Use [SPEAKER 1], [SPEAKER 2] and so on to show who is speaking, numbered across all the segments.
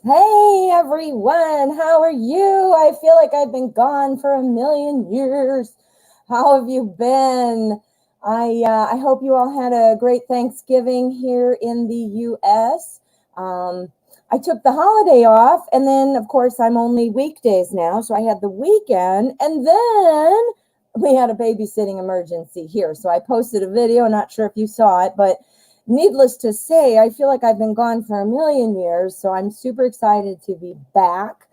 [SPEAKER 1] Hey everyone, how are you? I feel like I've been gone for a million years. How have you been? I hope you all had a great Thanksgiving here in the U.S. I took the holiday off, and then of course I'm only weekdays now, so I had the weekend, and then we had a babysitting emergency here. So I posted a video, not sure if you saw it, but needless to say, I feel like I've been gone for a million years, so I'm super excited to be back.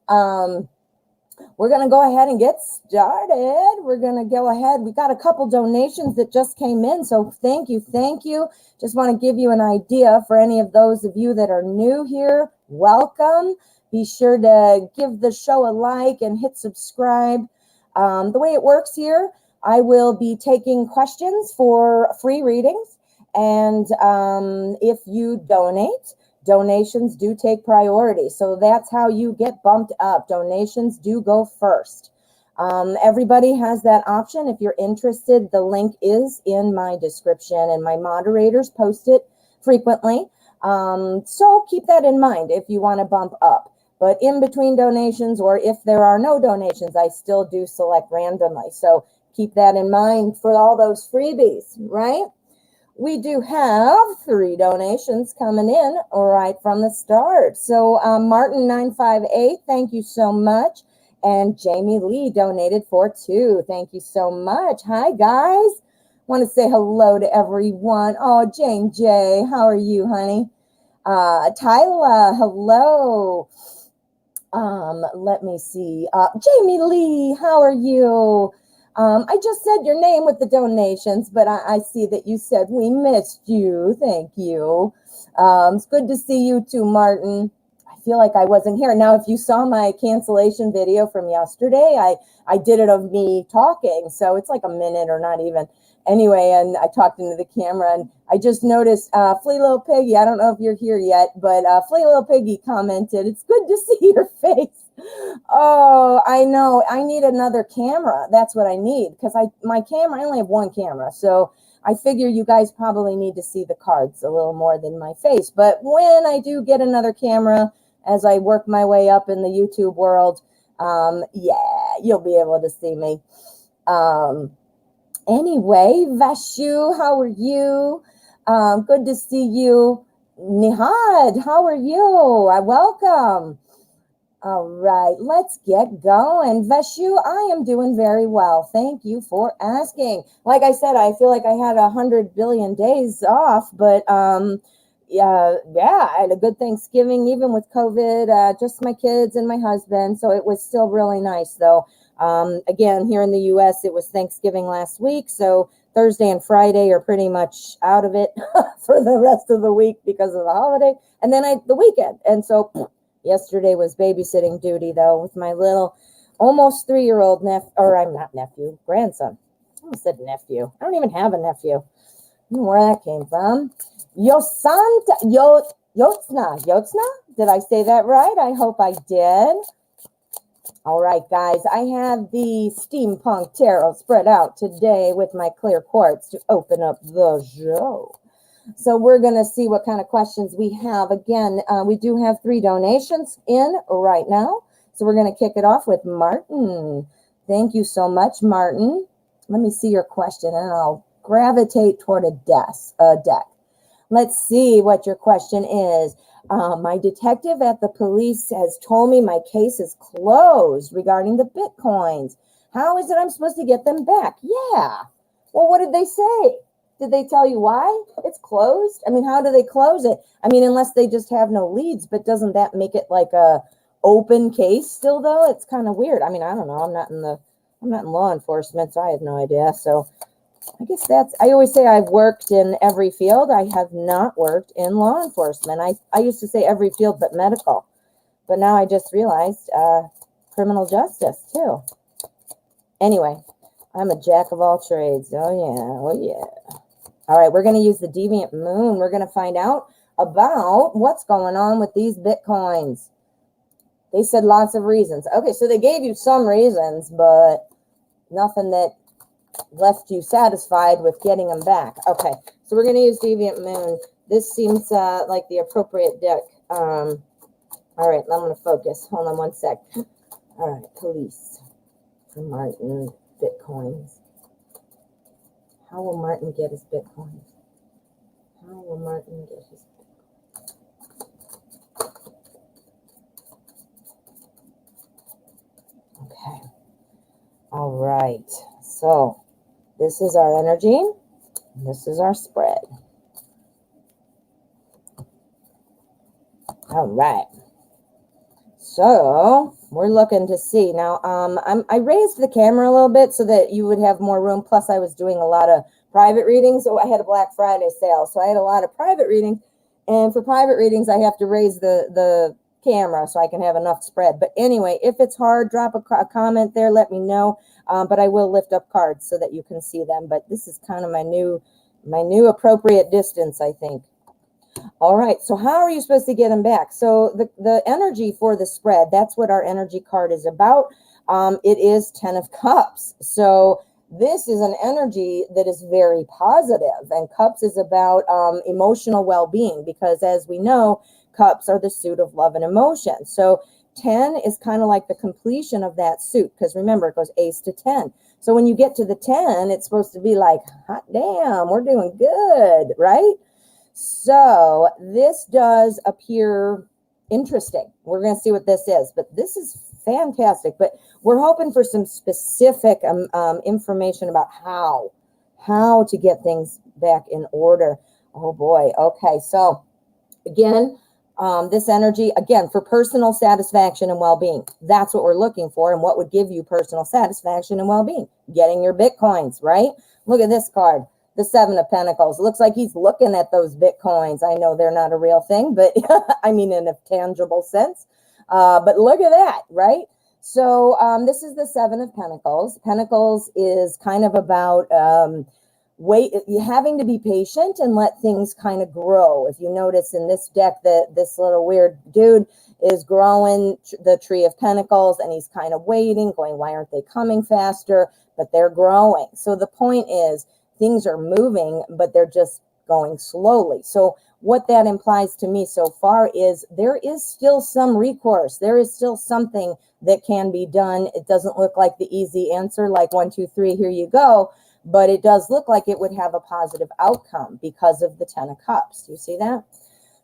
[SPEAKER 1] We're going to go ahead and get started. We're going to go ahead. We got a couple donations that just came in, so thank you, thank you. Just want to give you an idea for any of those of you that are new here. Welcome. Be sure to give the show a like and hit subscribe. The way it works here, I will be taking questions for free readings. And if you donate, donations do take priority. So that's how you get bumped up. Donations do go first. Everybody has that option. If you're interested, the link is in my description, and my moderators post it frequently. So keep that in mind if you want to bump up. But in between donations, or if there are no donations, I still do select randomly. So keep that in mind for all those freebies, right? We do have 3 donations coming in right from the start. So Martin958, thank you so much. And Jamie Lee donated for 2. Thank you so much. Hi, guys. Want to say hello to everyone. Oh, Jane J, how are you, honey? Tyla, hello. Let me see. Jamie Lee, how are you? I just said your name with the donations, but I see that you said we missed you. Thank you. It's good to see you too, Martin. I feel like I wasn't here. Now, if you saw my cancellation video from yesterday, I did it of me talking. So it's like a minute or not even. Anyway, and I talked into the camera, and I just noticed Flea Little Piggy. I don't know if you're here yet, but Flea Little Piggy commented, "It's good to see your face." Oh, I know. I need another camera. That's what I need, because I only have one camera. So I figure you guys probably need to see the cards a little more than my face. But when I do get another camera, as I work my way up in the YouTube world, yeah, you'll be able to see me. Anyway, Vashu, how are you? Good to see you. Nihad, how are you? Welcome. All right, let's get going. Vashu, I am doing very well. Thank you for asking. Like I said, I feel like I had 100 billion days off, but yeah, I had a good Thanksgiving, even with COVID, just my kids and my husband. So it was still really nice, though. Again, here in the U.S., it was Thanksgiving last week, so Thursday and Friday are pretty much out of it for the rest of the week because of the holiday, and then the weekend. And so yesterday was babysitting duty, though, with my little almost 3-year-old grandson. I almost said nephew. I don't even have a nephew. I don't know where that came from. Yotsna? Did I say that right? I hope I did. All right, guys, I have the Steampunk Tarot spread out today with my clear quartz to open up the show. So we're going to see what kind of questions we have. Again, we do have 3 donations in right now. So we're going to kick it off with Martin. Thank you so much, Martin. Let me see your question, and I'll gravitate toward a deck. Let's see what your question is. My detective at the police has told me my case is closed regarding the Bitcoins. How is it I'm supposed to get them back? Yeah. Well, what did they say? Did they tell you why it's closed? I mean, how do they close it? I mean, unless they just have no leads, but doesn't that make it like a open case still, though? It's kind of weird. I mean, I don't know. I'm not in law enforcement, so I have no idea. So I guess I always say I've worked in every field. I have not worked in law enforcement. I used to say every field but medical, but now I just realized criminal justice too. Anyway, I'm a jack of all trades. Oh yeah. All right, we're going to use the Deviant Moon. We're going to find out about what's going on with these Bitcoins. They said lots of reasons. Okay, so they gave you some reasons, but nothing that left you satisfied with getting them back. Okay, so we're going to use Deviant Moon. This seems like the appropriate deck All right, I'm going to focus. Hold on one sec. All right, police for Martin Bitcoins. How will Martin get his Bitcoins? How will Martin get his Bitcoins? Okay. All right. So this is our energy. This is our spread. All right. So we're looking to see now. I raised the camera a little bit so that you would have more room. Plus, I was doing a lot of private readings. So I had a Black Friday sale, so I had a lot of private readings. And for private readings, I have to raise the camera so I can have enough spread. But anyway, if it's hard, drop a comment there. Let me know. But I will lift up cards so that you can see them. But this is kind of my new appropriate distance, I think. All right, so how are you supposed to get them back? So the energy for the spread, that's what our energy card is about. It is 10 of Cups. So this is an energy that is very positive, and Cups is about emotional well-being, because as we know, Cups are the suit of love and emotion. So 10 is kind of like the completion of that suit, because remember, it goes ace to 10. So when you get to the 10, it's supposed to be like, hot damn, we're doing good, right? So this does appear interesting. We're going to see what this is, but this is fantastic. But we're hoping for some specific information about how to get things back in order. Oh boy. Okay. So again, this energy, again, for personal satisfaction and well-being. That's what we're looking for. And what would give you personal satisfaction and well-being? Getting your Bitcoins, right? Look at this card. The 7 of Pentacles. It looks like he's looking at those Bitcoins. I know they're not a real thing, but I mean in a tangible sense. But look at that, right? So this is the 7 of Pentacles. Pentacles is kind of about having to be patient and let things kind of grow. If you notice in this deck that this little weird dude is growing the Tree of Pentacles, and he's kind of waiting, going, why aren't they coming faster? But they're growing. So the point is, things are moving, but they're just going slowly. So what that implies to me so far is there is still some recourse. There is still something that can be done. It doesn't look like the easy answer, like 1, 2, 3, here you go. But it does look like it would have a positive outcome because of the 10 of Cups. Do you see that?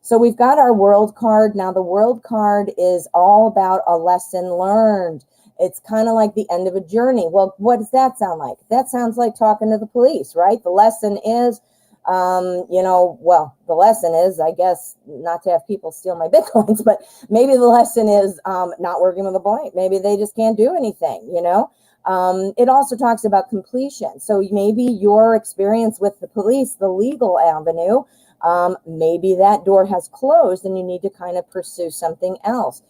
[SPEAKER 1] So we've got our World card. Now the World card is all about a lesson learned. It's kind of like the end of a journey. Well, what does that sound like? That sounds like talking to the police, right? The lesson is, the lesson is, I guess, not to have people steal my Bitcoins, but maybe the lesson is not working with a point. Maybe they just can't do anything, you know? It also talks about completion. So maybe your experience with the police, the legal avenue, maybe that door has closed and you need to kind of pursue something else.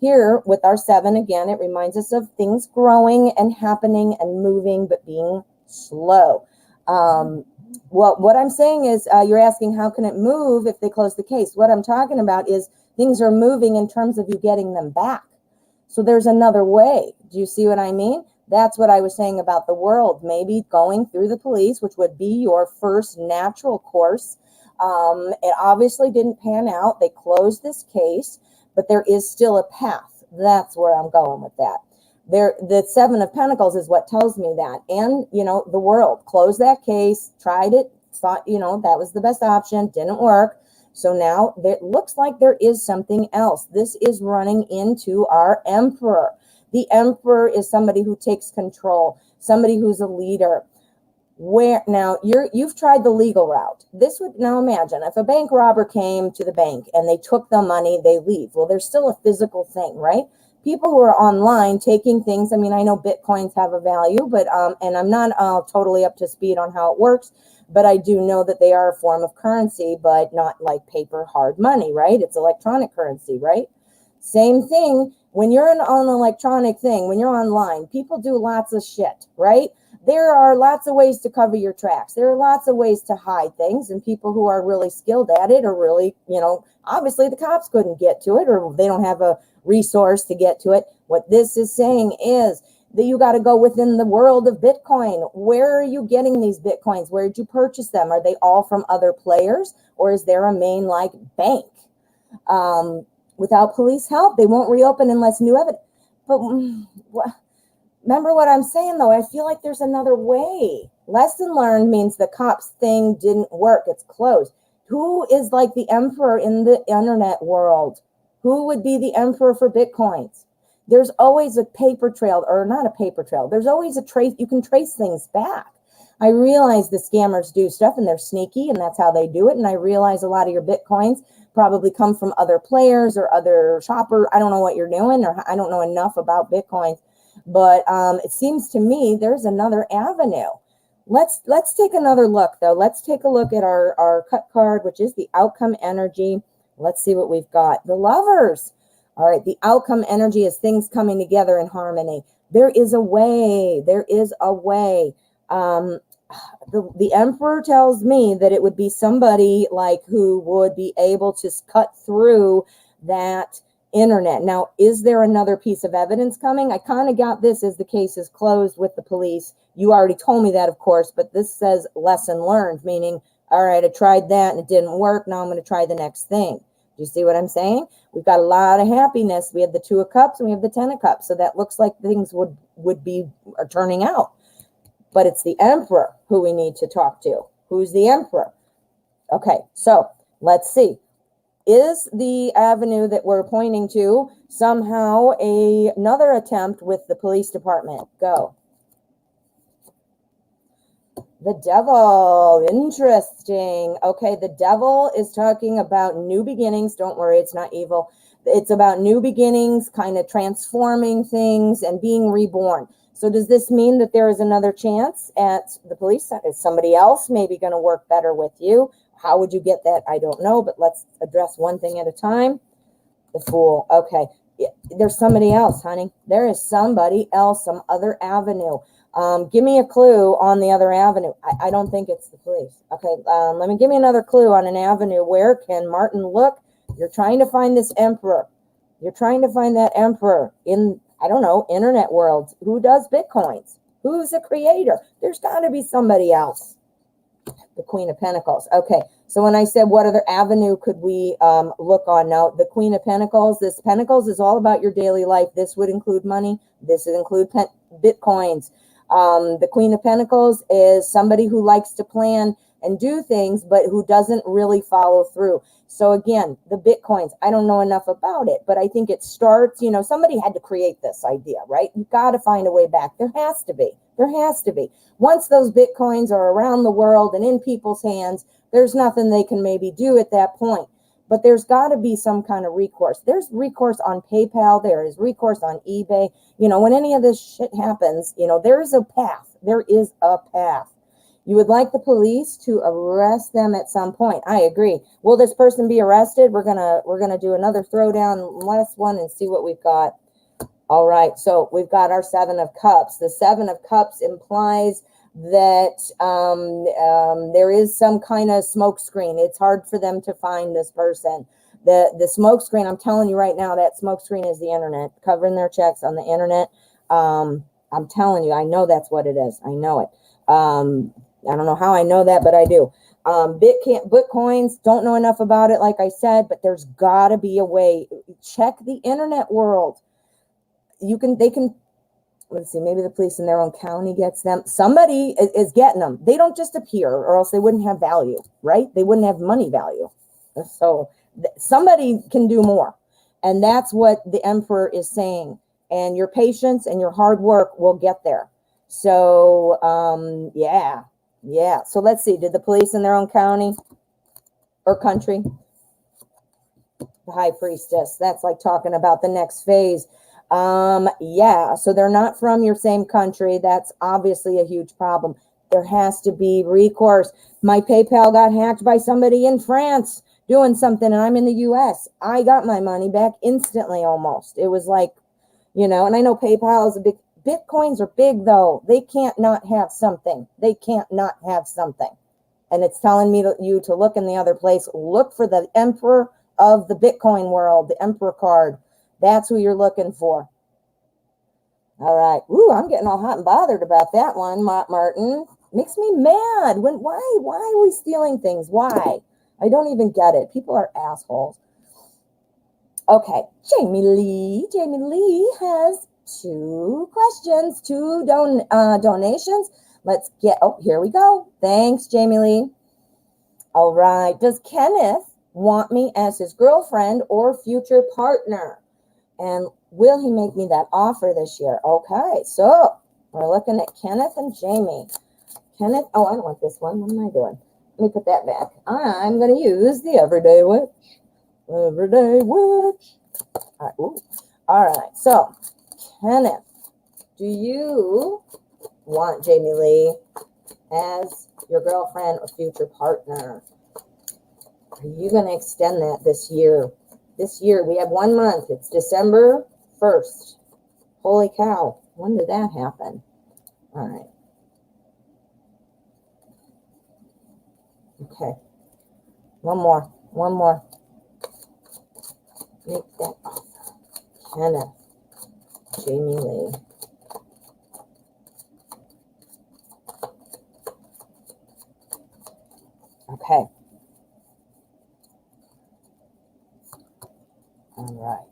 [SPEAKER 1] Here with our 7, again, it reminds us of things growing and happening and moving, but being slow. Well, what I'm saying is you're asking how can it move if they close the case? What I'm talking about is things are moving in terms of you getting them back. So there's another way. Do you see what I mean? That's what I was saying about the World. Maybe going through the police, which would be your first natural course. It obviously didn't pan out. They closed this case, but there is still a path. That's where I'm going with that. The 7 of Pentacles is what tells me that. And, the World closed that case, tried it, thought, that was the best option, didn't work. So now it looks like there is something else. This is running into our Emperor. The Emperor is somebody who takes control, somebody who's a leader. Where now you've tried the legal route. This would, now imagine if a bank robber came to the bank and they took the money, they leave. Well, there's still a physical thing, right? People who are online taking things. I mean, I know Bitcoins have a value, but and I'm not totally up to speed on how it works, but I do know that they are a form of currency, but not like paper hard money, right? It's electronic currency, right? Same thing when you're on an electronic thing, when you're online, people do lots of shit, right? There are lots of ways to cover your tracks. There are lots of ways to hide things, and people who are really skilled at it are really, obviously the cops couldn't get to it, or they don't have a resource to get to it. What this is saying is that you got to go within the world of Bitcoin. Where are you getting these Bitcoins? Where did you purchase them? Are they all from other players, or is there a main like bank? without police help, they won't reopen unless new evidence. But remember what I'm saying, though. I feel like there's another way. Lesson learned means the cops thing didn't work. It's closed. Who is like the emperor in the internet world? Who would be the emperor for Bitcoins? There's always a paper trail, or not a paper trail. There's always a trace. You can trace things back. I realize the scammers do stuff and they're sneaky and that's how they do it. And I realize a lot of your Bitcoins probably come from other players or other shopper. I don't know what you're doing, or I don't know enough about Bitcoins, but it seems to me there's another avenue. Let's take another look though. Let's take a look at our cut card, which is the outcome energy. Let's see what we've got. The Lovers. All right, the outcome energy is things coming together in harmony. There is a way. There is a way. The Emperor tells me that it would be somebody like who would be able to cut through that internet. Now, is there another piece of evidence coming? I kind of got this as the case is closed with the police. You already told me that, of course, but this says lesson learned, meaning, all right, I tried that and it didn't work. Now I'm going to try the next thing. Do you see what I'm saying? We've got a lot of happiness. We have the 2 of Cups and we have the 10 of Cups. So that looks like things would be turning out. But it's the Emperor who we need to talk to. Who's the Emperor? Okay, so let's see. Is the avenue that we're pointing to somehow another attempt with the police department? Go. The Devil. Interesting. Okay, the Devil is talking about new beginnings. Don't worry, it's not evil. It's about new beginnings, kind of transforming things and being reborn. So does this mean that there is another chance at the police? Is somebody else maybe going to work better with you? How would you get that? I don't know, but let's address one thing at a time. The Fool. Okay. There's somebody else, honey. There is somebody else, some other avenue. Give me a clue on the other avenue. I don't think it's the police. Okay. Give me another clue on an avenue. Where can Martin look? You're trying to find this Emperor. You're trying to find that Emperor in, I don't know, internet world. Who does Bitcoins? Who's the creator? There's got to be somebody else. The Queen of Pentacles. Okay, so when I said what other avenue could we look on now, the Queen of Pentacles, this Pentacles is all about your daily life. This would include money. This would include Bitcoins. The Queen of Pentacles is somebody who likes to plan and do things, but who doesn't really follow through. So again, the Bitcoins, I don't know enough about it, but I think it starts, somebody had to create this idea, right? You've got to find a way back. There has to be. There has to be. Once those Bitcoins are around the world and in people's hands, there's nothing they can maybe do at that point. But there's got to be some kind of recourse. There's recourse on PayPal. There is recourse on eBay. When any of this shit happens, there's a path. There is a path. You would like the police to arrest them at some point. I agree. Will this person be arrested? We're gonna do another throwdown, last one, and see what we've got. All right, so we've got our 7 of Cups. The 7 of Cups implies that there is some kind of smoke screen. It's hard for them to find this person. The smoke screen, I'm telling you right now, that smoke screen is the internet, covering their checks on the internet. I'm telling you, I know that's what it is. I know it. I don't know how I know that, but I do. Bitcoins, don't know enough about it, like I said, but there's got to be a way. Check the internet world. They can, let's see, maybe the police in their own county gets them. Somebody is getting them. They don't just appear, or else they wouldn't have value, right? They wouldn't have money value. So somebody can do more. And that's what the Emperor is saying. And your patience and your hard work will get there. So, yeah. So let's see. Did the police in their own county or country? The High Priestess. That's like talking about the next phase. Yeah. So they're not from your same country. That's obviously a huge problem. There has to be recourse. My PayPal got hacked by somebody in France doing something, and I'm in the U.S. I got my money back instantly almost. It was like, and I know PayPal is a big, Bitcoins are big though. They can't not have something. They can't not have something. And it's telling me you to look in the other place. Look for the Emperor of the Bitcoin world, the Emperor card. That's who you're looking for. All right. Ooh, I'm getting all hot and bothered about that one, Martin. Makes me mad. Why are we stealing things? Why? I don't even get it. People are assholes. Okay, Jamie Lee has 2 questions, 2 donations. Let's get, oh, here we go. Thanks, Jamie Lee. All right, does Kenneth want me as his girlfriend or future partner? And will he make me that offer this year? Okay, so we're looking at Kenneth and Jamie. Kenneth, oh, I don't want this one. What am I doing? Let me put that back. I'm going to use the Everyday Witch. Everyday Witch. All right, so Kenneth, do you want Jamie Lee as your girlfriend or future partner? Are you going to extend that this year? This year, we have 1 month. It's December 1st. Holy cow. When did that happen? All right. Okay. One more. Make that offer. Kenneth, Jamie Lee. Okay. All right.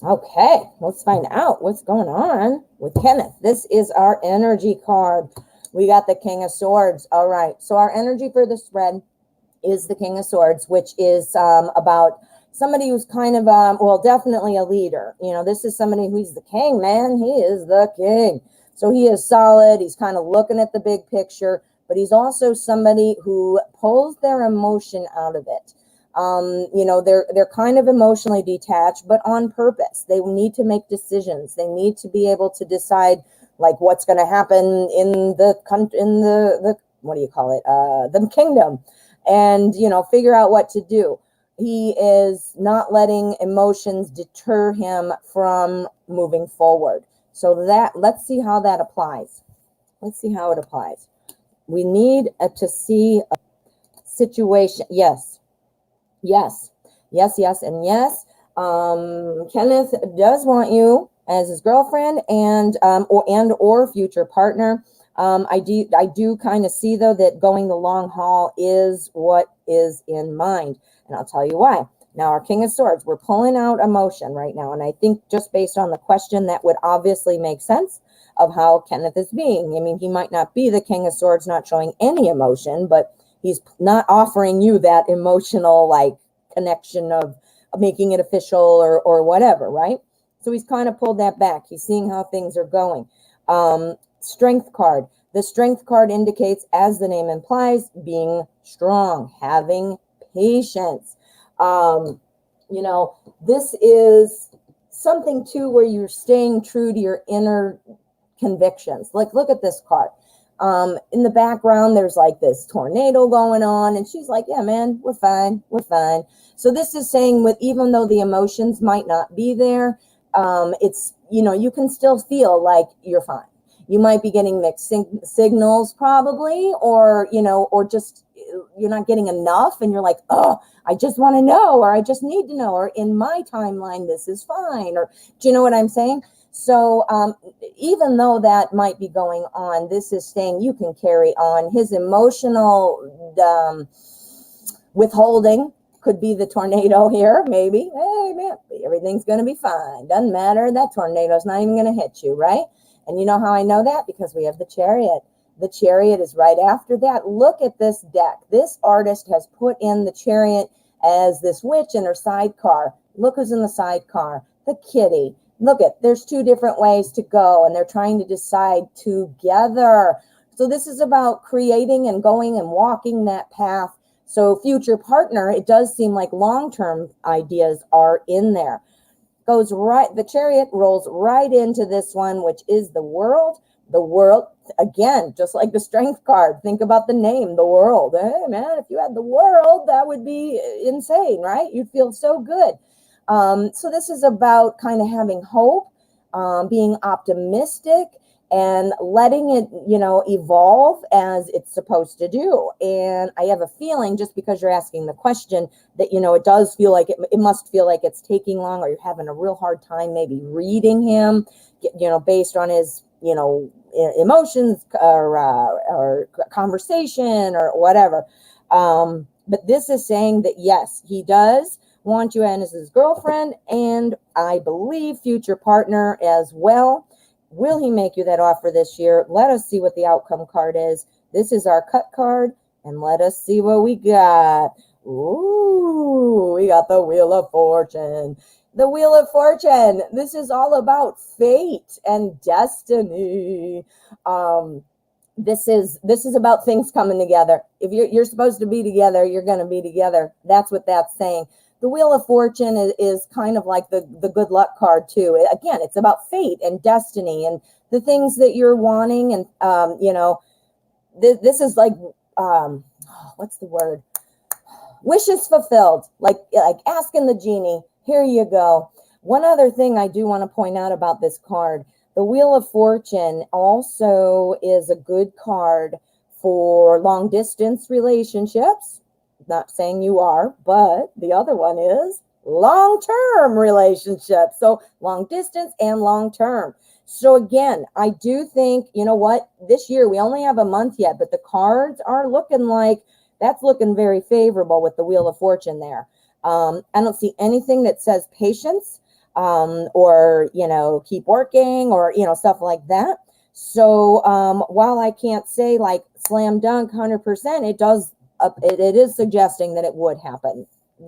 [SPEAKER 1] Okay, let's find out what's going on with Kenneth. This is our energy card. We got the King of Swords. All right, so our energy for the spread is the King of Swords, which is about somebody who's kind of, well, definitely a leader. You know, this is somebody who's the king, man. He is the king. So he is solid. He's kind of looking at the big picture, but he's also somebody who pulls their emotion out of it. You know, they're kind of emotionally detached, but on purpose. They need to make decisions. They need to be able to decide, like, what's going to happen in the what do you call it? The kingdom, and, you know, figure out what to do. He is not letting emotions deter him from moving forward. So that, let's see how that applies. Let's see how it applies. We need to see a situation. Yes. Yes, and yes. Kenneth does want you as his girlfriend and or future partner. I do kind of see, though, that going the long haul is what is in mind, and I'll tell you why. Now, our King of Swords, we're pulling out emotion right now, and I think just based on the question, that would obviously make sense of how Kenneth is being. I mean, he might not be the King of Swords, not showing any emotion, but he's not offering you that emotional, like, connection of making it official or whatever, right? So he's kind of pulled that back. He's seeing how things are going. Strength card. The Strength card indicates, as the name implies, being strong, having patience. You know, this is something, too, where you're staying true to your inner convictions. Like, look at this card. In the background, there's like this tornado going on, and she's like, yeah, man, we're fine. So this is saying, with, even though the emotions might not be there, it's, you know, you can still feel like you're fine. You might be getting mixed signals probably, or, you know, or just you're not getting enough, and you're like, oh, I just want to know, or I just need to know, or in my timeline, this is fine, or do you know what I'm saying? So even though that might be going on, this is saying you can carry on. His emotional withholding could be the tornado here, maybe. Hey, man, everything's going to be fine. Doesn't matter. That tornado's not even going to hit you, right? And you know how I know that? Because we have the Chariot. The Chariot is right after that. Look at this deck. This artist has put in the Chariot as this witch in her sidecar. Look who's in the sidecar. The kitty. Look at, there's 2 different ways to go, and they're trying to decide together. So this is about creating and going and walking that path. So future partner, it does seem like long-term ideas are in there. Goes right, the Chariot rolls right into this one, which is the World. The World, again, just like the Strength card. Think about the name, the World. Hey, man, if you had the world, that would be insane, right? You'd feel so good. So this is about kind of having hope, being optimistic, and letting it, you know, evolve as it's supposed to do. And I have a feeling, just because you're asking the question, that, you know, it does feel like it must feel like it's taking long, or you're having a real hard time maybe reading him, you know, based on his, you know, emotions or conversation or whatever. But this is saying that, yes, he does want you as his girlfriend, and I believe future partner as well. Will he make you that offer this year? Let us see what the outcome card is. This is our cut card, and let us see what we got. Ooh, we got the Wheel of Fortune. The Wheel of Fortune. This is all about fate and destiny. This is about things coming together. If you're supposed to be together, you're going to be together. That's what that's saying. The Wheel of Fortune is kind of like the good luck card too. Again, it's about fate and destiny and the things that you're wanting. And, this is like, what's the word? Wishes fulfilled, like asking the genie, here you go. One other thing I do want to point out about this card, the Wheel of Fortune also is a good card for long distance relationships. Not saying you are, but the other one is long-term relationships. So long distance and long-term. So again, I do think, you know what, this year we only have a month yet, but the cards are looking like that's looking very favorable with the Wheel of Fortune there. I don't see anything that says patience or, keep working or, stuff like that. So while I can't say like slam dunk 100%, it is suggesting that it would happen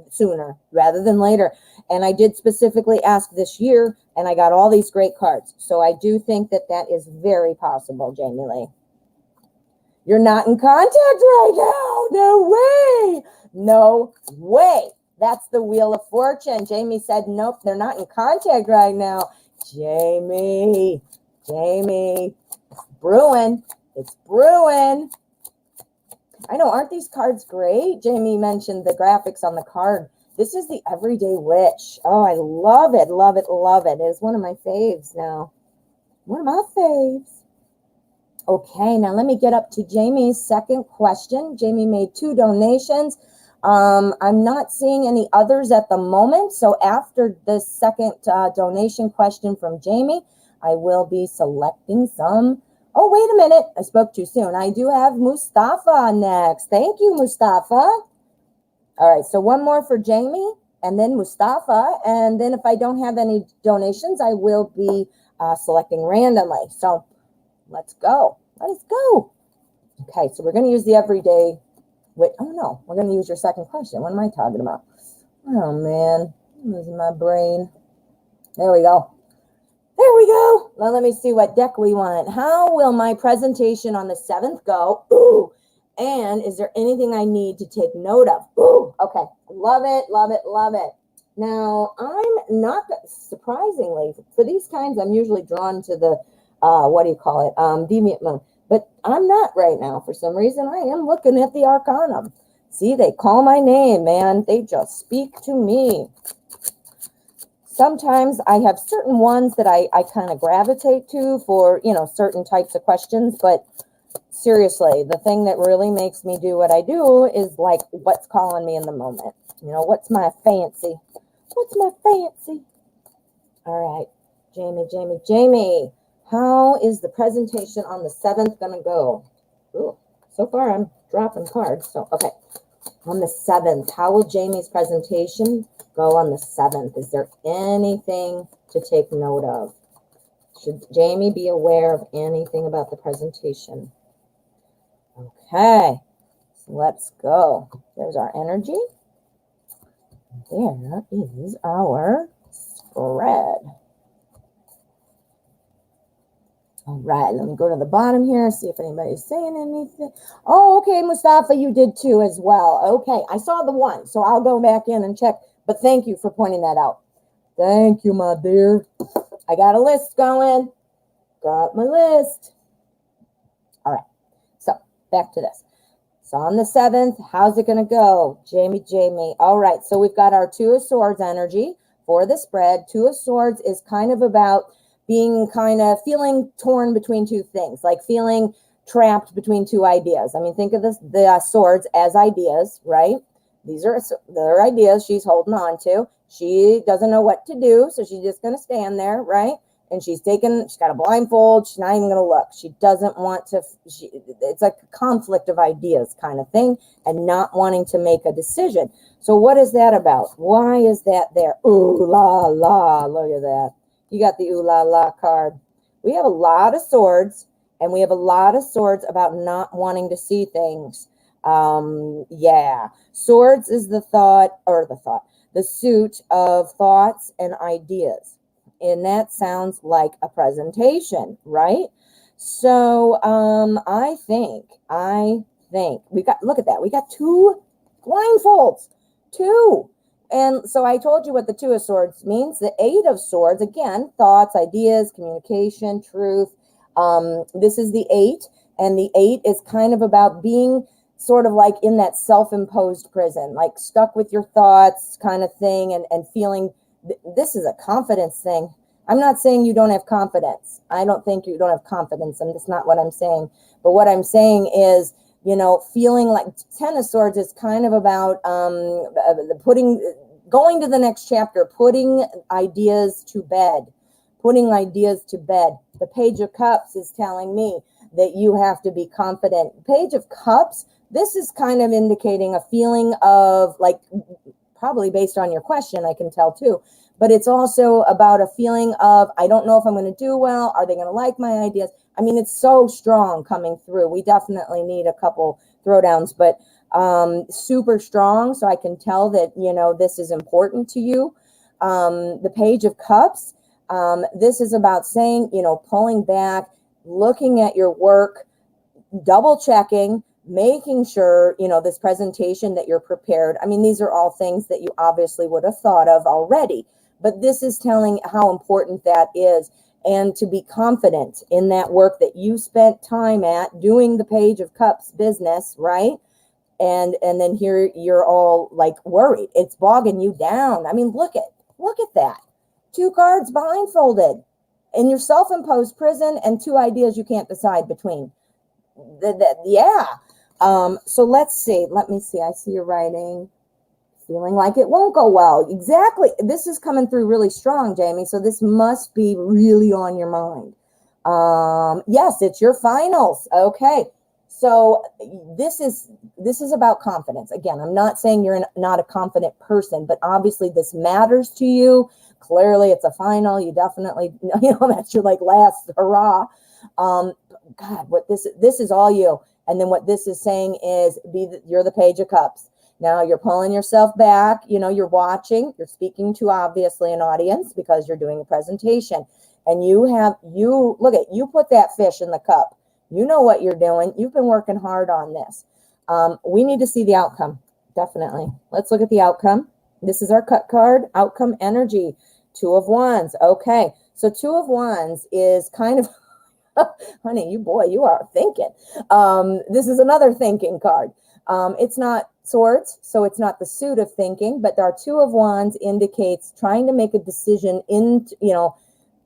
[SPEAKER 1] sooner rather than later. And I did specifically ask this year, and I got all these great cards. So I do think that is very possible, Jamie Lee. You're not in contact right now. No way. No way. That's the Wheel of Fortune. Jamie said, nope, they're not in contact right now. Jamie, it's brewing. It's brewing. I know, aren't these cards great? Jamie mentioned the graphics on the card. This is the Everyday Witch. Oh, I love it, love it, love it. It's one of my faves now. One of my faves. Okay, now let me get up to Jamie's second question. Jamie made 2 donations. I'm not seeing any others at the moment. So after this second donation question from Jamie, I will be selecting some. Oh, wait a minute. I spoke too soon. I do have Mustafa next. Thank you, Mustafa. All right, so one more for Jamie and then Mustafa. And then if I don't have any donations, I will be selecting randomly. So let's go. Let's go. Okay, so we're going to use the everyday. Wait, oh no, we're going to use your second question. What am I talking about? Oh man, I'm losing my brain. There we go. There we go. Now let me see what deck we want. How will my presentation on the 7th go? Ooh. And is there anything I need to take note of? Ooh. Okay. Love it, love it, love it. Now, I'm not, surprisingly, for these kinds, I'm usually drawn to the, deviant moon. But I'm not right now. For some reason, I am looking at the Arcanum. See, they call my name, man. They just speak to me. Sometimes I have certain ones that I kind of gravitate to for, certain types of questions. But seriously, the thing that really makes me do what I do is like what's calling me in the moment. What's my fancy? What's my fancy? All right, Jamie. How is the presentation on the 7th going to go? Ooh, so far I'm dropping cards. So, okay. On the 7th, how will Jamie's presentation go on the 7th? Is there anything to take note of? Should Jamie be aware of anything about the presentation? Okay, so let's go. There's our energy. There is our spread. All right, let me go to the bottom here, see if anybody's saying anything. Oh, okay, Mustafa, you did too as well. Okay, I saw the one, so I'll go back in and check. But thank you for pointing that out. Thank you, my dear. I got a list going. Got my list. All right, so back to this. So on the 7th, how's it going to go? Jamie. All right, so we've got our 2 of Swords energy for the spread. 2 of Swords is kind of about being kind of feeling torn between 2 things, like feeling trapped between 2 ideas. I mean, think of the swords as ideas, right? These are their ideas she's holding on to. She doesn't know what to do, so she's just going to stand there, right? and she's got a blindfold. She's not even going to look. She doesn't want to, it's like a conflict of ideas kind of thing, and not wanting to make a decision. So what is that about? Why is that there? Ooh la la, look at that. You got the ooh la la card. We have a lot of swords, and we have a lot of swords about not wanting to see things. Yeah, swords is the suit of thoughts and ideas. And that sounds like a presentation, right? So I think look at that. We got 2 blindfolds, 2. And so I told you what the 2 of swords means. The 8 of swords, again, thoughts, ideas, communication, truth. This is the 8, and the 8 is kind of about being sort of like in that self-imposed prison, like stuck with your thoughts kind of thing, and feeling this is a confidence thing. I'm not saying you don't have confidence. I don't think you don't have confidence, and that's not what I'm saying. But what I'm saying is, you know, feeling like 10 of swords is kind of about going to the next chapter, putting ideas to bed. The Page of Cups is telling me that you have to be confident. Page of Cups, this is kind of indicating a feeling of, like, probably based on your question, I can tell too, but it's also about a feeling of, I don't know if I'm going to do well. Are they going to like my ideas? I mean, it's so strong coming through. We definitely need a couple throwdowns, but super strong. So I can tell that, you know, this is important to you. The Page of Cups, this is about saying, you know, pulling back, looking at your work, double checking, making sure, you know, this presentation that you're prepared. I mean, these are all things that you obviously would have thought of already, but this is telling how important that is, and to be confident in that work that you spent time at doing the Page of Cups business, right? And then here you're all like worried. It's bogging you down. I mean, look at that. 2 cards blindfolded in your self-imposed prison, and 2 ideas you can't decide between. Yeah. So let's see. Let me see. I see you're writing. Feeling like it won't go well. Exactly. This is coming through really strong, Jamie. So this must be really on your mind. Yes, it's your finals. Okay. So this is about confidence. Again, I'm not saying you're not a confident person, but obviously this matters to you. Clearly it's a final. You definitely, you know, that's your like last hurrah. God, what this is all you. And then what this is saying is you're the Page of Cups. Now you're pulling yourself back. You know, you're watching, you're speaking to obviously an audience because you're doing a presentation, and you put that fish in the cup. You know what you're doing. You've been working hard on this. We need to see the outcome. Definitely. Let's look at the outcome. This is our cut card, outcome energy, 2 of Wands. Okay. So 2 of Wands is kind of, honey, you are thinking. This is another thinking card. It's not swords, so it's not the suit of thinking, but our 2 of Wands indicates trying to make a decision in, you know,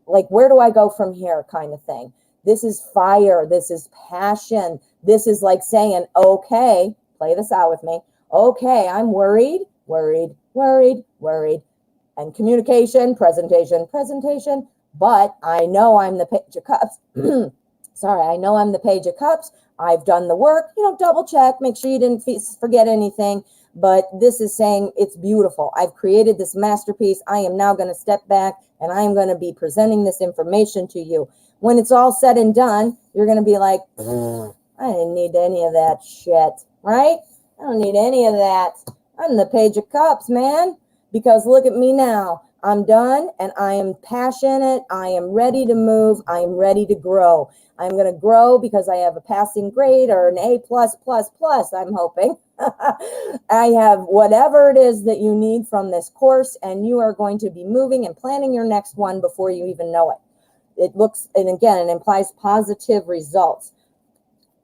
[SPEAKER 1] like, where do I go from here kind of thing. This is fire. This is passion. This is like saying, okay, play this out with me. Okay, I'm worried. And communication, presentation, but I know I'm the Page of Cups. I know I'm the Page of Cups. I've done the work, you know, double check, make sure you didn't forget anything. But this is saying it's beautiful. I've created this masterpiece. I am now going to step back, and I am going to be presenting this information to you. When it's all said and done, you're going to be like, I didn't need any of that shit, right? I don't need any of that. I'm the Page of Cups, man, because look at me now. I'm done, and I am passionate. I am ready to move. I am ready to grow. I'm going to grow because I have a passing grade or an A+++, I'm hoping. I have whatever it is that you need from this course, and you are going to be moving and planning your next one before you even know it. It looks, and again, it implies positive results.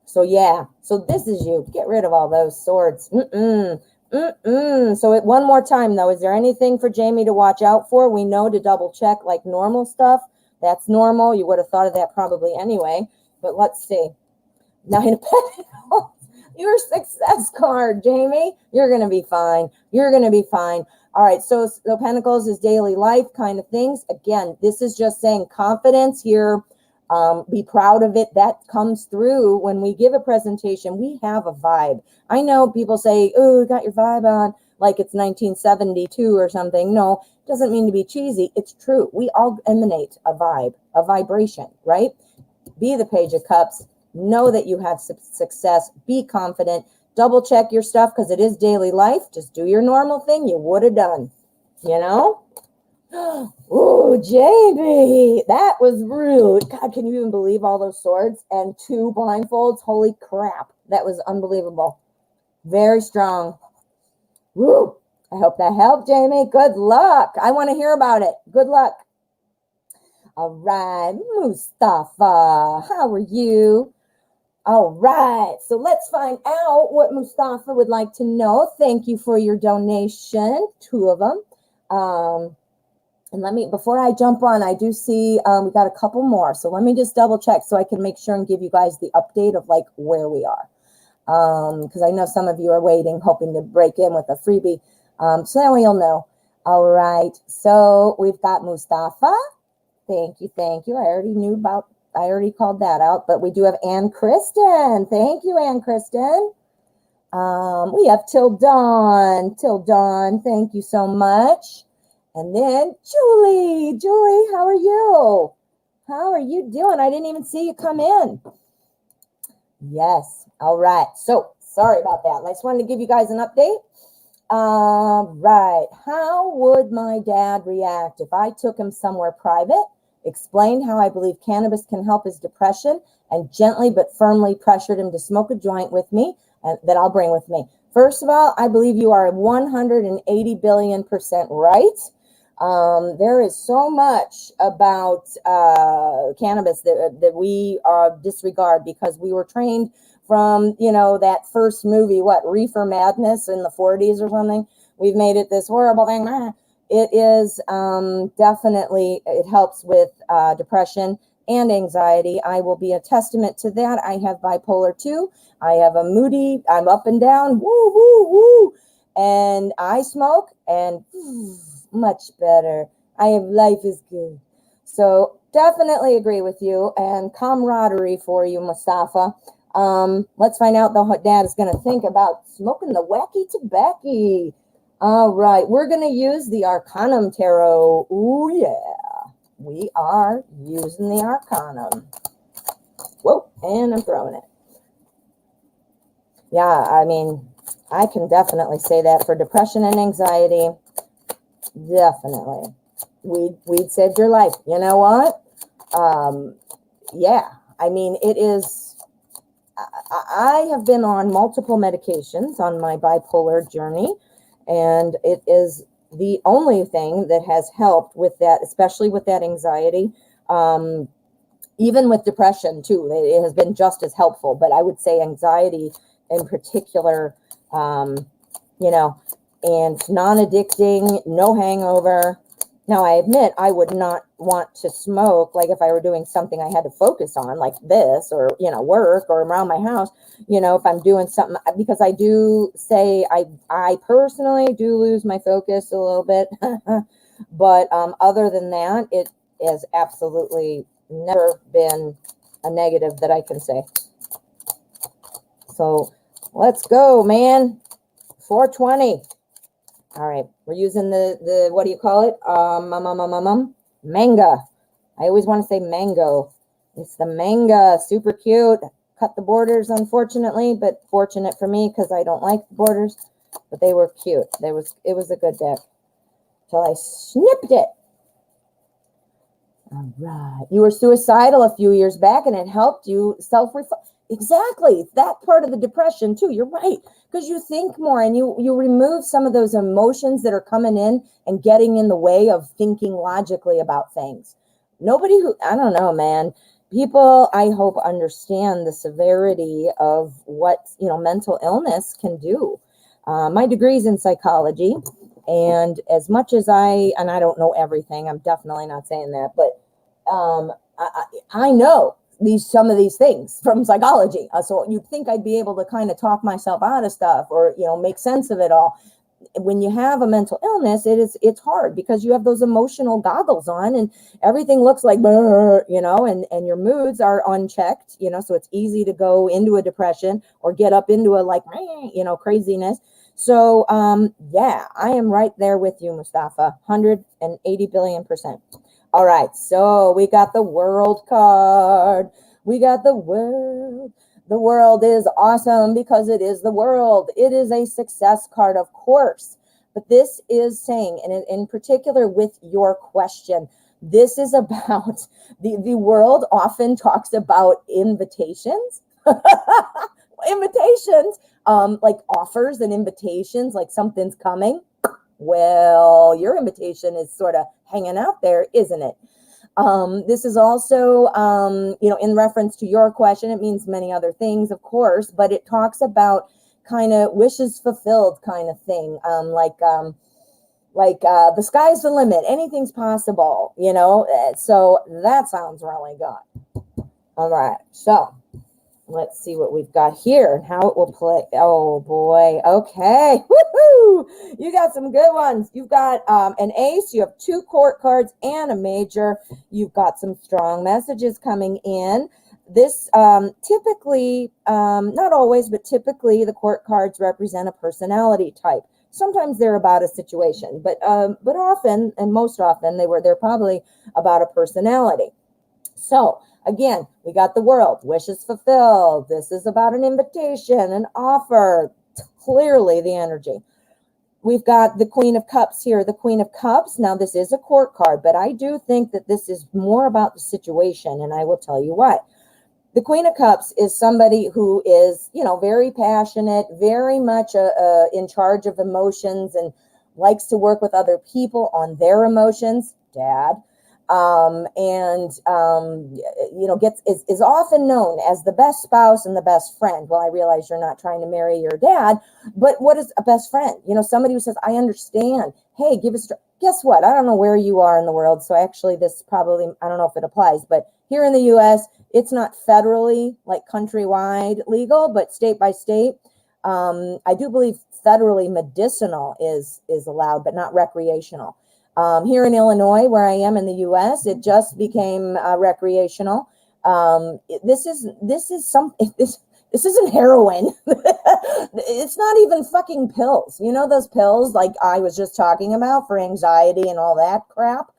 [SPEAKER 1] So yeah, so this is you. Get rid of all those swords. So one more time though, is there anything for Jamie to watch out for? We know to double check like normal stuff. That's normal. You would have thought of that probably anyway, but let's see. 9 of Pentacles. Your success card, Jamie. You're going to be fine. You're going to be fine. All right, so Pentacles is daily life kind of things. Again, this is just saying confidence here. Be proud of it. That comes through when we give a presentation. We have a vibe. I know people say, oh, you got your vibe on, like it's 1972 or something. No, it doesn't mean to be cheesy. It's true. We all emanate a vibe, a vibration, right? Be the Page of Cups. Know that you have success. Be confident. Double check your stuff because it is daily life. Just do your normal thing you would have done, you know? Oh, Jamie, that was rude. God, can you even believe all those swords and 2 blindfolds? Holy crap. That was unbelievable. Very strong. Woo. I hope that helped, Jamie. Good luck. I want to hear about it. Good luck. All right, Mustafa, how are you? All right, so let's find out what Mustafa would like to know. Thank you for your donation, 2 of them. And let me, before I jump on, I do see we got a couple more. So let me just double check so I can make sure and give you guys the update of like where we are. Because I know some of you are waiting, hoping to break in with a freebie. So that way you'll know. All right, so we've got Mustafa. Thank you, thank you. I already called that out, but we do have Ann Kristen. Thank you, Ann Kristen. We have Till Dawn. Till Dawn, thank you so much. And then Julie. Julie, how are you? How are you doing? I didn't even see you come in. Yes. All right. So sorry about that. I just wanted to give you guys an update. Right. How would my dad react if I took him somewhere private, explained how I believe cannabis can help his depression, and gently but firmly pressured him to smoke a joint with me and that I'll bring with me? First of all, I believe you are 180 billion% right. There is so much about cannabis that we disregard because we were trained from, you know, that first movie, Reefer Madness in the 40s or something. We've made it this horrible thing. It is definitely, it helps with depression and anxiety. I will be a testament to that. I have bipolar 2. I have a moody, I'm up and down, woo, woo, woo. And I smoke and much better. I have life is good. So definitely agree with you, and camaraderie for you, Mustafa. Let's find out what Dad is going to think about smoking the wacky tobacco. All right, we're going to use the Arcanum Tarot. Ooh, yeah. We are using the Arcanum. Whoa, and I'm throwing it. Yeah, I mean, I can definitely say that for depression and anxiety. Definitely. Weed saved your life. You know what? Yeah, I mean, it is... I have been on multiple medications on my bipolar journey, and it is the only thing that has helped with that, especially with that anxiety. Even with depression too, it has been just as helpful, but I would say anxiety in particular, you know, and non-addicting, no hangover. Now, I admit I would not want to smoke, like if I were doing something I had to focus on, like this, or, you know, work or around my house, you know, if I'm doing something, because I do say I personally do lose my focus a little bit. But other than that, it has absolutely never been a negative that I can say. So let's go, man. 420. All right, we're using the what do you call it? Manga. I always want to say mango. It's the manga. Super cute. Cut the borders, unfortunately, but fortunate for me because I don't like the borders. But they were cute. It was a good deck till I snipped it. All right. You were suicidal a few years back, and it helped you self-reflect. Exactly. That part of the depression too. You're right. Because you think more and you remove some of those emotions that are coming in and getting in the way of thinking logically about things. Nobody I don't know, man. People, I hope, understand the severity of what, you know, mental illness can do. My degree's in psychology, and as much as I don't know everything, I'm definitely not saying that, but I know some of these things from psychology. So you'd think I'd be able to kind of talk myself out of stuff or, you know, make sense of it all. when you have a mental illness, it's hard because you have those emotional goggles on and everything looks like, you know, and your moods are unchecked, you know, so it's easy to go into a depression or get up into a like, you know, craziness. So, yeah, I am right there with you, Mustafa, 180 billion%. All right, so we got the world card. We got the world. The world is awesome because it is the world. It is a success card, of course. But this is saying, and in particular with your question, this is about the world often talks about invitations. Invitations, like offers and invitations, like something's coming. Well, your invitation is sort of hanging out there, isn't it? This is also, you know, in reference to your question, it means many other things, of course, but it talks about kind of wishes fulfilled kind of thing. The sky's the limit, anything's possible, you know? So that sounds really good. All right. So let's see what we've got here and how it will play. Oh boy. Okay. Woohoo! You got some good ones. You've got an ace. You have 2 court cards and a major. You've got some strong messages coming in. This typically, not always, but typically the court cards represent a personality type. Sometimes they're about a situation, but often, and most often, they're probably about a personality. So again, we got the world, wishes fulfilled. This is about an invitation, an offer, clearly the energy. We've got the Queen of Cups here, the Queen of Cups. Now, this is a court card, but I do think that this is more about the situation, and I will tell you what. The Queen of Cups is somebody who is, you know, very passionate, very much in charge of emotions and likes to work with other people on their emotions. Dad. You know, is often known as the best spouse and the best friend. Well, I realize you're not trying to marry your dad, but what is a best friend? You know, somebody who says, I understand. Hey, give us, guess what? I don't know where you are in the world. So actually this probably, I don't know if it applies, but here in the US, it's not federally, like countrywide legal, but state by state. I do believe federally medicinal is allowed, but not recreational. Here in Illinois, where I am in the U.S., it just became recreational. This isn't heroin. It's not even fucking pills. You know those pills like I was just talking about for anxiety and all that crap?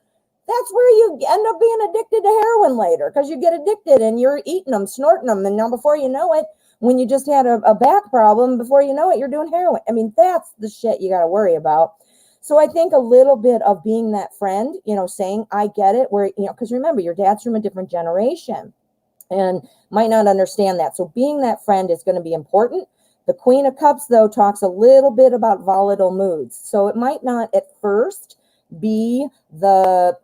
[SPEAKER 1] That's where you end up being addicted to heroin later because you get addicted and you're eating them, snorting them. And now before you know it, when you just had a back problem, before you know it, you're doing heroin. I mean, that's the shit you got to worry about. So I think a little bit of being that friend, you know, saying, I get it, where, you know, because remember, your dad's from a different generation and might not understand that. So being that friend is going to be important. The Queen of Cups, though, talks a little bit about volatile moods. So it might not at first be the,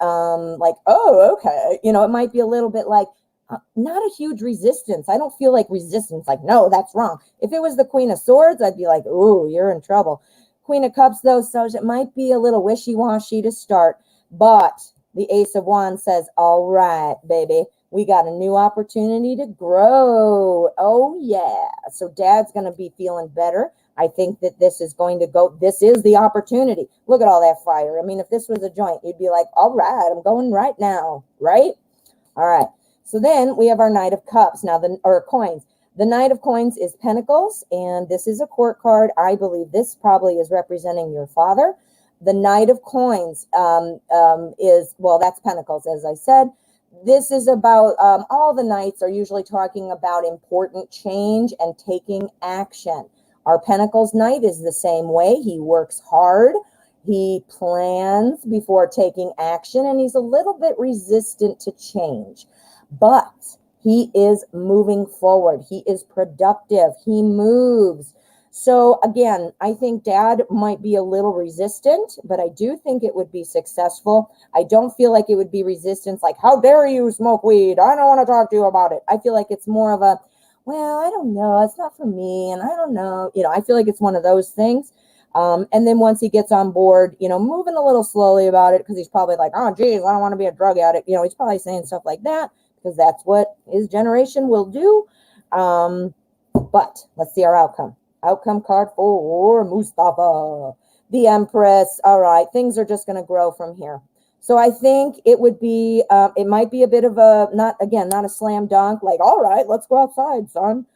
[SPEAKER 1] like, oh, okay. You know, it might be a little bit like, not a huge resistance. I don't feel like resistance, like, no, that's wrong. If it was the Queen of Swords, I'd be like, oh, you're in trouble. Queen of Cups, though, so it might be a little wishy-washy to start, but the Ace of Wands says, all right, baby, we got a new opportunity to grow. Oh, yeah. So dad's going to be feeling better. I think that this is going to go, this is the opportunity. Look at all that fire. I mean, if this was a joint, you'd be like, all right, I'm going right now, right? All right. So then we have our Knight of Cups, now or coins. The Knight of Coins is Pentacles, and this is a court card. I believe this probably is representing your father. The Knight of Coins is, well, that's Pentacles, as I said. This is about, all the Knights are usually talking about important change and taking action. Our Pentacles Knight is the same way. He works hard. He plans before taking action, and he's a little bit resistant to change. But he is moving forward. He is productive. He moves. So again, I think dad might be a little resistant, but I do think it would be successful. I don't feel like it would be resistance like, how dare you smoke weed? I don't want to talk to you about it. I feel like it's more of a, well, I don't know. It's not for me. And I don't know. You know, I feel like it's one of those things. And then once he gets on board, you know, moving a little slowly about it, because he's probably like, oh, geez, I don't want to be a drug addict. You know, he's probably saying stuff like that, because that's what his generation will do. But let's see our outcome. Outcome card for Mustafa. The Empress. All right, things are just going to grow from here. So I think it would be, it might be a bit of a, not a slam dunk, like, all right, let's go outside, son.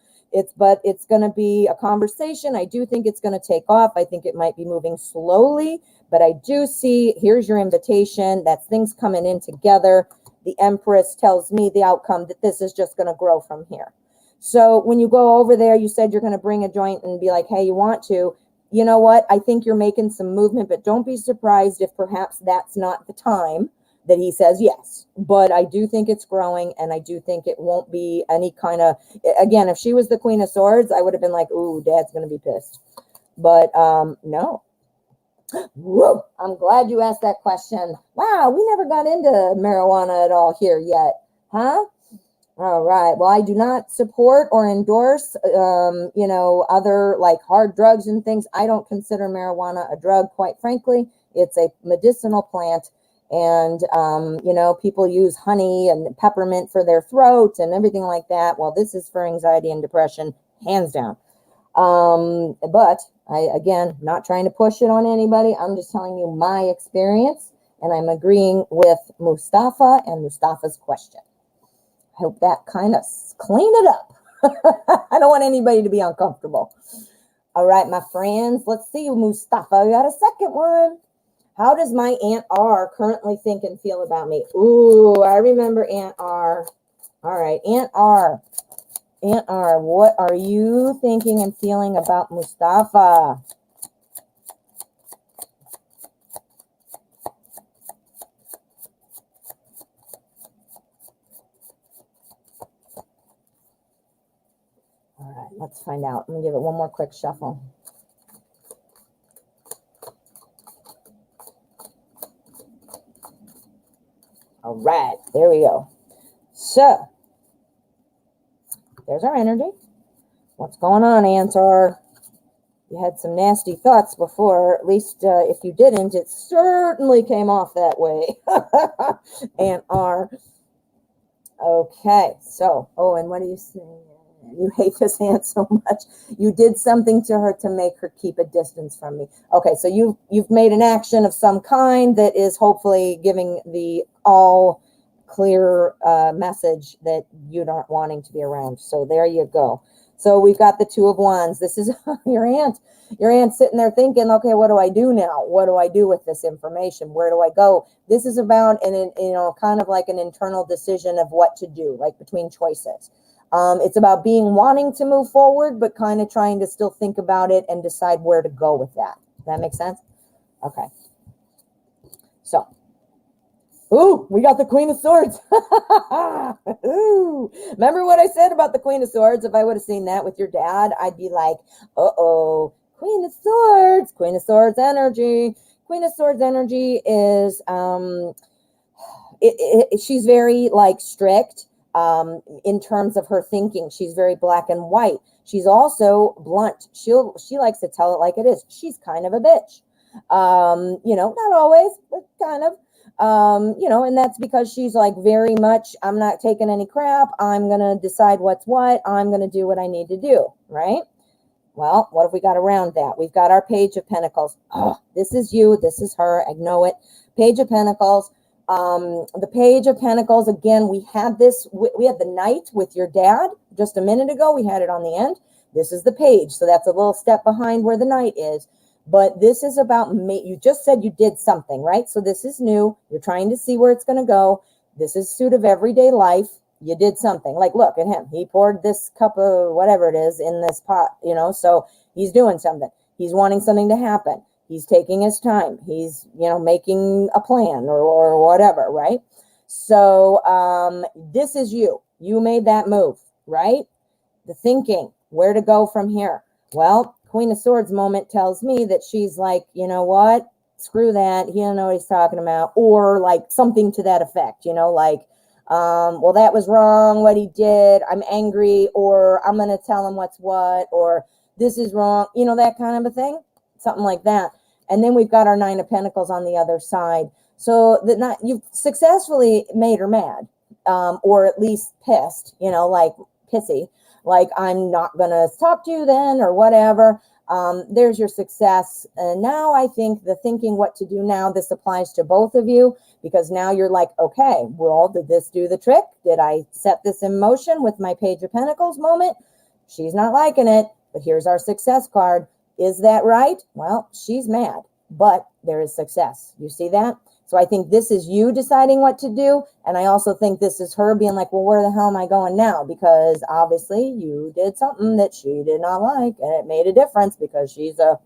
[SPEAKER 1] But it's going to be a conversation. I do think it's going to take off. I think it might be moving slowly, but I do see, here's your invitation. That's things coming in together. The Empress tells me the outcome, that this is just going to grow from here. So when you go over there, you said you're going to bring a joint and be like, hey, you want to, you know what? I think you're making some movement, but don't be surprised if perhaps that's not the time that he says yes. But I do think it's growing, and I do think it won't be any kind of, again, if she was the Queen of Swords, I would have been like, ooh, Dad's going to be pissed. But no. Whoa, I'm glad you asked that question. Wow, we never got into marijuana at all here yet, huh? All right. Well, I do not support or endorse, other like hard drugs and things. I don't consider marijuana a drug, quite frankly. It's a medicinal plant. And, people use honey and peppermint for their throat and everything like that. Well, this is for anxiety and depression, hands down. But again, not trying to push it on anybody. I'm just telling you my experience, and I'm agreeing with Mustafa and Mustafa's question. I hope that kind of cleaned it up. I don't want anybody to be uncomfortable. All right, my friends, let's see, Mustafa, you got a second one. How does my Aunt R currently think and feel about me? Ooh, I remember Aunt R. All right, Aunt R. Aunt R, what are you thinking and feeling about Mustafa? All right, let's find out. Let me give it one more quick shuffle. All right, there we go. So, there's our energy. What's going on, Ansar? You had some nasty thoughts before, at least if you didn't, it certainly came off that way. Aunt R. Okay, so, and what are you saying? You hate this aunt so much. You did something to her to make her keep a distance from me. Okay, so you've made an action of some kind that is hopefully giving the all clear message that you're not wanting to be around. So there you go. So we've got the Two of Wands. This is your aunt. Your aunt's sitting there thinking, okay, what do I do now? What do I do with this information? Where do I go? This is about kind of like an internal decision of what to do, like between choices. It's about wanting to move forward, but kind of trying to still think about it and decide where to go with that. Does that make sense? Okay. So, ooh, we got the Queen of Swords. Ooh, remember what I said about the Queen of Swords? If I would have seen that with your dad, I'd be like, uh-oh, Queen of Swords, Queen of Swords energy. Queen of Swords energy is, she's very like strict. In terms of her thinking, she's very black and white. She's also blunt. She likes to tell it like it is. She's kind of a bitch. Not always, but kind of. And that's because she's like very much, I'm not taking any crap. I'm going to decide what's what. I'm going to do what I need to do, right? Well, what have we got around that? We've got our Page of Pentacles. Oh, this is you. This is her. I know it. Page of Pentacles. The Page of Pentacles, again, we had the Knight with your dad just a minute ago. We had it on the end. This is the Page. So that's a little step behind where the Knight is. But this is about you just said you did something, right? So this is new. You're trying to see where it's going to go. This is suit of everyday life. You did something. Like, look at him. He poured this cup of whatever it is in this pot, so he's doing something. He's wanting something to happen. He's taking his time. He's, making a plan or whatever, right? So this is you. You made that move, right? The thinking, where to go from here. Well, Queen of Swords moment tells me that she's like, you know what? Screw that. He don't know what he's talking about. Or like something to that effect, well, that was wrong, what he did. I'm angry, or I'm going to tell him what's what, or this is wrong, that kind of a thing. Something like that. And then we've got our Nine of Pentacles on the other side. So you've successfully made her mad, or at least pissed, like pissy, like I'm not going to talk to you then or whatever. There's your success. And now I think the thinking what to do now, this applies to both of you, because now you're like, okay, well, did this do the trick? Did I set this in motion with my Page of Pentacles moment? She's not liking it, but here's our success card. Is that right? Well, she's mad, but there is success. You see that? So I think this is you deciding what to do. And I also think this is her being like, well, where the hell am I going now? Because obviously you did something that she did not like, and it made a difference because she's a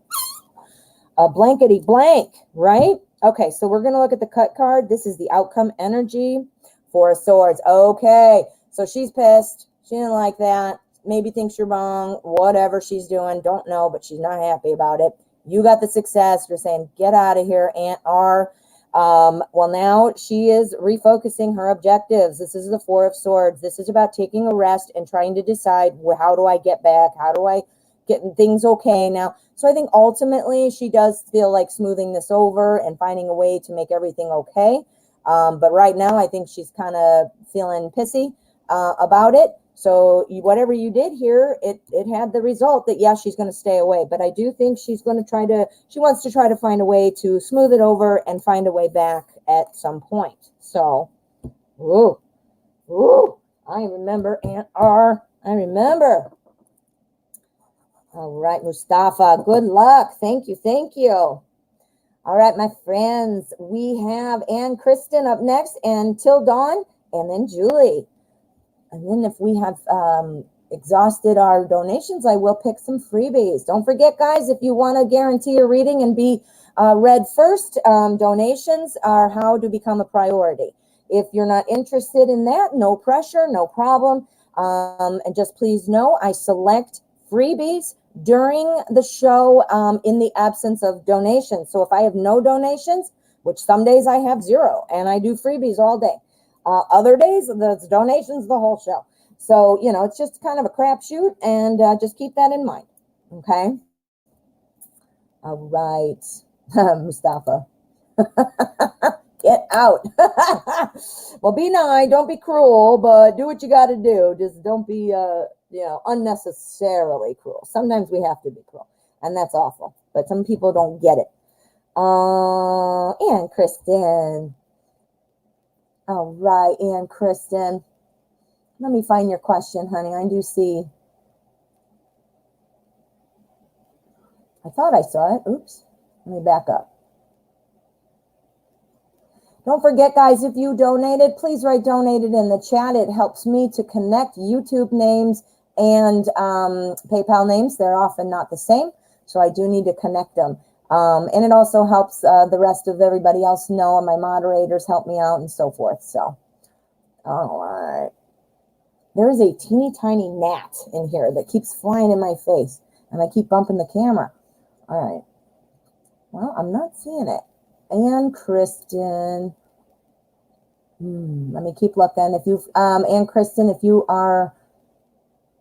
[SPEAKER 1] blankety blank, right? Okay, so we're going to look at the cut card. This is the outcome energy, Four of Swords. Okay, so she's pissed. She didn't like that. Maybe thinks you're wrong. Whatever she's doing, don't know, but she's not happy about it. You got the success. You're saying, get out of here, Aunt R. Well, now she is refocusing her objectives. This is the Four of Swords. This is about taking a rest and trying to decide, well, how do I get back? How do I get things okay now? So I think ultimately she does feel like smoothing this over and finding a way to make everything okay. But right now I think she's kind of feeling pissy about it. So whatever you did here, it had the result that, yes, she's going to stay away. But I do think she's going to she wants to try to find a way to smooth it over and find a way back at some point. So, ooh, I remember Aunt R. I remember. All right, Mustafa, good luck. Thank you. All right, my friends, we have Ann Kristen up next, and Till Dawn, and then Julie. And then if we have exhausted our donations, I will pick some freebies. Don't forget, guys, if you want to guarantee a reading and be read first, donations are how to become a priority. If you're not interested in that, no pressure, no problem. And just please know, I select freebies during the show in the absence of donations. So if I have no donations, which some days I have zero, and I do freebies all day. Other days, there's donations the whole show. So, it's just kind of a crapshoot, and just keep that in mind. Okay? All right. Mustafa. Get out. Well, be nice. Don't be cruel, but do what you got to do. Just don't be, unnecessarily cruel. Sometimes we have to be cruel, and that's awful. But some people don't get it. And Kristen. All right, Ann Kristen. Let me find your question, honey. I do see. I thought I saw it. Oops. Let me back up. Don't forget, guys, if you donated, please write donated in the chat. It helps me to connect YouTube names and PayPal names. They're often not the same, so I do need to connect them. And it also helps the rest of everybody else know, and my moderators help me out and so forth. So, all right. There is a teeny tiny gnat in here that keeps flying in my face, and I keep bumping the camera. All right. Well, I'm not seeing it. Ann Kristen. Let me keep looking. If you, Ann Kristen, if you are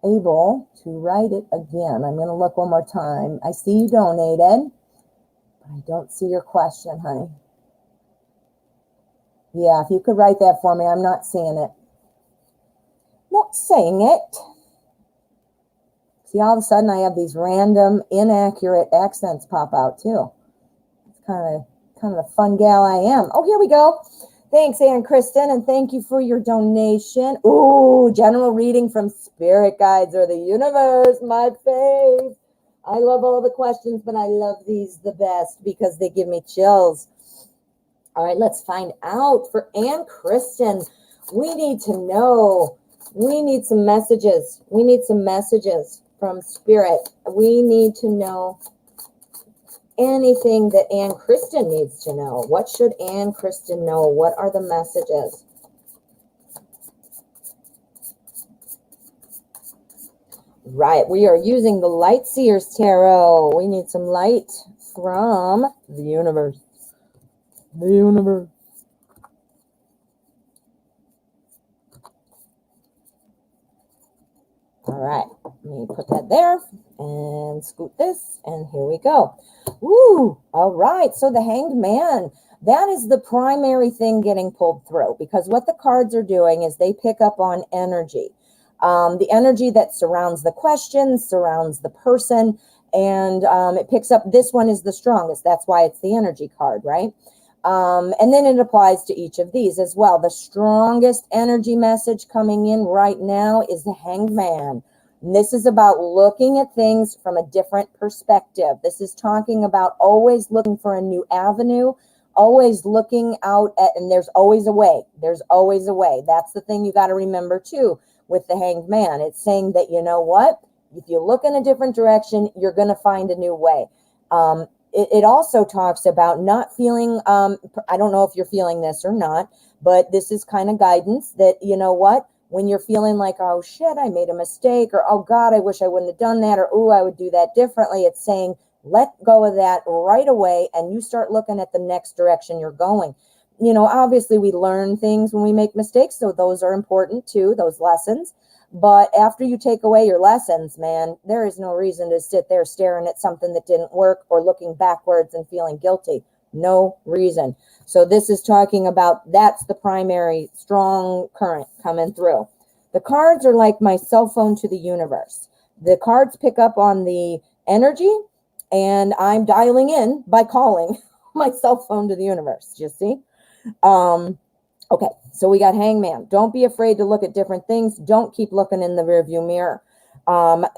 [SPEAKER 1] able to write it again, I'm going to look one more time. I see you donated. I don't see your question, honey. Yeah, if you could write that for me. I'm not seeing it. Not saying it. See, all of a sudden I have these random inaccurate accents pop out too. It's kind of a fun gal I am. Oh, here we go. Thanks, Ann Kristen, and thank you for your donation. Ooh, general reading from spirit guides or the universe, my fave. I love all the questions, but I love these the best because they give me chills. All right, let's find out. For Ann Kristen, we need to know. We need some messages. We need some messages from spirit. We need to know anything that Ann Kristen needs to know. What should Ann Kristen know? What are the messages? Right, we are using the Light Seers Tarot. We need some light from the universe. The universe. All right, let me put that there and scoot this, and here we go. Woo! All right, so the Hanged Man. That is the primary thing getting pulled through, because what the cards are doing is they pick up on energy. The energy that surrounds the question, surrounds the person, And it picks up, this one is the strongest. That's why it's the energy card, right? And then it applies to each of these as well. The strongest energy message coming in right now is the Hanged Man. And this is about looking at things from a different perspective. This is talking about always looking for a new avenue, always looking out at, and there's always a way. There's always a way. That's the thing you got to remember too with the Hanged Man. It's saying that, you know what? If you look in a different direction, you're going to find a new way. It also talks about not feeling, I don't know if you're feeling this or not, but this is kind of guidance that, you know what, when you're feeling like, oh shit, I made a mistake, or oh God, I wish I wouldn't have done that, or oh, I would do that differently. It's saying, let go of that right away, and you start looking at the next direction you're going. You know, obviously we learn things when we make mistakes, so those are important too, those lessons. But after you take away your lessons, man, there is no reason to sit there staring at something that didn't work or looking backwards and feeling guilty. No reason. So this is talking about, that's the primary strong current coming through. The cards are like my cell phone to the universe. The cards pick up on the energy, and I'm dialing in by calling my cell phone to the universe. You see? Okay, so we got Hangman. Don't be afraid to look at different things. Don't keep looking in the rearview mirror.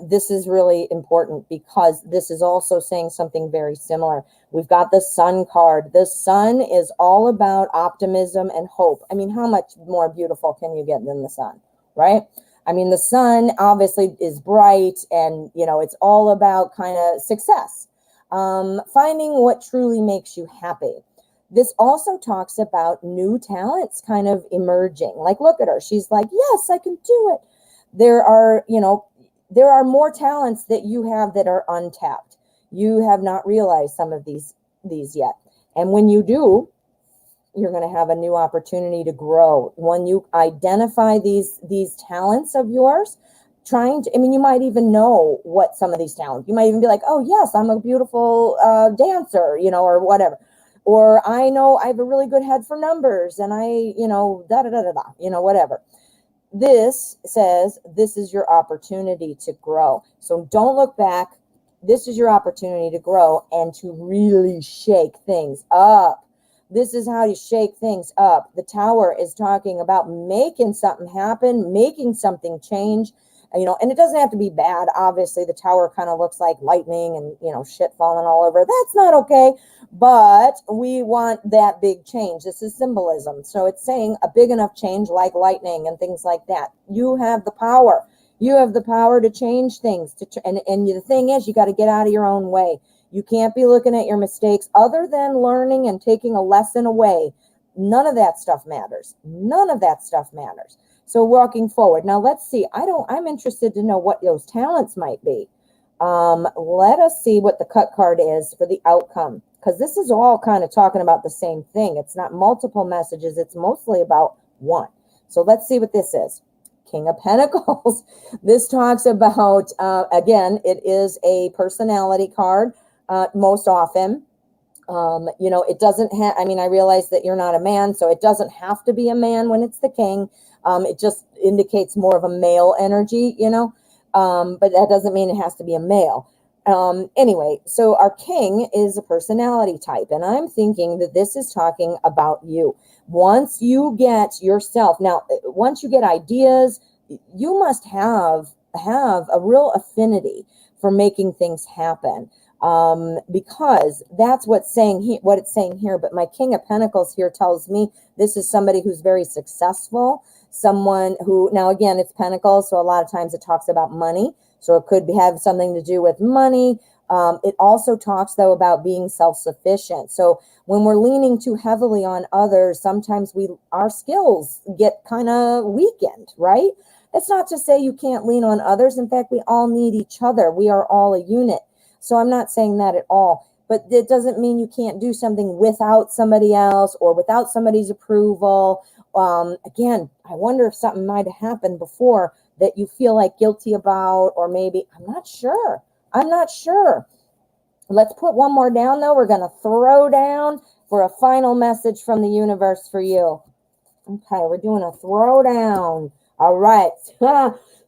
[SPEAKER 1] This is really important because this is also saying something very similar. We've got the Sun card. The Sun is all about optimism and hope. I mean, how much more beautiful can you get than the sun, right? I mean, the sun obviously is bright, and, you know, it's all about kind of success. Finding what truly makes you happy. This also talks about new talents kind of emerging. Like, look at her. She's like, yes, I can do it. There are, you know, there are more talents that you have that are untapped. You have not realized some of these yet. And when you do, you're going to have a new opportunity to grow. When you identify these talents of yours, I mean, you might even know what some of these talents, you might even be like, oh yes, I'm a beautiful dancer, you know, or whatever. Or I know I have a really good head for numbers, and I, you know, you know, whatever. This says this is your opportunity to grow. So don't look back. This is your opportunity to grow and to really shake things up. This is how you shake things up. The Tower is talking about making something happen, making something change. You know, and it doesn't have to be bad. Obviously, the Tower kind of looks like lightning and, you know, shit falling all over. That's not okay. But we want that big change. This is symbolism. So it's saying a big enough change like lightning and things like that. You have the power. You have the power to change things. And the thing is, you got to get out of your own way. You can't be looking at your mistakes other than learning and taking a lesson away. None of that stuff matters. None of that stuff matters. So walking forward. Now let's see. I'm interested to know what those talents might be. Let us see what the cut card is for the outcome, because this is all kind of talking about the same thing. It's not multiple messages. It's mostly about one. So let's see what this is. King of Pentacles. This talks about, again, it is a personality card most often. You know, it doesn't have, I mean, I realize that you're not a man, so it doesn't have to be a man when it's the king. It just indicates more of a male energy, you know, but that doesn't mean it has to be a male. Anyway, so our king is a personality type, and I'm thinking that this is talking about you. Once you get yourself, now, once you get ideas, you must have a real affinity for making things happen. Because that's what it's saying here. But my King of Pentacles here tells me this is somebody who's very successful, someone who, now again, it's Pentacles, so a lot of times it talks about money, so it could have something to do with money. It also talks, though, about being self-sufficient. So when we're leaning too heavily on others, sometimes our skills get kind of weakened, right? It's not to say you can't lean on others. In fact, we all need each other. We are all a unit. So I'm not saying that at all, but it doesn't mean you can't do something without somebody else or without somebody's approval. Again, I wonder if something might have happened before that you feel like guilty about, or maybe, I'm not sure. Let's put one more down, though. We're going to throw down for a final message from the universe for you. Okay, we're doing a throwdown. All right.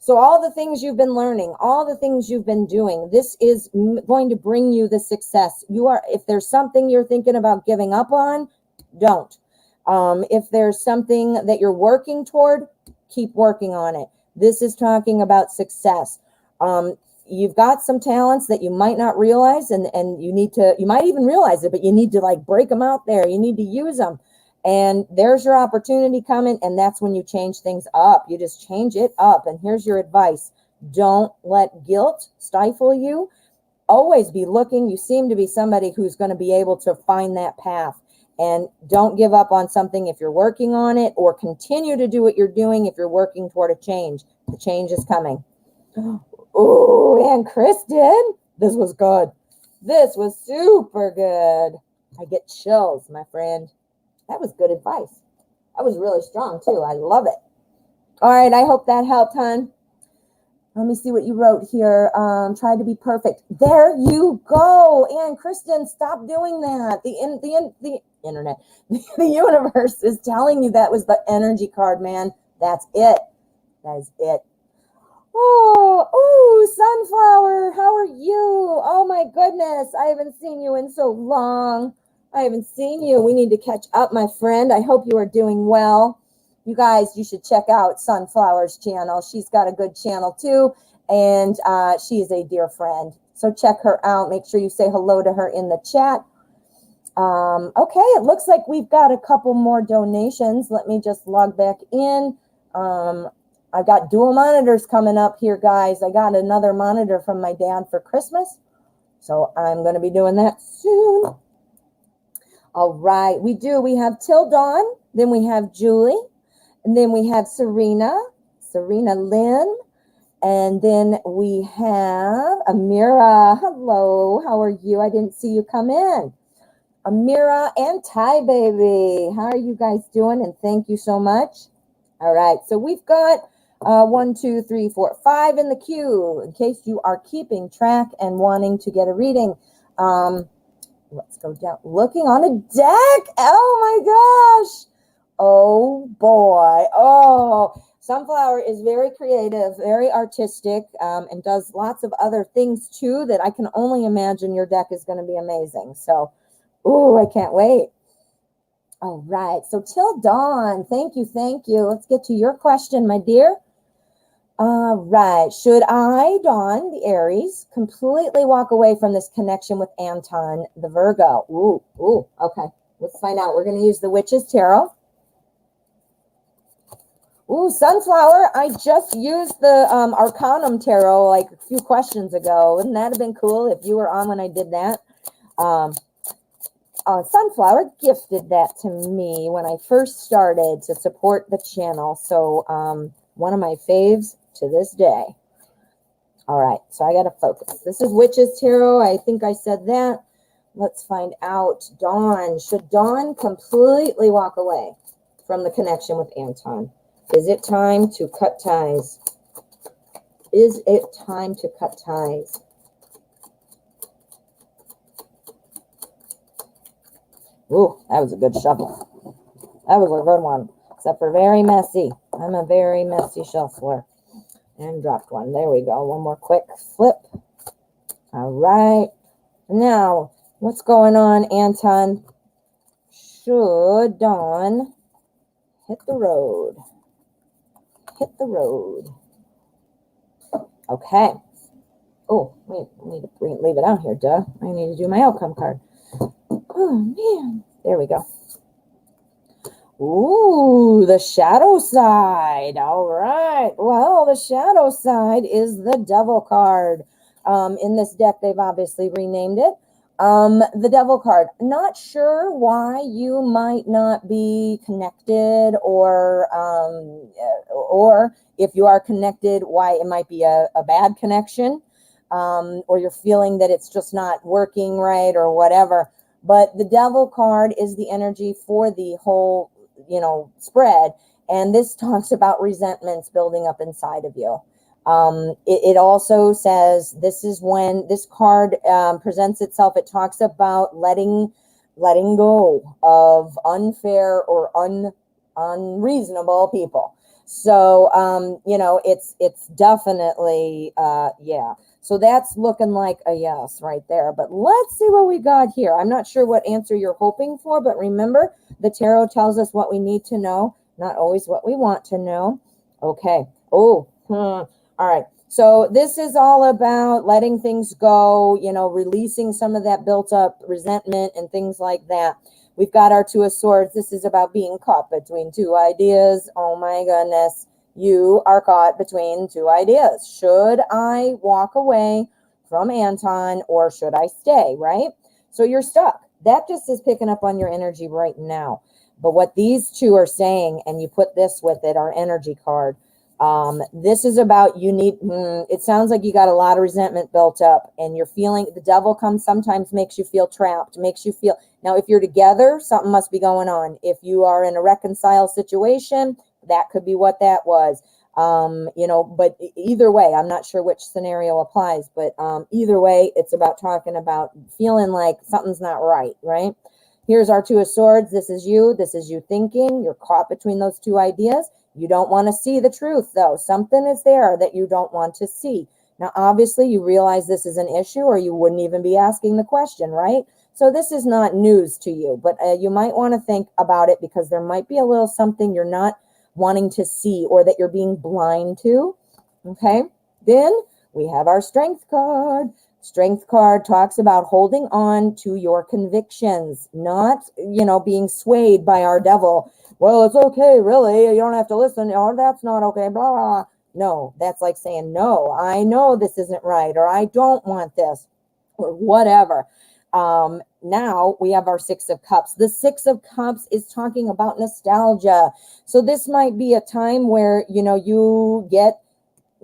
[SPEAKER 1] So all the things you've been learning, all the things you've been doing, this is going to bring you the success. If there's something you're thinking about giving up on, don't. If there's something that you're working toward, keep working on it. This is talking about success. You've got some talents that you might not realize, and you might even realize it, but you need to like break them out there. You need to use them. And there's your opportunity coming, and that's when you change things up. You just change it up. And here's your advice. Don't let guilt stifle you. Always be looking. You seem to be somebody who's going to be able to find that path. And don't give up on something if you're working on it, or continue to do what you're doing if you're working toward a change. The change is coming. Oh, and Kristen, this was good. This was super good. I get chills, my friend. That was good advice. That was really strong, too. I love it. All right, I hope that helped, hon. Let me see what you wrote here. Try to be perfect. There you go. And Kristen, stop doing that. The internet, the universe is telling you that was the energy card, man. That's it. That is it. Oh, Sunflower, how are you? Oh my goodness, I haven't seen you in so long. I haven't seen you. We need to catch up, my friend. I hope you are doing well. You guys, you should check out Sunflower's channel. She's got a good channel too, and she is a dear friend. So check her out. Make sure you say hello to her in the chat. Okay, it looks like we've got a couple more donations. Let me just log back in. I've got dual monitors coming up here, guys. I got another monitor from my dad for Christmas, so I'm going to be doing that soon. All right, we have Till Dawn, then we have Julie, and then we have Serena Lynn, and then we have Amira. Hello, how are you? I didn't see you come in. Amira and Ty Baby, how are you guys doing? And thank you so much. All right, so we've got 1, 2, 3, 4, 5 in the queue, in case you are keeping track and wanting to get a reading. Let's go down. Looking on a deck. Oh my gosh. Oh boy. Oh, Sunflower is very creative, very artistic, and does lots of other things too that I can only imagine your deck is going to be amazing. So, ooh, I can't wait. All right. So Till Dawn, thank you. Let's get to your question, my dear. All right. Should I, Dawn, the Aries, completely walk away from this connection with Anton, the Virgo? Ooh. Okay. Let's find out. We're going to use the Witch's Tarot. Ooh, Sunflower. I just used the Arcanum Tarot like a few questions ago. Wouldn't that have been cool if you were on when I did that? Sunflower gifted that to me when I first started to support the channel. So one of my faves to this day. All right, so I got to focus. This is Witch's Tarot. I think I said that. Let's find out. Dawn. Should Dawn completely walk away from the connection with Anton? Is it time to cut ties? Is it time to cut ties? Ooh, that was a good shuffle. That was a good one, except for very messy. I'm a very messy shuffler. And dropped one. There we go. One more quick flip. All right. Now, what's going on, Anton? Should Dawn hit the road? Hit the road. Okay. Oh, wait. I need to leave it out here, duh. I need to do my outcome card. Oh, man. There we go. Ooh, the shadow side. All right. Well, the shadow side is the Devil card. In this deck, they've obviously renamed it. The Devil card. Not sure why you might not be connected, or if you are connected, why it might be a bad connection, or you're feeling that it's just not working right or whatever. But the Devil card is the energy for the whole, spread. And this talks about resentments building up inside of you. It also says this is when this card presents itself. It talks about letting go of unfair or unreasonable people. So, it's definitely, yeah. So that's looking like a yes right there. But let's see what we got here. I'm not sure what answer you're hoping for, but remember, the tarot tells us what we need to know, not always what we want to know. Okay. Oh, all right. So this is all about letting things go, releasing some of that built up resentment and things like that. We've got our Two of Swords. This is about being caught between two ideas. Oh my goodness. You are caught between two ideas. Should I walk away from Anton or should I stay, right? So you're stuck. That just is picking up on your energy right now. But what these two are saying, and you put this with it, our energy card, this is about it sounds like you got a lot of resentment built up and you're feeling, the devil comes sometimes, makes you feel trapped, makes you feel, now if you're together, something must be going on. If you are in a reconciled situation, that could be what that was. But either way, I'm not sure which scenario applies, but either way, it's about talking about feeling like something's not right, right? Here's our Two of Swords. This is you thinking. You're caught between those two ideas. You don't want to see the truth, though. Something is there that you don't want to see. Now, obviously, you realize this is an issue or you wouldn't even be asking the question, right? So this is not news to you, but you might want to think about it because there might be a little something you're not wanting to see or that you're being blind to. Okay. Then we have our Strength card. Strength card talks about holding on to your convictions, not, being swayed by our devil. Well, it's okay, really. You don't have to listen. Oh, that's not okay. Blah, blah. No, that's like saying, no, I know this isn't right, or I don't want this, or whatever. Now we have our Six of Cups. The Six of Cups is talking about nostalgia. So this might be a time where, you get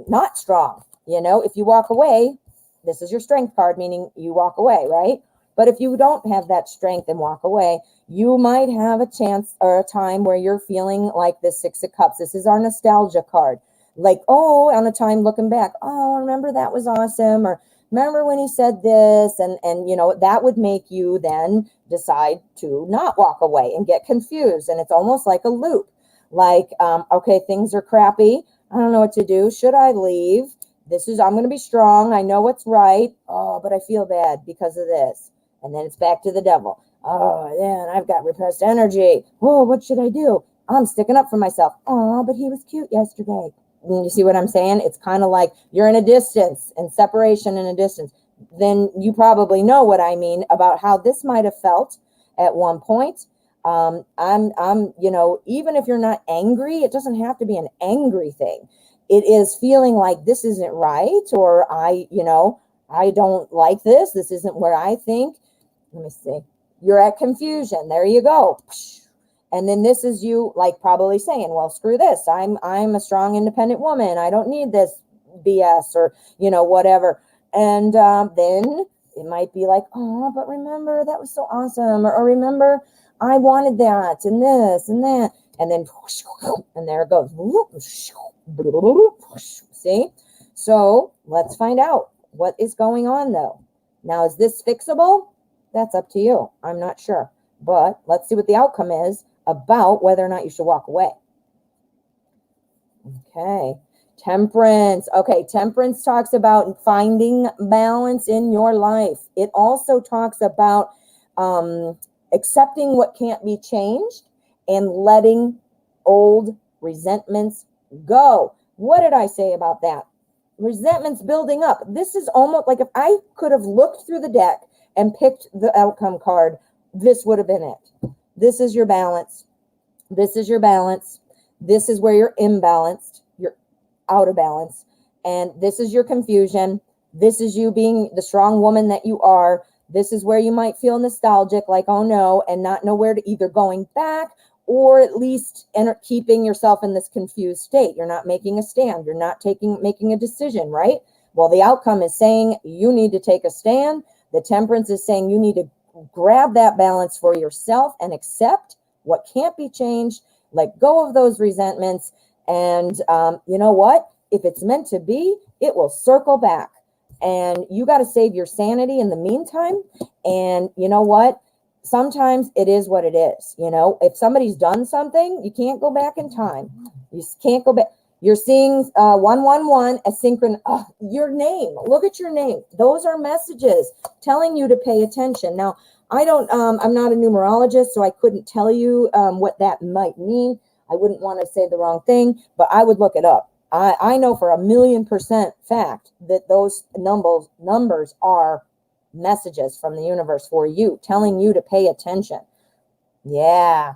[SPEAKER 1] not strong. If you walk away, this is your Strength card, meaning you walk away, right? But if you don't have that strength and walk away, you might have a chance or a time where you're feeling like this Six of Cups. This is our nostalgia card. Like, oh, on a time looking back, oh, remember that was awesome, or remember when he said this, and that would make you then decide to not walk away and get confused. And it's almost like a loop. Like, okay, things are crappy. I don't know what to do. Should I leave? I'm going to be strong. I know what's right. Oh, but I feel bad because of this. And then it's back to the devil. Oh, man, I've got repressed energy. Oh, what should I do? I'm sticking up for myself. Oh, but he was cute yesterday. You see what I'm saying? It's kind of like you're in a distance and separation in a distance. Then you probably know what I mean about how this might have felt at one point. Even if you're not angry, it doesn't have to be an angry thing. It is feeling like this isn't right, or I don't like this. This isn't where I think. Let me see. You're at confusion. There you go. And then this is you like probably saying, well, screw this. I'm a strong, independent woman. I don't need this BS or, whatever. And then it might be like, oh, but remember, that was so awesome. Or remember, I wanted that and this and that. And then, and there it goes. See? So let's find out what is going on, though. Now, is this fixable? That's up to you. I'm not sure. But let's see what the outcome is about whether or not you should walk away. Okay. Temperance. Okay, Temperance talks about finding balance in your life. It also talks about accepting what can't be changed and letting old resentments go. What did I say about that? Resentments building up. This is almost like if I could have looked through the deck and picked the outcome card, this would have been it. This is your balance. This is your balance. This is where you're imbalanced. You're out of balance. And this is your confusion. This is you being the strong woman that you are. This is where you might feel nostalgic, like, oh no, and not know where to either going back or at least keeping yourself in this confused state. You're not making a stand. You're not making a decision, right? Well, the outcome is saying you need to take a stand. The Temperance is saying you need to grab that balance for yourself and accept what can't be changed. Let go of those resentments. And you know what? If it's meant to be, it will circle back. And you got to save your sanity in the meantime. And you know what? sometimes it is what it is. You know, if somebody's done something, you can't go back in time. You can't go back. You're seeing 111 asynchronous. Your name. Look at your name. Those are messages telling you to pay attention. Now, I don't. I'm not a numerologist, so I couldn't tell you what that might mean. I wouldn't want to say the wrong thing, but I would look it up. I know for 1,000,000% fact that those numbers are messages from the universe for you, telling you to pay attention. Yeah.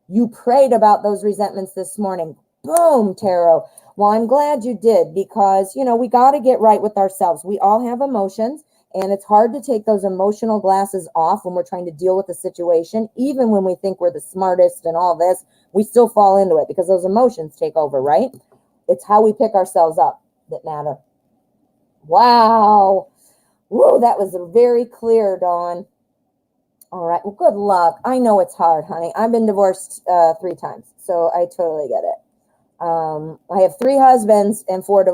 [SPEAKER 1] You prayed about those resentments this morning. Boom, tarot. Well, I'm glad you did, because, you know, we got to get right with ourselves. We all have emotions, and it's hard to take those emotional glasses off when we're trying to deal with a situation. Even when we think we're the smartest and all this, we still fall into it because those emotions take over, right? It's how we pick ourselves up that matter. Wow. Whoa, that was very clear, Dawn. All right. Well, good luck. I know it's hard, honey. I've been divorced 3 times, so I totally get it. I have 3 husbands and 4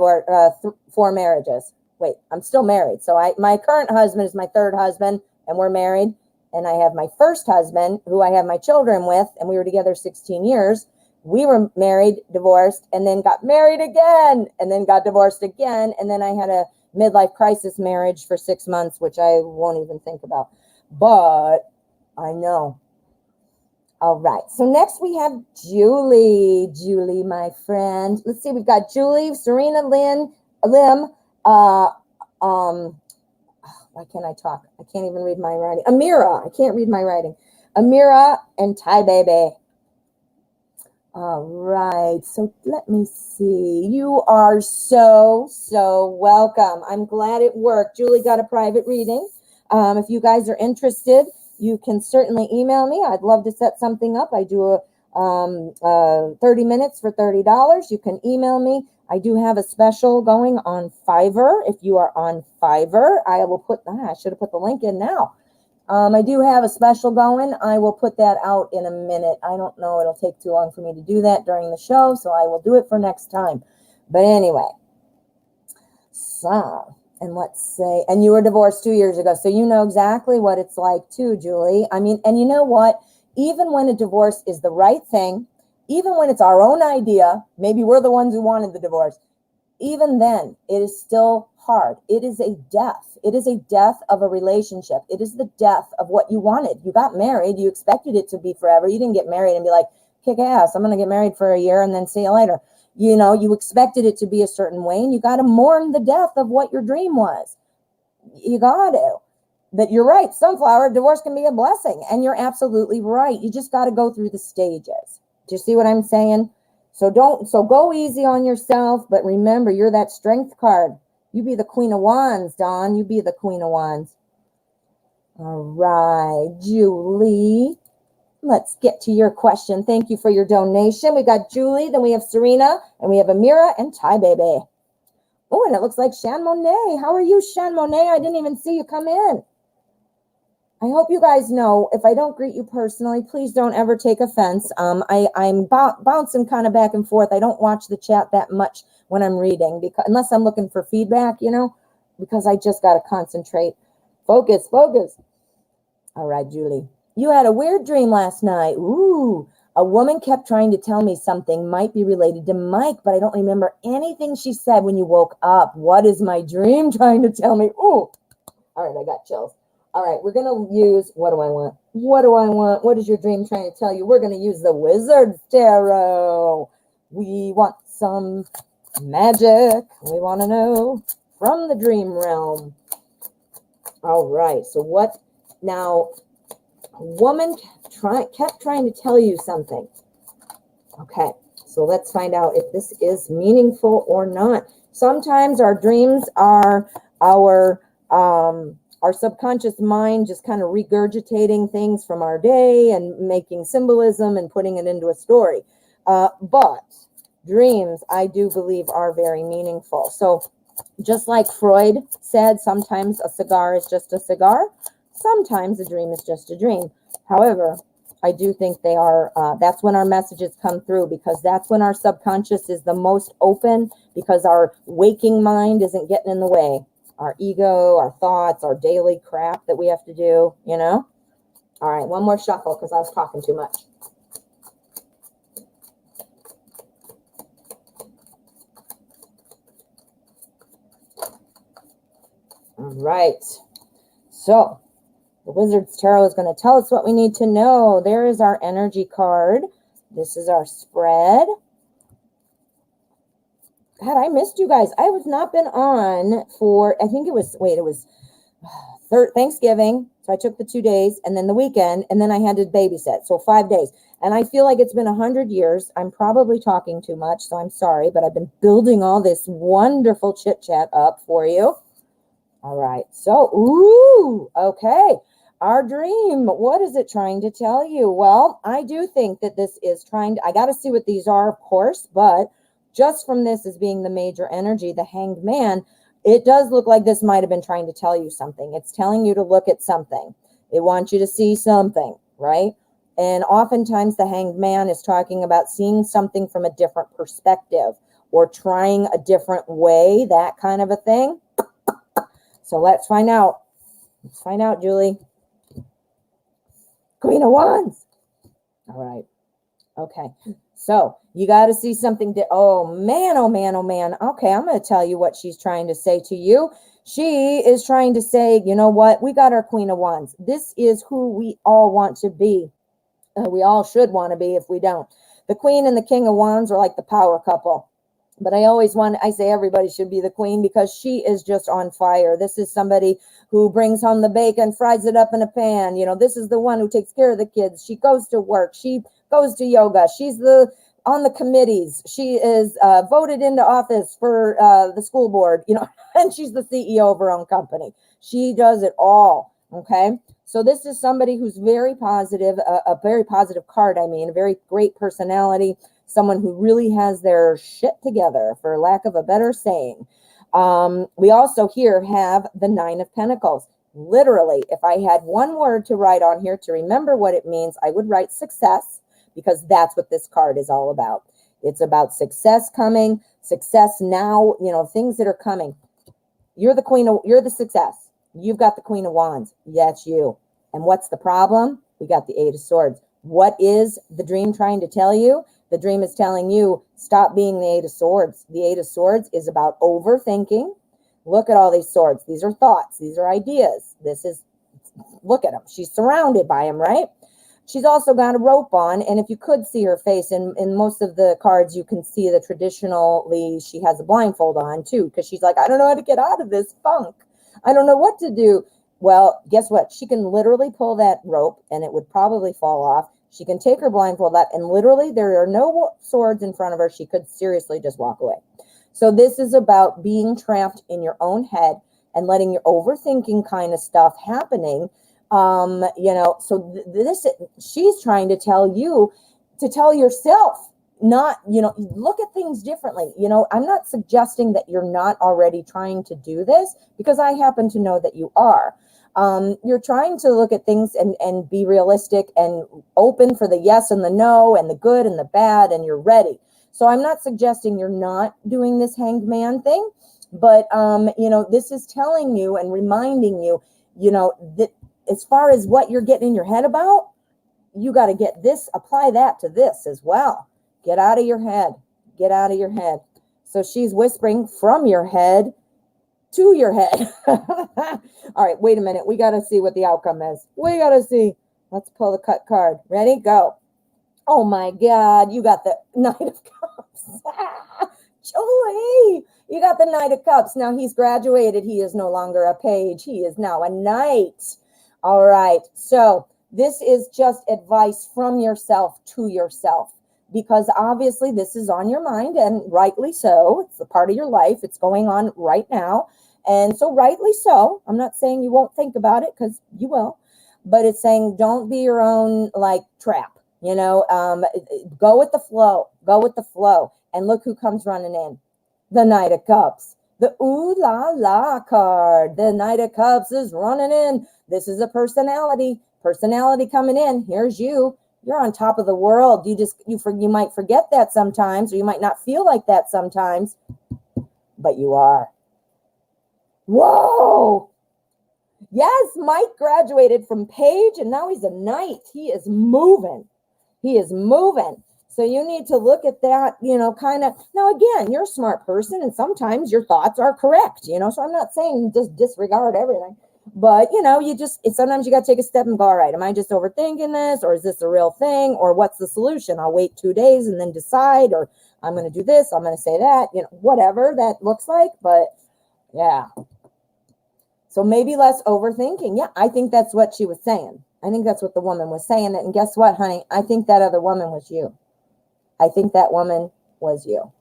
[SPEAKER 1] marriages. Wait, I'm still married. So my current husband is my 3rd husband, and we're married. And I have my first husband, who I have my children with, and we were together 16 years. We were married, divorced, and then got married again, and then got divorced again. And then I had a midlife crisis marriage for 6 months, which I won't even think about. But I know. All right. So next we have Julie. Julie, my friend. Let's see. We've got Julie, Serena, Lim. Why can't I talk? I can't even read my writing. Amira. I can't read my writing. Amira and Ty Baby. All right. So let me see. You are so welcome. I'm glad it worked. Julie got a private reading. If you guys are interested, you can certainly email me. I'd love to set something up. I do a 30 minutes for $30. You can email me. I do have a special going on Fiverr. If you are on Fiverr, I will put, I should have put the link in now. I do have a special going. I will put that out in a minute. I don't know. It'll take too long for me to do that during the show, so I will do it for next time. But anyway, so, and let's say, and you were divorced 2 years ago, so you know exactly what it's like too, Julie. I mean, and you know what? Even when a divorce is the right thing, even when it's our own idea, maybe we're the ones who wanted the divorce, even then, it is still hard. It is a death. It is a death of a relationship. It is the death of what you wanted. You got married. You expected it to be forever. You didn't get married and be like, kick ass, I'm going to get married for a year and then see you later. You know, you expected it to be a certain way, and you got to mourn the death of what your dream was. You got to. But you're right, Sunflower, divorce can be a blessing. And you're absolutely right. You just got to go through the stages. Do you see what I'm saying? So go easy on yourself, but remember, you're that strength card. You be the Queen of Wands, Dawn. You be the Queen of Wands. All right, Julie. Let's get to your question. Thank you for your donation. We got Julie, then we have Serena, and we have Amira and Ty Baby. Oh, and it looks like Shan Monet. How are you, Shan Monet? I didn't even see you come in. I hope you guys know, if I don't greet you personally, please don't ever take offense. I'm bouncing kind of back and forth. I don't watch the chat that much when I'm reading, because unless I'm looking for feedback, you know, because I just got to concentrate. Focus. All right, Julie. You had a weird dream last night. Ooh, a woman kept trying to tell me something might be related to Mike, but I don't remember anything she said when you woke up. What is my dream trying to tell me? Ooh, all right, I got chills. All right, we're going to use, what do I want? What is your dream trying to tell you? We're going to use the Wizard Tarot. We want some magic. We want to know from the dream realm. All right, so what now? A woman kept trying to tell you something. Okay, so let's find out if this is meaningful or not. Sometimes our dreams are our subconscious mind just kind of regurgitating things from our day and making symbolism and putting it into a story. But dreams, I do believe, are very meaningful. So just like Freud said, sometimes a cigar is just a cigar. Sometimes a dream is just a dream. However, I do think they are, that's when our messages come through, because that's when our subconscious is the most open, because our waking mind isn't getting in the way. Our ego, our thoughts, our daily crap that we have to do, you know? All right, one more shuffle because I was talking too much. All right. So the Wizard's Tarot is going to tell us what we need to know. There is our energy card. This is our spread. God, I missed you guys. I have not been on for, I think it was Thanksgiving. So I took the 2 days and then the weekend, and then I had to babysit. So 5 days. And I feel like it's been 100 years. I'm probably talking too much, so I'm sorry, but I've been building all this wonderful chit chat up for you. All right. So, okay. Our dream, what is it trying to tell you? Well, I do think that this is I got to see what these are, of course, but just from this as being the major energy, the Hanged Man, it does look like this might have been trying to tell you something. It's telling you to look at something. It wants you to see something, right? And oftentimes the Hanged Man is talking about seeing something from a different perspective or trying a different way, that kind of a thing. So let's find out. Let's find out, Julie. Queen of Wands. All right. Okay. So you got to see something. Oh, man, oh, man, oh, man. Okay, I'm going to tell you what she's trying to say to you. She is trying to say, you know what? We got our Queen of Wands. This is who we all want to be. We all should want to be if we don't. The Queen and the King of Wands are like the power couple. But I say everybody should be the queen because she is just on fire. This is somebody who brings home the bacon, fries it up in a pan. You know, this is the one who takes care of the kids. She goes to work. She goes to yoga. She's on the committees. She is voted into office for the school board, you know, and she's the CEO of her own company. She does it all. Okay. So this is somebody who's very positive, a very positive card. I mean, a very great personality. Someone who really has their shit together, for lack of a better saying. We also here have the Nine of Pentacles. Literally, if I had one word to write on here to remember what it means, I would write success, because that's what this card is all about. It's about success coming, success now, you know, things that are coming. You're the success. You've got the Queen of Wands. That's you. And what's the problem? We got the Eight of Swords. What is the dream trying to tell you? The dream is telling you, stop being the Eight of Swords. The Eight of Swords is about overthinking. Look at all these swords. These are thoughts. These are ideas. Look at them. She's surrounded by them, right? She's also got a rope on. And if you could see her face, in most of the cards, you can see that traditionally she has a blindfold on too, because she's like, I don't know how to get out of this funk. I don't know what to do. Well, guess what? She can literally pull that rope and it would probably fall off. She can take her blindfold up and literally there are no swords in front of her. She could seriously just walk away. So this is about being trapped in your own head and letting your overthinking kind of stuff happening. She's trying to tell you to tell yourself, not, look at things differently. I'm not suggesting that you're not already trying to do this, because I happen to know that you are. You're trying to look at things and be realistic and open for the yes and the no and the good and the bad, and you're ready. So I'm not suggesting you're not doing this Hanged Man thing, but, this is telling you and reminding you, that as far as what you're getting in your head about, you got to get this, apply that to this as well. Get out of your head. Get out of your head. So she's whispering from your head to your head. All right, wait a minute. We got to see what the outcome is. We got to see. Let's pull the cut card. Ready? Go. Oh my God, you got the Knight of Cups. Julie, you got the Knight of Cups. Now he's graduated. He is no longer a page. He is now a knight. All right. So this is just advice from yourself to yourself, because obviously this is on your mind, and rightly so. It's a part of your life. It's going on right now. And so rightly so. I'm not saying you won't think about it, because you will, but it's saying don't be your own trap. Go with the flow. Go with the flow. And look who comes running in. The Knight of Cups. The ooh la la card. The Knight of Cups is running in. This is a personality. Personality coming in. Here's you. You're on top of the world. You might forget that sometimes, or you might not feel like that sometimes, but you are. Whoa! Yes, Mike graduated from Page and now he's a knight. He is moving. He is moving. So you need to look at that, kind of. Now, again, you're a smart person and sometimes your thoughts are correct, so I'm not saying just disregard everything. But, sometimes you got to take a step and go, all right, am I just overthinking this, or is this a real thing, or what's the solution? I'll wait 2 days and then decide, or I'm going to do this, I'm going to say that, whatever that looks like. But yeah. So maybe less overthinking. Yeah, I think that's what she was saying. I think that's what the woman was saying. And guess what, honey? I think that other woman was you. I think that woman was you.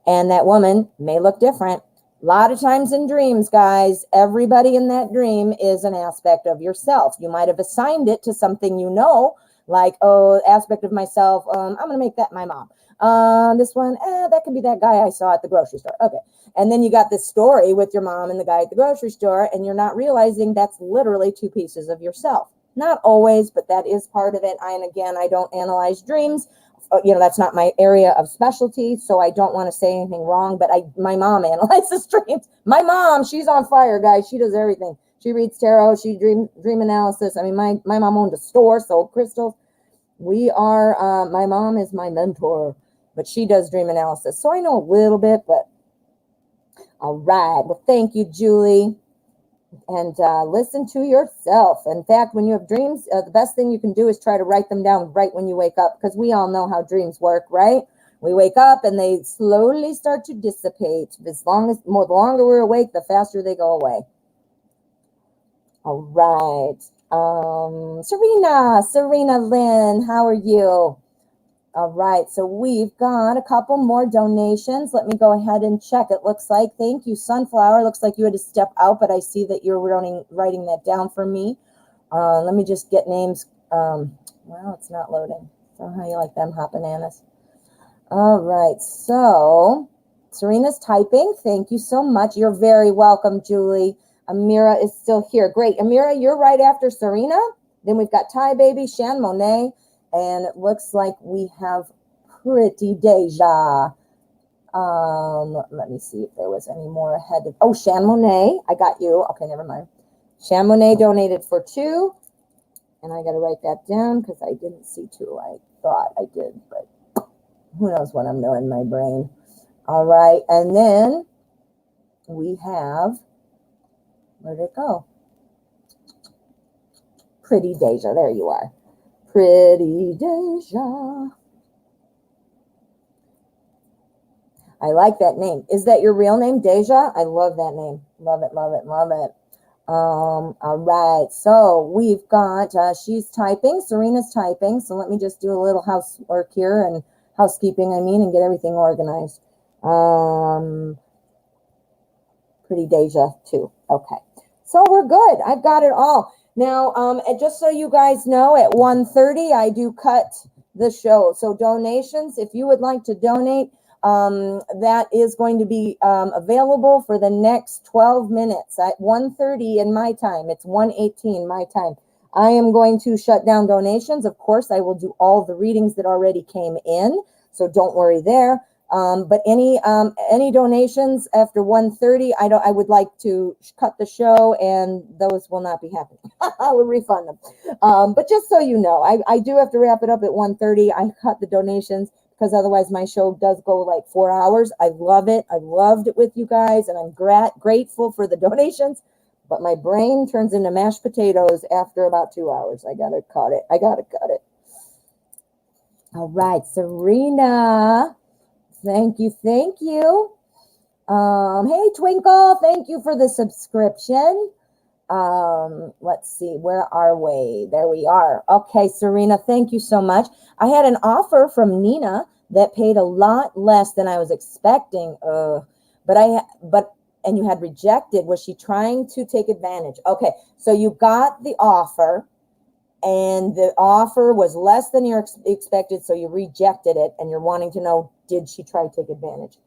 [SPEAKER 1] And that woman may look different. A lot of times in dreams, guys, everybody in that dream is an aspect of yourself. You might have assigned it to something like, aspect of myself. I'm going to make that my mom. This one, that could be that guy I saw at the grocery store. Okay. And then you got this story with your mom and the guy at the grocery store, and you're not realizing that's literally 2 pieces of yourself. Not always, but that is part of it. And again, I don't analyze dreams. That's not my area of specialty, so I don't want to say anything wrong, but my mom analyzes dreams. My mom, she's on fire, guys. She does everything. She reads tarot. She dream analysis. I mean, my mom owned a store, sold crystals. My mom is my mentor, but she does dream analysis. So I know a little bit, but all right. Well, thank you, Julie. And listen to yourself. In fact, when you have dreams, the best thing you can do is try to write them down right when you wake up, because we all know how dreams work, right? We wake up and they slowly start to dissipate. The longer we're awake, the faster they go away. All right. Serena Lynn, how are you? All right, so we've got a couple more donations. Let me go ahead and check. It looks like, thank you, Sunflower. Looks like you had to step out, but I see that you're writing that down for me. Let me just get names. Well, it's not loading. So how you like them hot bananas? All right, so Serena's typing. Thank you so much. You're very welcome, Julie. Amira is still here. Great. Amira, you're right after Serena. Then we've got Ty Baby, Shan Monet, and it looks like we have Pretty Deja. Let me see if there was any more ahead of. Shan Monet. I got you. Okay, never mind. Shan Monet donated for 2. And I got to write that down because I didn't see 2. I thought I did, but who knows what I'm doing in my brain. All right. And then we have, where'd it go? Pretty Deja. There you are. Pretty Deja. I like that name. Is that your real name, Deja? I love that name. Love it, love it, love it. All right. So we've got, she's typing. Serena's typing. So let me just do a little housework here and housekeeping, and get everything organized. Pretty Deja too. Okay. So we're good. I've got it all. Now, and just so you guys know, at 1:30, I do cut the show. So donations, if you would like to donate, that is going to be available for the next 12 minutes at 1:30 in my time. It's 1:18 my time. I am going to shut down donations. Of course, I will do all the readings that already came in, so don't worry there. But any donations after 1:30, I would like to cut the show, and those will not be happening. I will refund them. But just so you know, I do have to wrap it up at 1:30. I cut the donations because otherwise my show does go like 4 hours. I love it. I loved it with you guys, and I'm grateful for the donations. But my brain turns into mashed potatoes after about 2 hours. I gotta cut it. All right, Serena. Thank you. Hey, Twinkle, thank you for the subscription. Let's see, where are we? There we are. Okay, Serena, thank you so much. I had an offer from Nina that paid a lot less than I was expecting. And you had rejected. Was she trying to take advantage? Okay, so you got the offer, and the offer was less than you expected, so you rejected it, and you're wanting to know, did she try to take advantage?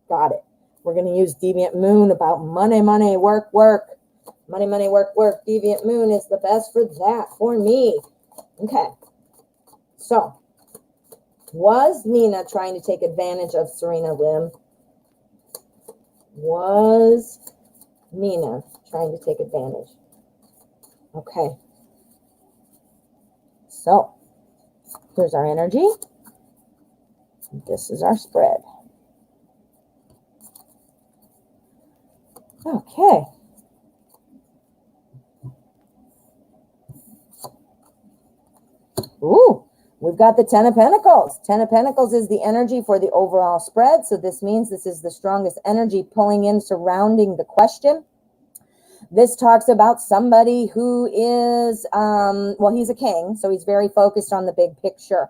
[SPEAKER 1] Got it. We're going to use Deviant Moon about money, work. Money, work. Deviant Moon is the best for that for me. Okay. So, was Nina trying to take advantage of Serena Lim? Was Nina trying to take advantage? Okay. So here's our energy. This is our spread. Okay. Ooh, we've got the 10 of Pentacles. 10 of Pentacles is the energy for the overall spread. So this means this is the strongest energy pulling in surrounding the question. This talks about somebody who is, well, he's a king, so he's very focused on the big picture.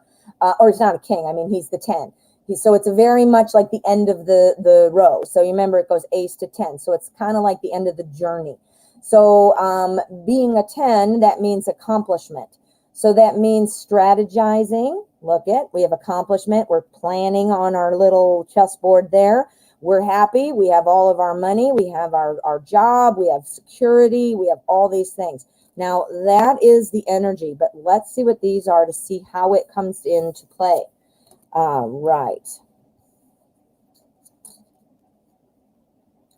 [SPEAKER 1] Or he's not a king, I mean, he's the 10. So it's very much like the end of the row. So you remember it goes ace to 10. So it's kind of like the end of the journey. So being a 10, that means accomplishment. So that means strategizing. Look we have accomplishment. We're planning on our little chessboard there. We're happy. We have all of our money. We have our job. We have security. We have all these things. Now, that is the energy, but let's see what these are to see how it comes into play. Right.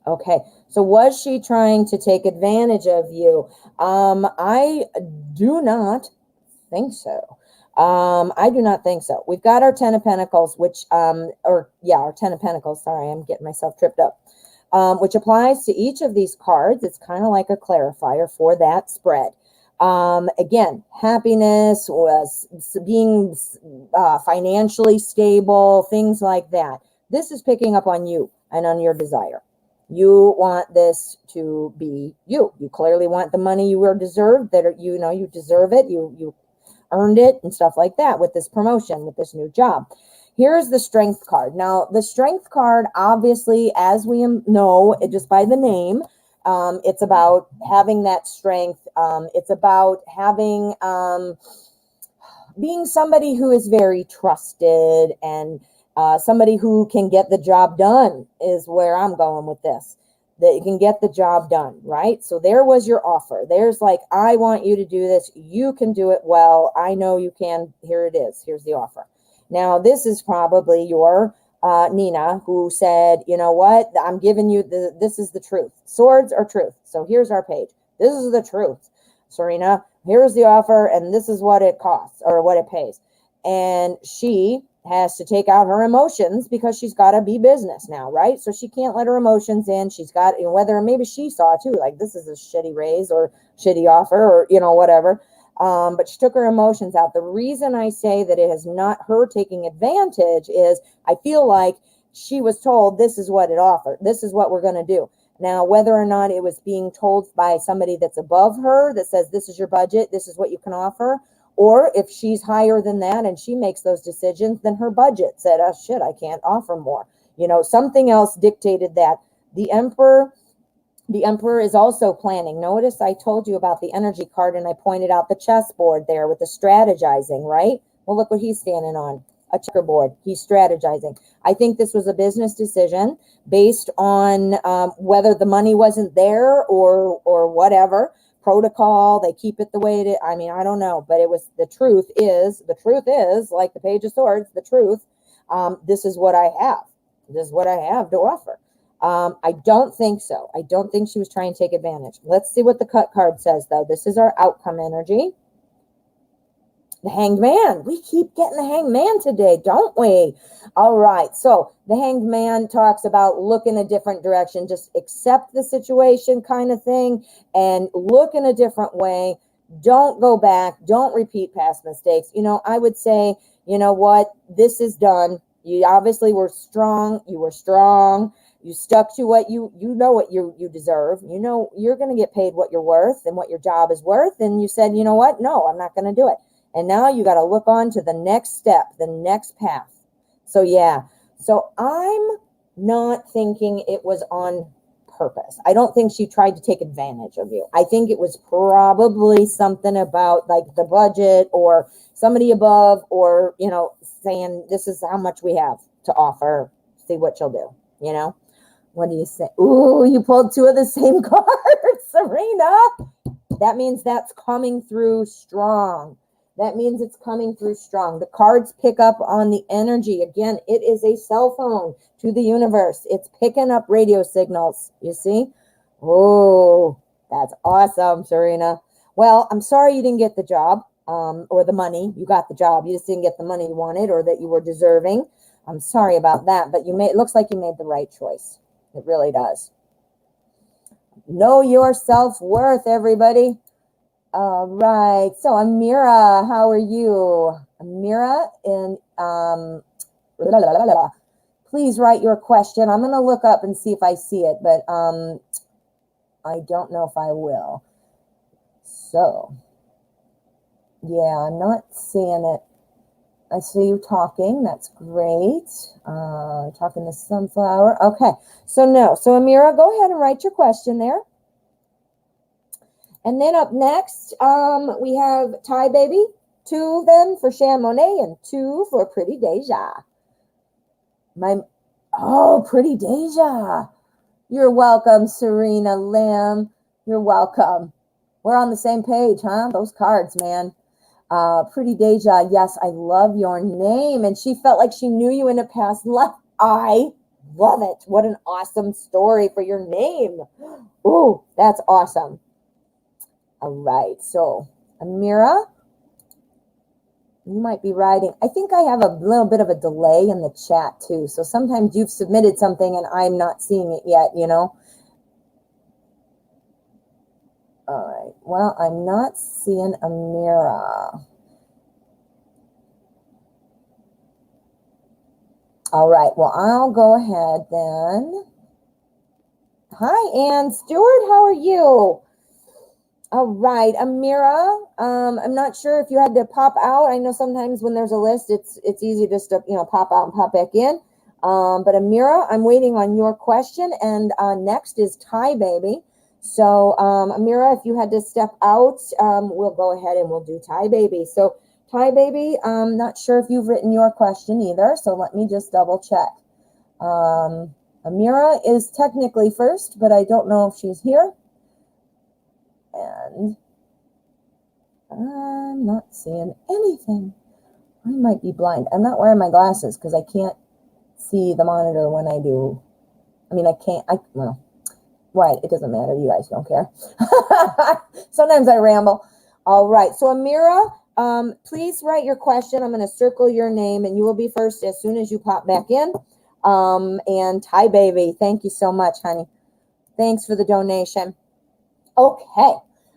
[SPEAKER 1] Okay. So was she trying to take advantage of you? I do not think so. I do not think so. We've got our 10 of Pentacles, which, our 10 of Pentacles. Sorry, I'm getting myself tripped up. Which applies to each of these cards. It's kind of like a clarifier for that spread. Again, happiness, was being financially stable, things like that. This is picking up on you and on your desire. You want this to be you. You clearly want the money you are deserved, that you know you deserve it. You earned it and stuff like that with this promotion, with this new job. Here's the strength card. Now, the strength card, obviously, as we know, just by the name, it's about having that strength. It's about having, being somebody who is very trusted and somebody who can get the job done is where I'm going with this. That you can get the job done, right? So there was your offer. There's like, I want you to do this. You can do it well. I know you can. Here it is. Here's the offer. Now, this is probably your Nina, who said, you know what? I'm giving you this is the truth. Swords are truth. So here's our page. This is the truth. Serena, here's the offer, and this is what it costs or what it pays. And she has to take out her emotions because she's got to be business now, right? So she can't let her emotions in. She's got, you know, whether maybe she saw too, like this is a shitty raise or shitty offer or, you know, whatever. But she took her emotions out. The reason I say that it is not her taking advantage is I feel like she was told this is what it offered. This is what we're going to do. Now, whether or not it was being told by somebody that's above her that says this is your budget, this is what you can offer, or if she's higher than that and she makes those decisions, then her budget said, oh shit, I can't offer more. You know, something else dictated that. The Emperor is also planning. Notice I told you about the energy card and I pointed out the chessboard there with the strategizing, right? Well, look what he's standing on. A checkerboard. He's strategizing. I think this was a business decision based on whether the money wasn't there or whatever protocol. They keep it the way it is. I mean, I don't know, but it was the truth is like the Page of Swords. The truth. This is what I have. This is what I have to offer. I don't think so. I don't think she was trying to take advantage. Let's see what the cut card says, though. This is our outcome energy. The Hanged Man. We keep getting the Hanged Man today, don't we? All right. So the Hanged Man talks about look in a different direction. Just accept the situation kind of thing and look in a different way. Don't go back. Don't repeat past mistakes. You know, I would say, you know what? This is done. You obviously were strong. You were strong. You stuck to what you know what you deserve. You know you're going to get paid what you're worth and what your job is worth. And you said, you know what? No, I'm not going to do it. And now you got to look on to the next step, the next path. So yeah. So I'm not thinking it was on purpose. I don't think she tried to take advantage of you. I think it was probably something about like the budget or somebody above or, you know, saying this is how much we have to offer. See what you'll do, you know? What do you say? Ooh, you pulled two of the same cards, Serena. That means that's coming through strong. That means it's coming through strong. The cards pick up on the energy. Again, it is a cell phone to the universe. It's picking up radio signals. You see? Oh, that's awesome, Serena. Well, I'm sorry you didn't get the job or the money. You got the job. You just didn't get the money you wanted or that you were deserving. I'm sorry about that, but it looks like you made the right choice. It really does. Know your self-worth, everybody. All right. So, Amira, how are you? Amira, please write your question. I'm going to look up and see if I see it, but I don't know if I will. So, yeah, I'm not seeing it. I see you talking. That's great. Talking to Sunflower. Okay. So, no. So, Amira, go ahead and write your question there. And then up next, we have Ty Baby. 2 of them for Shan Monet and 2 for Pretty Deja. Pretty Deja. You're welcome, Serena Lim. You're welcome. We're on the same page, huh? Those cards, man. Pretty Deja, yes, I love your name. And she felt like she knew you in a past life. I love it. What an awesome story for your name. Ooh, that's awesome. All right, so Amira, you might be writing. I think I have a little bit of a delay in the chat too. So sometimes you've submitted something and I'm not seeing it yet, you know. All right, well, I'm not seeing Amira. All right, well, I'll go ahead then. Hi, Ann Stewart, how are you? All right, Amira, I'm not sure if you had to pop out. I know sometimes when there's a list, it's easy just to, pop out and pop back in. But Amira, I'm waiting on your question. And next is Ty Baby. So Amira, if you had to step out, we'll go ahead and we'll do Ty Baby. So Ty Baby, I'm not sure if you've written your question either. So let me just double check. Amira is technically first, but I don't know if she's here. And I'm not seeing anything. I might be blind. I'm not wearing my glasses because I can't see the monitor when I do. I mean, well, right, it doesn't matter. You guys don't care. Sometimes I ramble. All right, so Amira, please write your question. I'm going to circle your name, and you will be first as soon as you pop back in. And Ty Baby, thank you so much, honey. Thanks for the donation. Okay,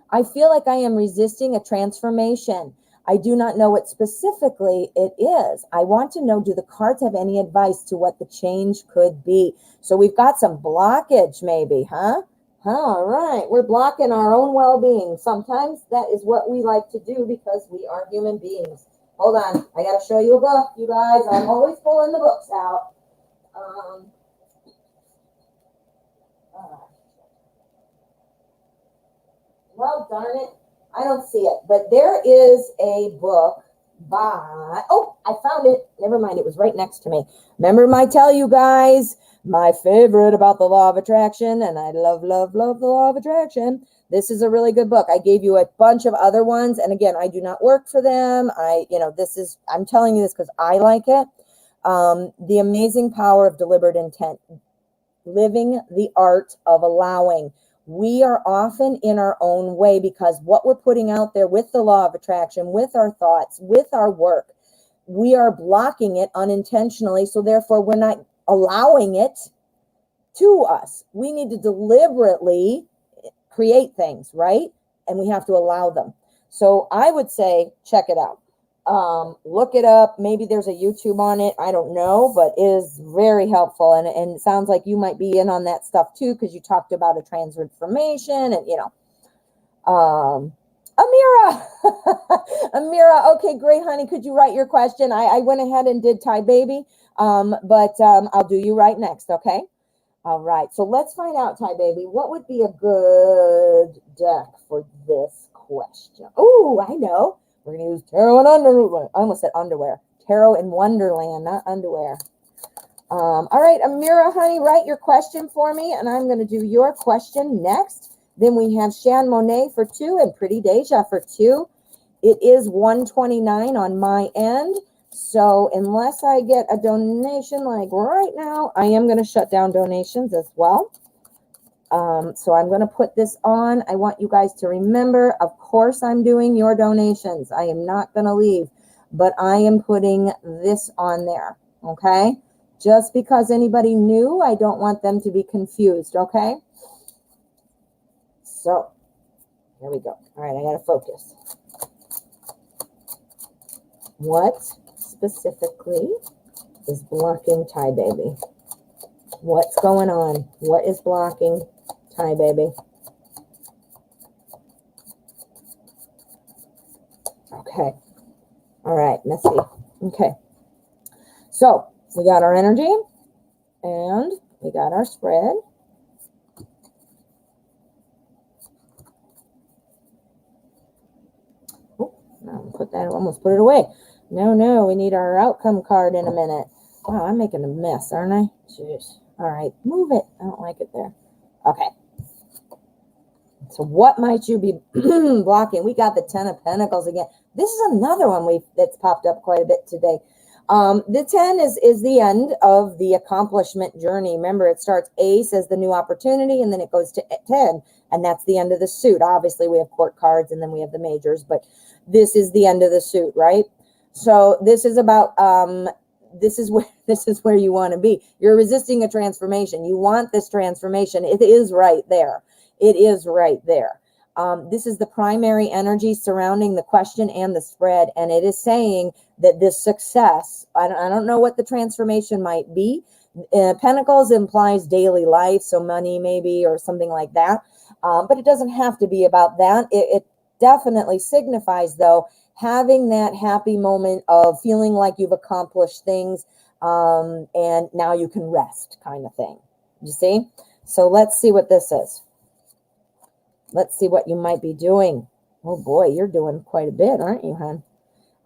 [SPEAKER 1] I feel like I am resisting a transformation. I do not know what specifically it is. I want to know, do the cards have any advice to what the change could be? So we've got some blockage maybe, huh? All right, we're blocking our own well-being. Sometimes that is what we like to do because we are human beings. Hold on, I got to show you a book, you guys. I'm always pulling the books out. Well, darn it, I don't see it. But there is a book by, I found it. Never mind, it was right next to me. Remember I tell you guys, my favorite about the law of attraction, and I love, love, love the law of attraction. This is a really good book. I gave you a bunch of other ones. And again, I do not work for them. I'm telling you this because I like it. The Amazing Power of Deliberate Intent. Living the Art of Allowing. We are often in our own way because what we're putting out there with the law of attraction, with our thoughts, with our work, we are blocking it unintentionally. So therefore, we're not allowing it to us. We need to deliberately create things, right? And we have to allow them. So I would say, check it out. Look it up. Maybe there's a YouTube on it. I don't know, but it is very helpful. And it sounds like you might be in on that stuff too, because you talked about a transformation and, Amira, Amira. Okay, great, honey. Could you write your question? I went ahead and did Ty Baby, but I'll do you right next. Okay. All right. So let's find out, Ty Baby, what would be a good deck for this question? Oh, I know. We're going to use Tarot and Underwear. I almost said underwear. Tarot and Wonderland, not underwear. All right, Amira, honey, write your question for me, and I'm going to do your question next. Then we have Shan Monet for 2 and Pretty Deja for 2. It is 129 on my end. So unless I get a donation like right now, I am going to shut down donations as well. So I'm going to put this on. I want you guys to remember, of course, I'm doing your donations. I am not going to leave, but I am putting this on there. Okay. Just because anybody new, I don't want them to be confused. Okay. So here we go. All right. I got to focus. What specifically is blocking Ty Baby? What's going on? What is blocking Ty Baby? Okay. All right. Let's see. Okay. So we got our energy and we got our spread. Oh, put that, almost put it away. No, we need our outcome card in a minute. Wow, I'm making a mess, aren't I? Jeez. All right, move it. I don't like it there. Okay. So what might you be blocking? We got the 10 of Pentacles again. This is another one that's popped up quite a bit today. The 10 is the end of the accomplishment journey. Remember, it starts Ace as the new opportunity, and then it goes to 10, and that's the end of the suit. Obviously, we have court cards, and then we have the majors, but this is the end of the suit, right? So this is about this is where you want to be. You're resisting a transformation. You want this transformation. It is right there. It is right there. This is the primary energy surrounding the question and the spread, and it is saying that this success, I don't know what the transformation might be. Pentacles implies daily life, so money maybe or something like that, but it doesn't have to be about that. It definitely signifies, though, having that happy moment of feeling like you've accomplished things, and now you can rest, kind of thing. You see? So let's see what this is. Let's see what you might be doing. Oh boy, you're doing quite a bit, aren't you, hon?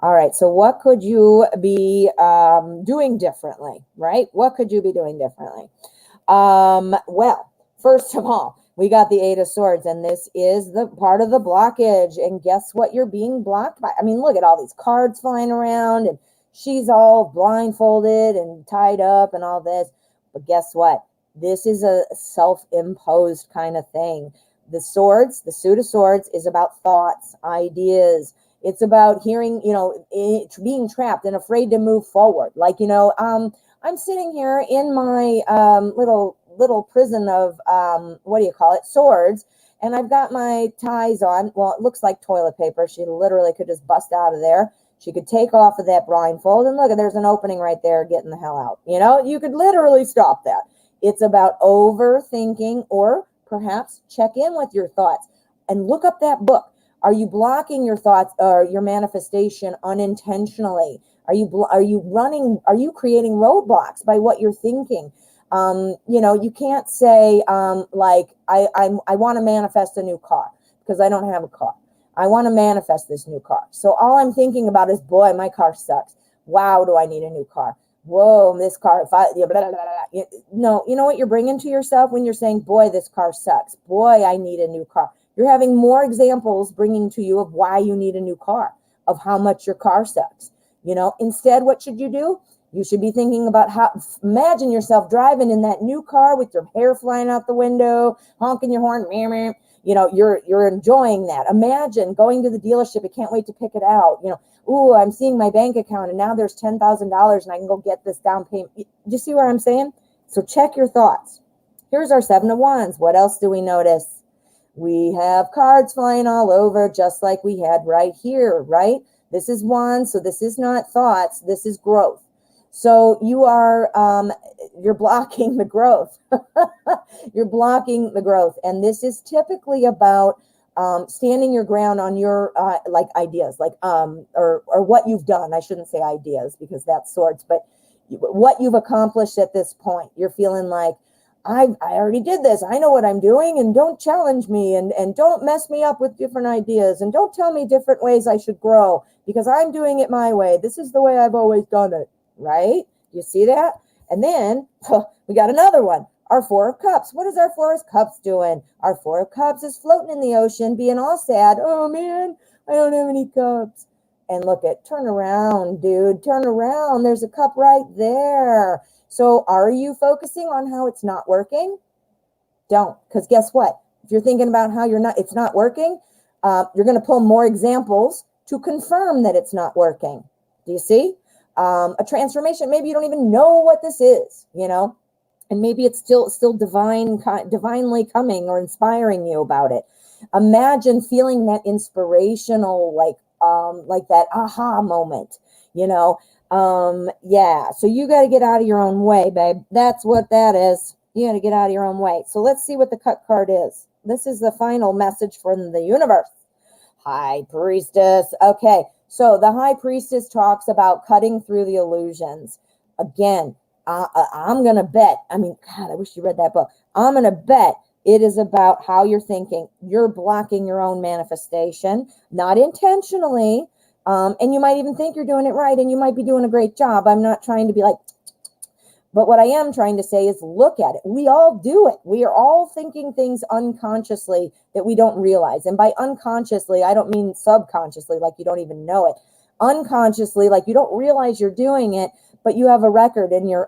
[SPEAKER 1] All right, so what could you be doing differently, right? What could you be doing differently? Well, first of all, we got the 8 of Swords, and this is the part of the blockage. And guess what you're being blocked by? I mean, look at all these cards flying around, and she's all blindfolded and tied up and all this. But guess what? This is a self-imposed kind of thing. The swords, the suit of swords, is about thoughts, ideas. It's about hearing, being trapped and afraid to move forward. Like, I'm sitting here in my little prison of swords, and I've got my ties on. Well, it looks like toilet paper. She literally could just bust out of there. She could take off of that blindfold, and look, there's an opening right there. Getting the hell out. You could literally stop that. It's about overthinking, or perhaps check in with your thoughts and look up that book. Are you blocking your thoughts or your manifestation unintentionally? Are you creating roadblocks by what you're thinking? You can't say I want to manifest a new car because I don't have a car. I want to manifest this new car. So all I'm thinking about is, boy, my car sucks. Wow, do I need a new car? Whoa, this car, No, you know what you're bringing to yourself when you're saying, boy, this car sucks. Boy, I need a new car. You're having more examples bringing to you of why you need a new car, of how much your car sucks. Instead, what should you do? You should be thinking about imagine yourself driving in that new car with your hair flying out the window, honking your horn, you're enjoying that. Imagine going to the dealership. I can't wait to pick it out. Ooh, I'm seeing my bank account and now there's $10,000 and I can go get this down payment. Do you see what I'm saying? So check your thoughts. Here's our 7 of Wands. What else do we notice? We have cards flying all over, just like we had right here, right? This is Wands, so this is not thoughts. This is growth. So you're blocking the growth. You're blocking the growth. And this is typically about standing your ground on your ideas, or what you've done. I shouldn't say ideas because that's swords, but what you've accomplished at this point. You're feeling like, I already did this. I know what I'm doing, and don't challenge me, and don't mess me up with different ideas, and don't tell me different ways I should grow because I'm doing it my way. This is the way I've always done it, right? You see that? And then we got another one. Our 4 of Cups. What is our 4 of Cups doing? Our 4 of Cups is floating in the ocean, being all sad. Oh, man, I don't have any cups. And look turn around, dude. Turn around. There's a cup right there. So are you focusing on how it's not working? Don't. Because guess what? If you're thinking about how it's not working, you're going to pull more examples to confirm that it's not working. Do you see? A transformation, maybe you don't even know what this is, and maybe it's still divinely coming or inspiring you about it. Imagine feeling that inspirational, like that aha moment, yeah. So you got to get out of your own way, babe. That's what that is. You got to get out of your own way. So let's see what the cut card is. This is the final message from the universe. High Priestess. Okay. So the High Priestess talks about cutting through the illusions. Again, I'm going to bet. I mean, God, I wish you read that book. I'm going to bet it is about how you're thinking. You're blocking your own manifestation, not intentionally. And you might even think you're doing it right, and you might be doing a great job. I'm not trying to be like, but what I am trying to say is look at it. We all do it. We are all thinking things unconsciously that we don't realize. And by unconsciously, I don't mean subconsciously, like you don't even know it. Unconsciously, like you don't realize you're doing it, but you have a record in your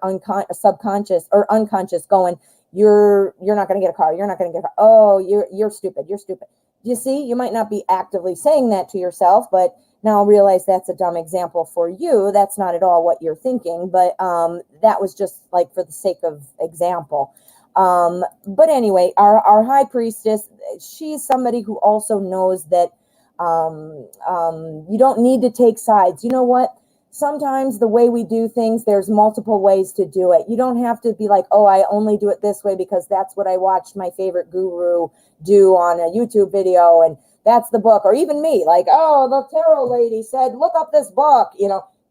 [SPEAKER 1] subconscious or unconscious going, you're not going to get a car. You're not going to get a car. Oh, you're stupid. You're stupid. You see, you might not be actively saying that to yourself, but now realize that's a dumb example for you. That's not at all what you're thinking, but that was just like for the sake of example. But anyway, our High Priestess, she's somebody who also knows that you don't need to take sides. You know what? Sometimes the way we do things, there's multiple ways to do it. You don't have to be like, oh, I only do it this way because that's what I watched my favorite guru do on a YouTube video, and that's the book. Or even me, like, oh, the tarot lady said, look up this book.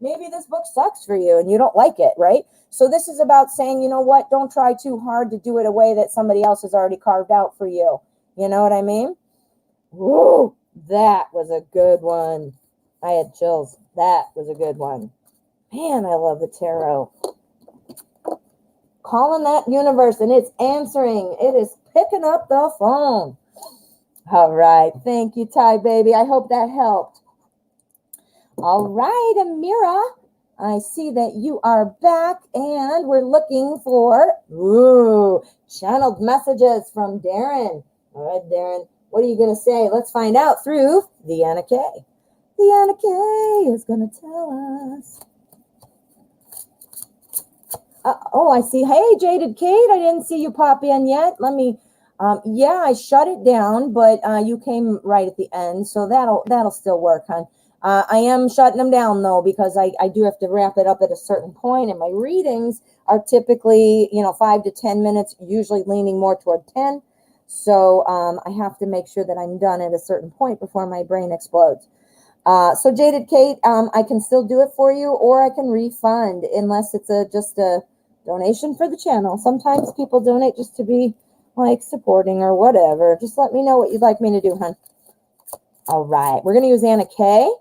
[SPEAKER 1] Maybe this book sucks for you and you don't like it, right? So this is about saying, you know what? Don't try too hard to do it a way that somebody else has already carved out for you. You know what I mean? Woo, that was a good one. I had chills. That was a good one. Man, I love the tarot. Calling that universe, and it's answering. It is picking up the phone. All right. Thank you, Ty, baby. I hope that helped. All right, Amira. I see that you are back, and we're looking for channeled messages from Darren. All right, Darren. What are you going to say? Let's find out through the Anna K. The Anna K is going to tell us. I see. Hey, Jaded Kate. I didn't see you pop in yet. Let me... yeah, I shut it down, but you came right at the end, so that'll still work, hon. I am shutting them down, though, because I do have to wrap it up at a certain point, and my readings are typically, 5 to 10 minutes, usually leaning more toward 10. So I have to make sure that I'm done at a certain point before my brain explodes. So Jaded Kate, I can still do it for you, or I can refund, unless it's just a donation for the channel. Sometimes people donate just to be like supporting or whatever. Just let me know what you'd like me to do, hon. All right, we're going to use Anna K,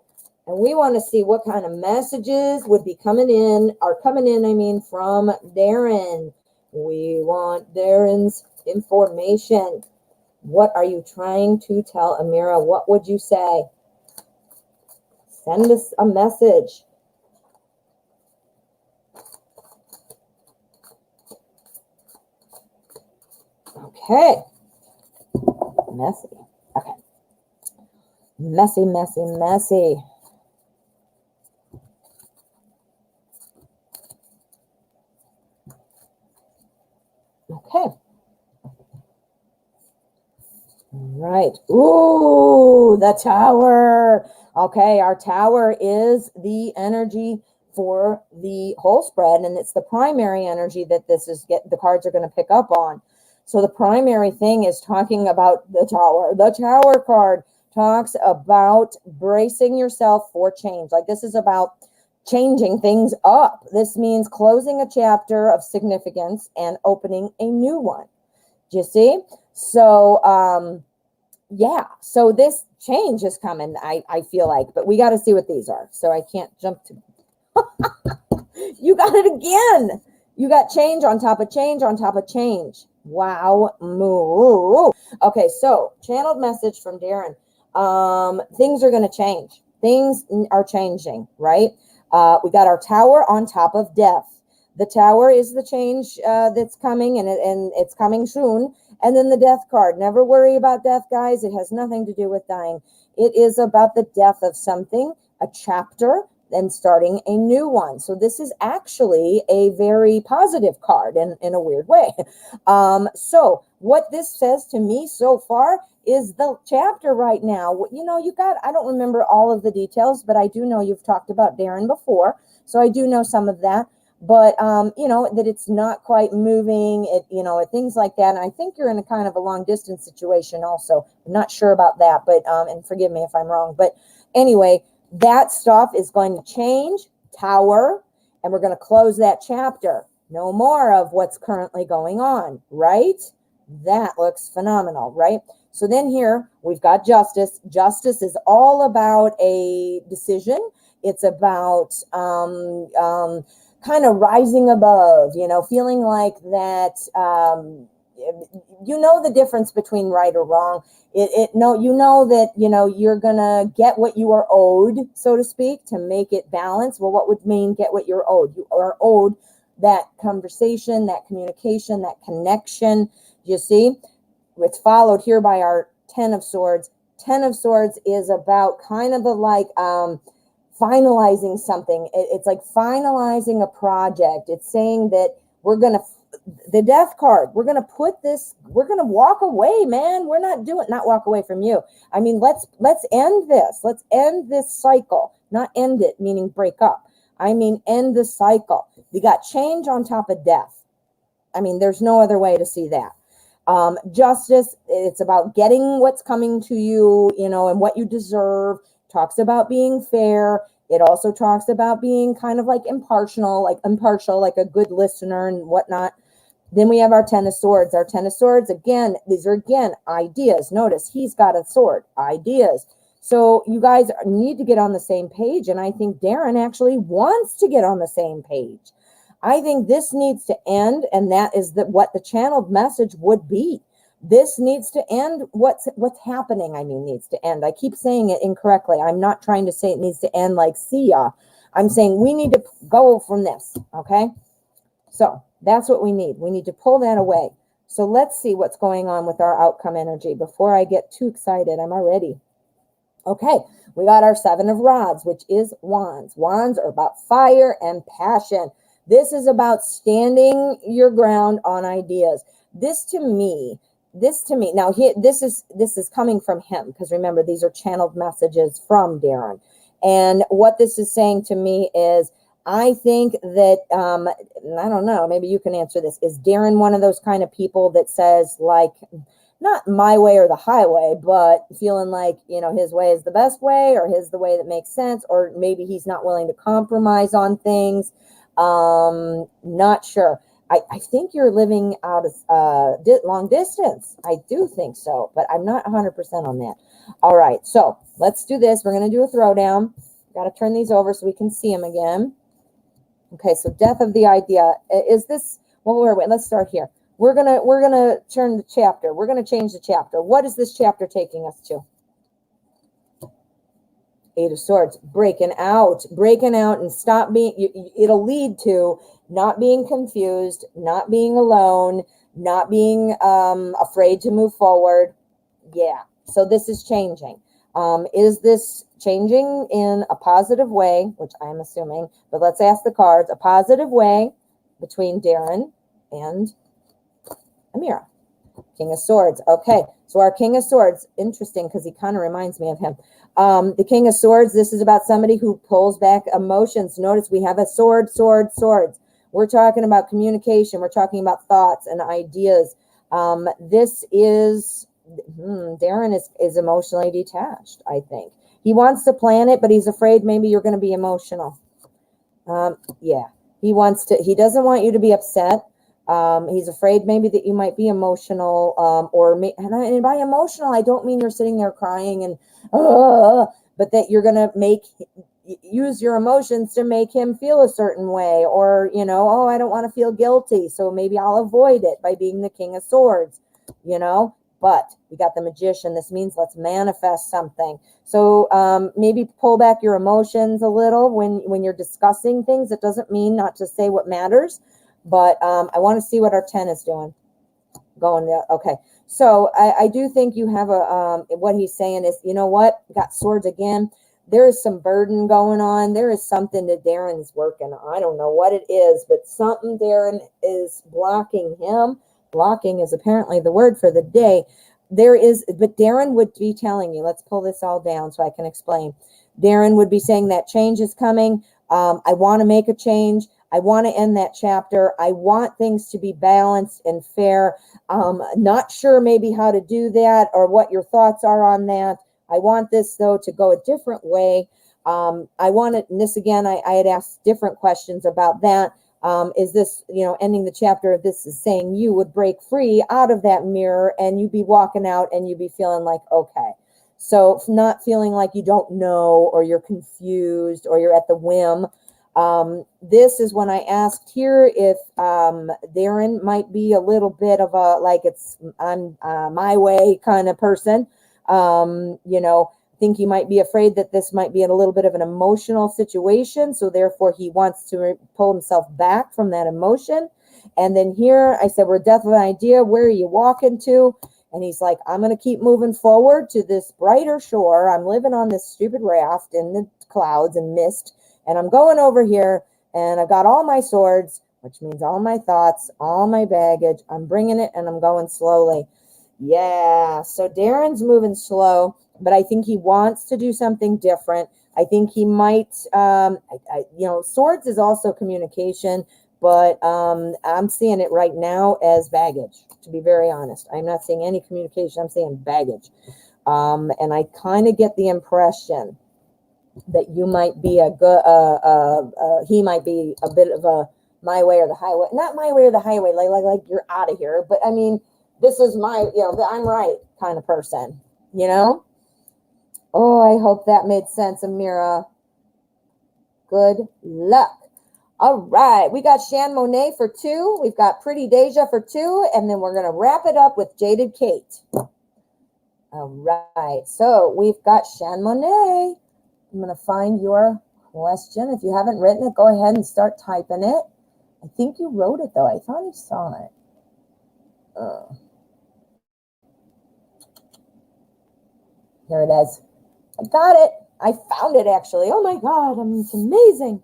[SPEAKER 1] and we want to see what kind of messages would be coming in, from Darren. We want Darren's information. What are you trying to tell Amira? What would you say? Send us a message. Okay. Messy. Okay. Messy, messy, messy. Okay. Right. Ooh, the Tower. Okay, our Tower is the energy for the whole spread, and it's the primary energy that the cards are going to pick up on. So the primary thing is talking about the Tower. The Tower card talks about bracing yourself for change. Like, this is about changing things up. This means closing a chapter of significance and opening a new one. Do you see? So, yeah, so this change is coming, I feel like, but we got to see what these are. So I can't jump to. You got it again. You got change on top of change on top of change. Wow. Moo. Okay, so channeled message from Darren. Things are going to change. Things are changing, right? We got our Tower on top of death. The Tower is the change that's coming, and it's coming soon. And then the death card. Never worry about death, guys. It has nothing to do with dying. It is about the death of something, a chapter, and starting a new one. So this is actually a very positive card in a weird way. So what this says to me so far is the chapter right now. You know, I don't remember all of the details, but I do know you've talked about Darren before. So I do know some of that. But, you know, that it's not quite moving, things like that. And I think you're in a kind of a long distance situation also. I'm not sure about that, but, and forgive me if I'm wrong. But anyway, that stuff is going to change, Tower, and we're going to close that chapter. No more of what's currently going on, right? That looks phenomenal, right? So then here we've got Justice. Justice is all about a decision. It's about, kind of rising above, feeling like that, the difference between right or wrong. That, you're going to get what you are owed, so to speak, to make it balance. Well, what would mean get what you're owed? You are owed that conversation, that communication, that connection. You see, it's followed here by our 10 of Swords. 10 of Swords is about kind of finalizing something. It's like finalizing a project. It's saying that the death card, we're going to walk away, man. We're not walk away from you. I mean, let's end this. Let's end this cycle, not end it, meaning break up. I mean, end the cycle. You got change on top of death. I mean, there's no other way to see that. Justice, it's about getting what's coming to you, and what you deserve. Talks about being fair. It also talks about being kind of like impartial, like a good listener and whatnot. Then we have our 10 of Swords. Our 10 of Swords, again, these are ideas. Notice he's got a sword, ideas. So you guys need to get on the same page. And I think Darren actually wants to get on the same page. I think this needs to end. And that is what the channeled message would be. This needs to end. What's happening, needs to end. I keep saying it incorrectly. I'm not trying to say it needs to end like see ya. I'm saying we need to go from this, okay? So that's what we need. We need to pull that away. So let's see what's going on with our outcome energy before I get too excited. I'm already. Okay, we got our 7 of Rods, which is Wands. Wands are about fire and passion. This is about standing your ground on ideas. This to me, now this is coming from him, because remember, these are channeled messages from Darren. And what this is saying to me is, I think that, I don't know, maybe you can answer this. Is Darren one of those kind of people that says, like, not my way or the highway, but feeling like, his way is the best way, or his the way that makes sense, or maybe he's not willing to compromise on things? Not sure. I think you're living out of long distance. I do think so, but I'm not 100% on that. All right, so let's do this. We're going to do a throwdown. Got to turn these over so we can see them again. Okay, so death of the idea. Is this, let's start here. We're gonna turn the chapter. We're going to change the chapter. What is this chapter taking us to? 8 of Swords, breaking out and stop being, it'll lead to not being confused, not being alone, not being afraid to move forward. Yeah, so this is changing. Is this changing in a positive way, which I'm assuming, but let's ask the cards, a positive way between Darren and Amira. King of Swords. Okay, so our King of Swords, interesting, because he kind of reminds me of him. The King of Swords, this is about somebody who pulls back emotions. Notice we have a sword, swords. We're talking about communication. We're talking about thoughts and ideas. This is, Darren is emotionally detached, I think. He wants to plan it, but he's afraid maybe you're going to be emotional. Yeah, he doesn't want you to be upset. He's afraid maybe that you might be emotional, and by emotional, I don't mean you're sitting there crying and, but that you're going to use your emotions to make him feel a certain way, or, I don't want to feel guilty, so maybe I'll avoid it by being the King of Swords, but we got the Magician. This means let's manifest something. So maybe pull back your emotions a little when you're discussing things. It doesn't mean not to say what matters. But I want to see what our 10 is doing. Going there. Okay. So I do think you have what he's saying is, you know what? Got swords again. There is some burden going on. There is something that Darren's working on. I don't know what it is, but something Darren is blocking him. Blocking is apparently the word for the day. But Darren would be telling you, let's pull this all down so I can explain. Darren would be saying that change is coming. I want to make a change. I want to end that chapter. I want things to be balanced and fair. Not sure maybe how to do that or what your thoughts are on that. I want this, though, to go a different way. I wanted, and this again, I had asked different questions about that. Is this, ending the chapter, this is saying you would break free out of that mirror and you'd be walking out and you'd be feeling like, okay. So not feeling like you don't know or you're confused or you're at the whim. This is when I asked here if Darren might be a little bit of a, like it's I'm my way kind of person. I think he might be afraid that this might be in a little bit of an emotional situation. So therefore he wants to pull himself back from that emotion. And then here I said, we're death of an idea. Where are you walking to? And he's like, I'm going to keep moving forward to this brighter shore. I'm living on this stupid raft in the clouds and mist. And I'm going over here and I've got all my swords, which means all my thoughts, all my baggage. I'm bringing it and I'm going slowly. Yeah. So Darren's moving slow, but I think he wants to do something different. I think he might, swords is also communication, but I'm seeing it right now as baggage, to be very honest. I'm not seeing any communication. I'm seeing baggage. And I kind of get the impression that you might be he might be a bit of a my way or the highway, not my way or the highway, like you're out of here. But I mean, this is my, I'm right kind of person, Oh, I hope that made sense, Amira. Good luck. All right, we got Shan Monet for 2. We've got Pretty Deja for 2, and then we're going to wrap it up with Jaded Kate. All right, so we've got Shan Monet. I'm going to find your question. If you haven't written it, go ahead and start typing it. I think you wrote it, though. I thought I saw it. Here it is. I got it. I found it, actually. Oh, my God. It's amazing.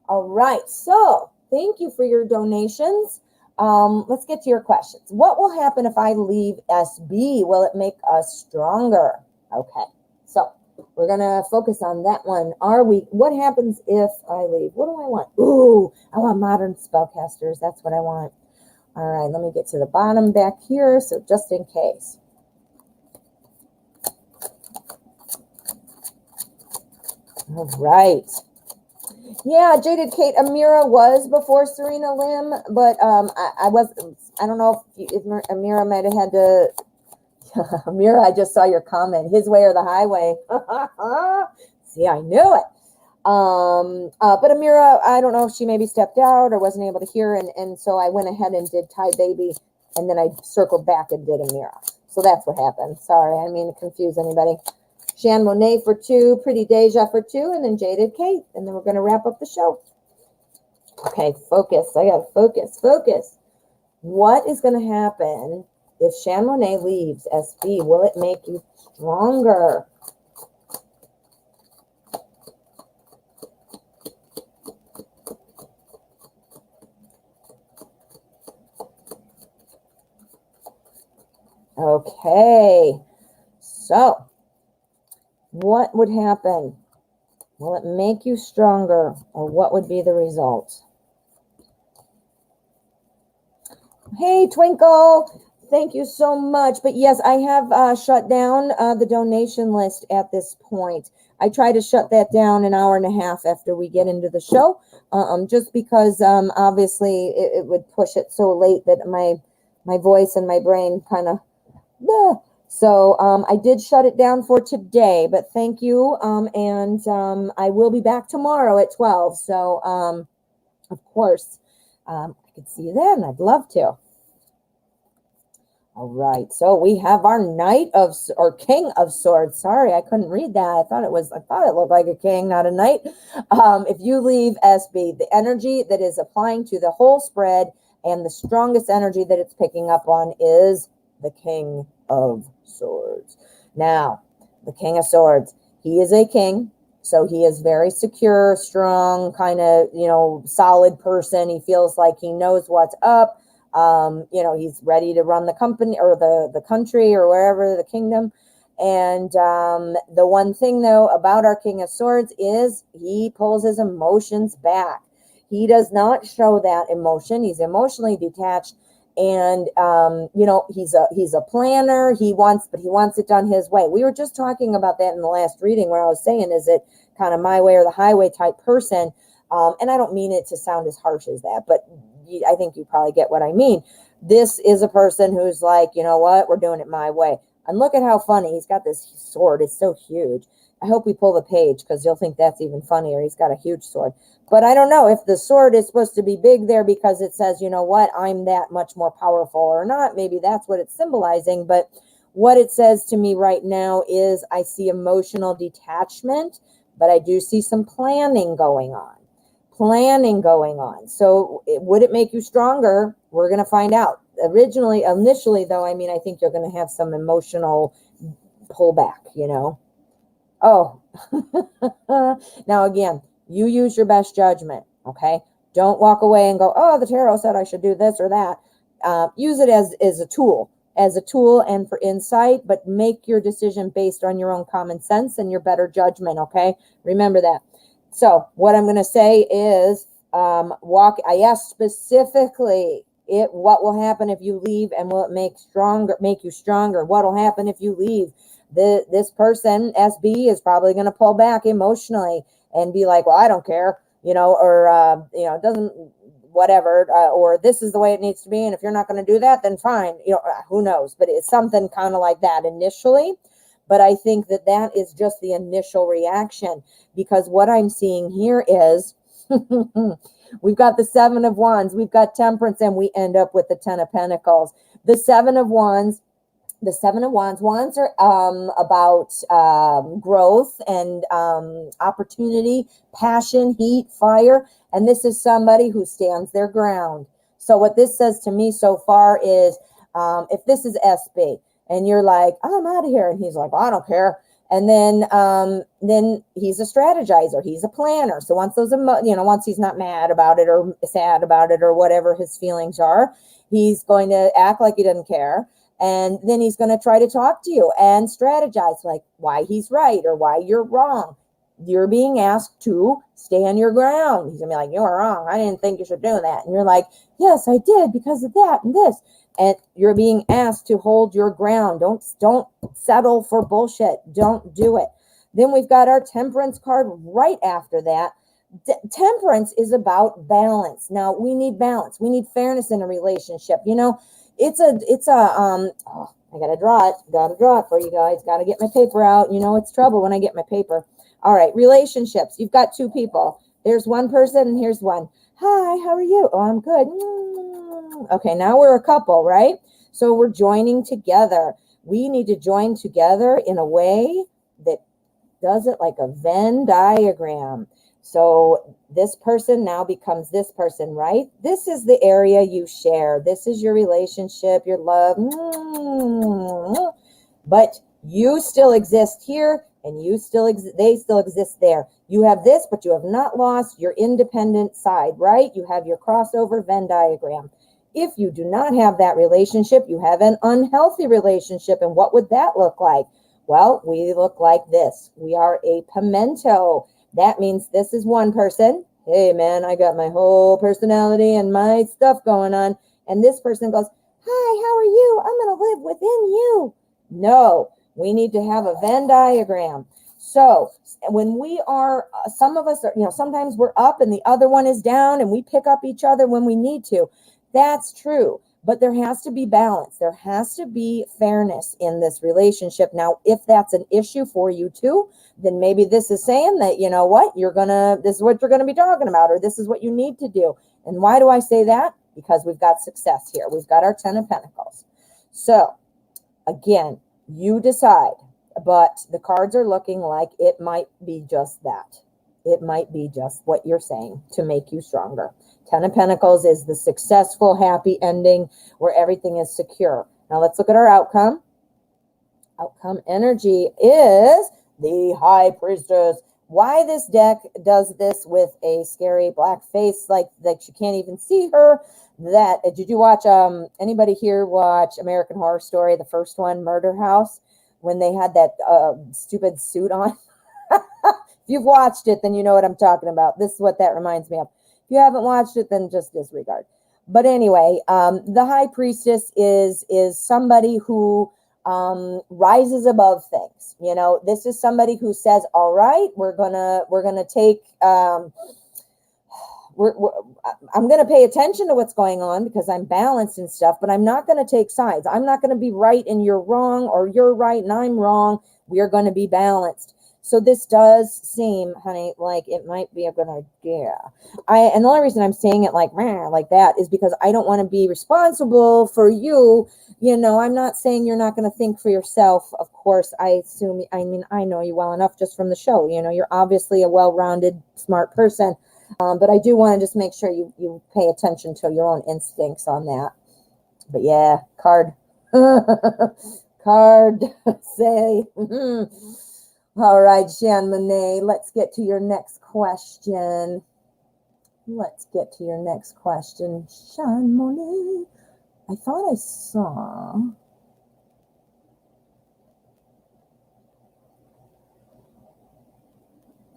[SPEAKER 1] All right. So thank you for your donations. Let's get to your questions. What will happen if I leave SB? Will it make us stronger? Okay. So we're going to focus on that one. What happens if I leave? What do I want? Ooh, I want modern spellcasters. That's what I want. All right, let me get to the bottom back here. So just in case. All right. Yeah, Jaded Kate, Amira was before Serena Lim, but I don't know if Amira might have had to. Amira, I just saw your comment. His way or the highway. See, I knew it. But Amira, I don't know if she maybe stepped out or wasn't able to hear, and so I went ahead and did Ty Baby, and then I circled back and did Amira. So that's what happened. Sorry, I didn't mean to confuse anybody. Shan Monet for 2, Pretty Deja for 2, and then Jaded Kate, and then we're going to wrap up the show. Okay, focus. I got to focus. What is going to happen if Shan Monet leaves SB? Will it make you stronger? Okay, so what would happen? Will it make you stronger, or what would be the result? Hey, Twinkle, thank you so much. But yes, I have shut down the donation list at this point. I try to shut that down an hour and a half after we get into the show, just because obviously it would push it so late that my voice and my brain kind of. So I did shut it down for today, but thank you. And I will be back tomorrow at 12. So, of course, I could see you then. I'd love to. All right. So we have our King of Swords. Sorry, I couldn't read that. I thought it looked like a king, not a knight. If you leave SB, the energy that is applying to the whole spread And the strongest energy that it's picking up on is the King of Swords. Now, the King of Swords, he is a king. So he is very secure, strong, kind of, solid person. He feels like he knows what's up. He's ready to run the company or the country or wherever, the kingdom. And the one thing, though, about our King of Swords is he pulls his emotions back. He does not show that emotion. He's emotionally detached. And, he's a planner. He wants it done his way. We were just talking about that in the last reading where I was saying, is it kind of my way or the highway type person? And I don't mean it to sound as harsh as that, but I think you probably get what I mean. This is a person who's like, you know what, we're doing it my way. And look at how funny. He's got this sword. It's so huge. I hope we pull the page because you'll think that's even funnier. He's got a huge sword. But I don't know if the sword is supposed to be big there because it says, you know what, I'm that much more powerful or not. Maybe that's what it's symbolizing. But what it says to me right now is I see emotional detachment, but I do see some planning going on. So would it make you stronger? We're going to find out. Initially, though, I think you're going to have some emotional pullback, Oh, now again, you use your best judgment, okay? Don't walk away and go, oh, the tarot said I should do this or that. Use it as a tool and for insight, but make your decision based on your own common sense and your better judgment, okay? Remember that. So what I'm going to say is I asked specifically what will happen if you leave, and will it make you stronger? What will happen if you leave? This person, SB, is probably going to pull back emotionally and be like, well, I don't care, or, it doesn't, whatever, or this is the way it needs to be. And if you're not going to do that, then fine. Who knows? But it's something kind of like that initially. But I think that is just the initial reaction, because what I'm seeing here is we've got the Seven of Wands, we've got Temperance, and we end up with the Ten of Pentacles. The Seven of Wands are about growth and opportunity, passion, heat, fire. And this is somebody who stands their ground. So what this says to me so far is, if this is SB and you're like, I'm out of here, and he's like, well, I don't care. And then he's a strategizer. He's a planner. So once once he's not mad about it or sad about it or whatever his feelings are, he's going to act like he doesn't care. And then he's going to try to talk to you and strategize, like why he's right or why you're wrong. You're being asked to stand your ground. He's going to be like, you are wrong. I didn't think you should do that. And you're like, yes, I did because of that and this. And you're being asked to hold your ground. Don't settle for bullshit. Don't do it. Then we've got our Temperance card right after that. Temperance is about balance. Now, we need balance. We need fairness in a relationship. I gotta draw it for you guys. Gotta get my paper out. It's trouble when I get my paper. All right, relationships. You've got two people. There's one person and here's one. Hi, how are you? Oh, I'm good. Okay, now we're a couple, right? So we're joining together. We need to join together in a way that does it like a Venn diagram. So this person now becomes this person, right? This is the area you share. This is your relationship, your love. But you still exist here, and they still exist there. You have this, but you have not lost your independent side, right? You have your crossover Venn diagram. If you do not have that relationship, you have an unhealthy relationship. And what would that look like? Well, we look like this. We are a pimento. That means this is one person. Hey, man, I got my whole personality and my stuff going on. And this person goes, hi, how are you? I'm going to live within you. No, we need to have a Venn diagram. So when we are, some of us are, sometimes we're up and the other one is down, and we pick up each other when we need to. That's true. But there has to be balance. There has to be fairness in this relationship. Now, if that's an issue for you too, then maybe this is saying that, this is what you're going to be talking about, or this is what you need to do. And why do I say that? Because we've got success here. We've got our Ten of Pentacles. So again, you decide, but the cards are looking like it might be just that. It might be just what you're saying to make you stronger, Ten of Pentacles is the successful, happy ending where everything is secure. Now let's look at our outcome. Outcome energy is the High Priestess. Why this deck does this with a scary black face, like you can't even see her. That did you watch? Anybody here watch American Horror Story, the first one, Murder House, when they had that stupid suit on? If you've watched it, then you know what I'm talking about. This is what that reminds me of. If you haven't watched it, then just disregard. But anyway, the High Priestess is somebody who rises above things. You know, this is somebody who says, all right, we're gonna take, I'm going to pay attention to what's going on because I'm balanced and stuff, but I'm not going to take sides. I'm not going to be right and you're wrong, or you're right and I'm wrong. We are going to be balanced. So this does seem, honey, like it might be a good idea. And the only reason I'm saying it like that is because I don't want to be responsible for you. You know, I'm not saying you're not going to think for yourself. Of course, I know you well enough just from the show. You know, you're obviously a well-rounded, smart person. But I do want to just make sure you pay attention to your own instincts on that. But yeah, card. Card say. All right, Shan Monet, let's get to your next question. Shan Monet. I thought I saw.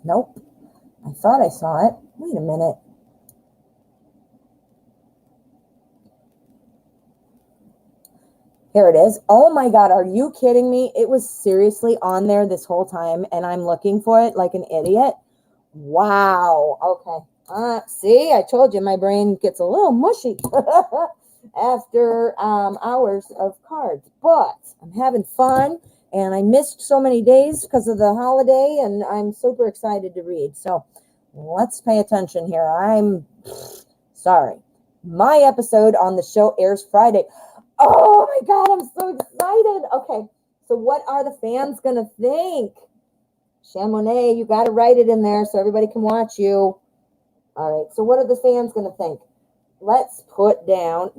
[SPEAKER 1] Nope. I thought I saw it. Wait a minute. Here it is. Oh my God, are you kidding me? It was seriously on there this whole time, and I'm looking for it like an idiot. Wow. Okay. See, I told you my brain gets a little mushy after hours of cards. But I'm having fun, and I missed so many days because of the holiday, and I'm super excited to read. So let's pay attention here. I'm sorry. My episode on the show airs Friday. Oh my God, I'm so excited. Okay, so what are the fans going to think? Chamonix, you got to write it in there so everybody can watch you. All right, so what are the fans going to think? Let's put down,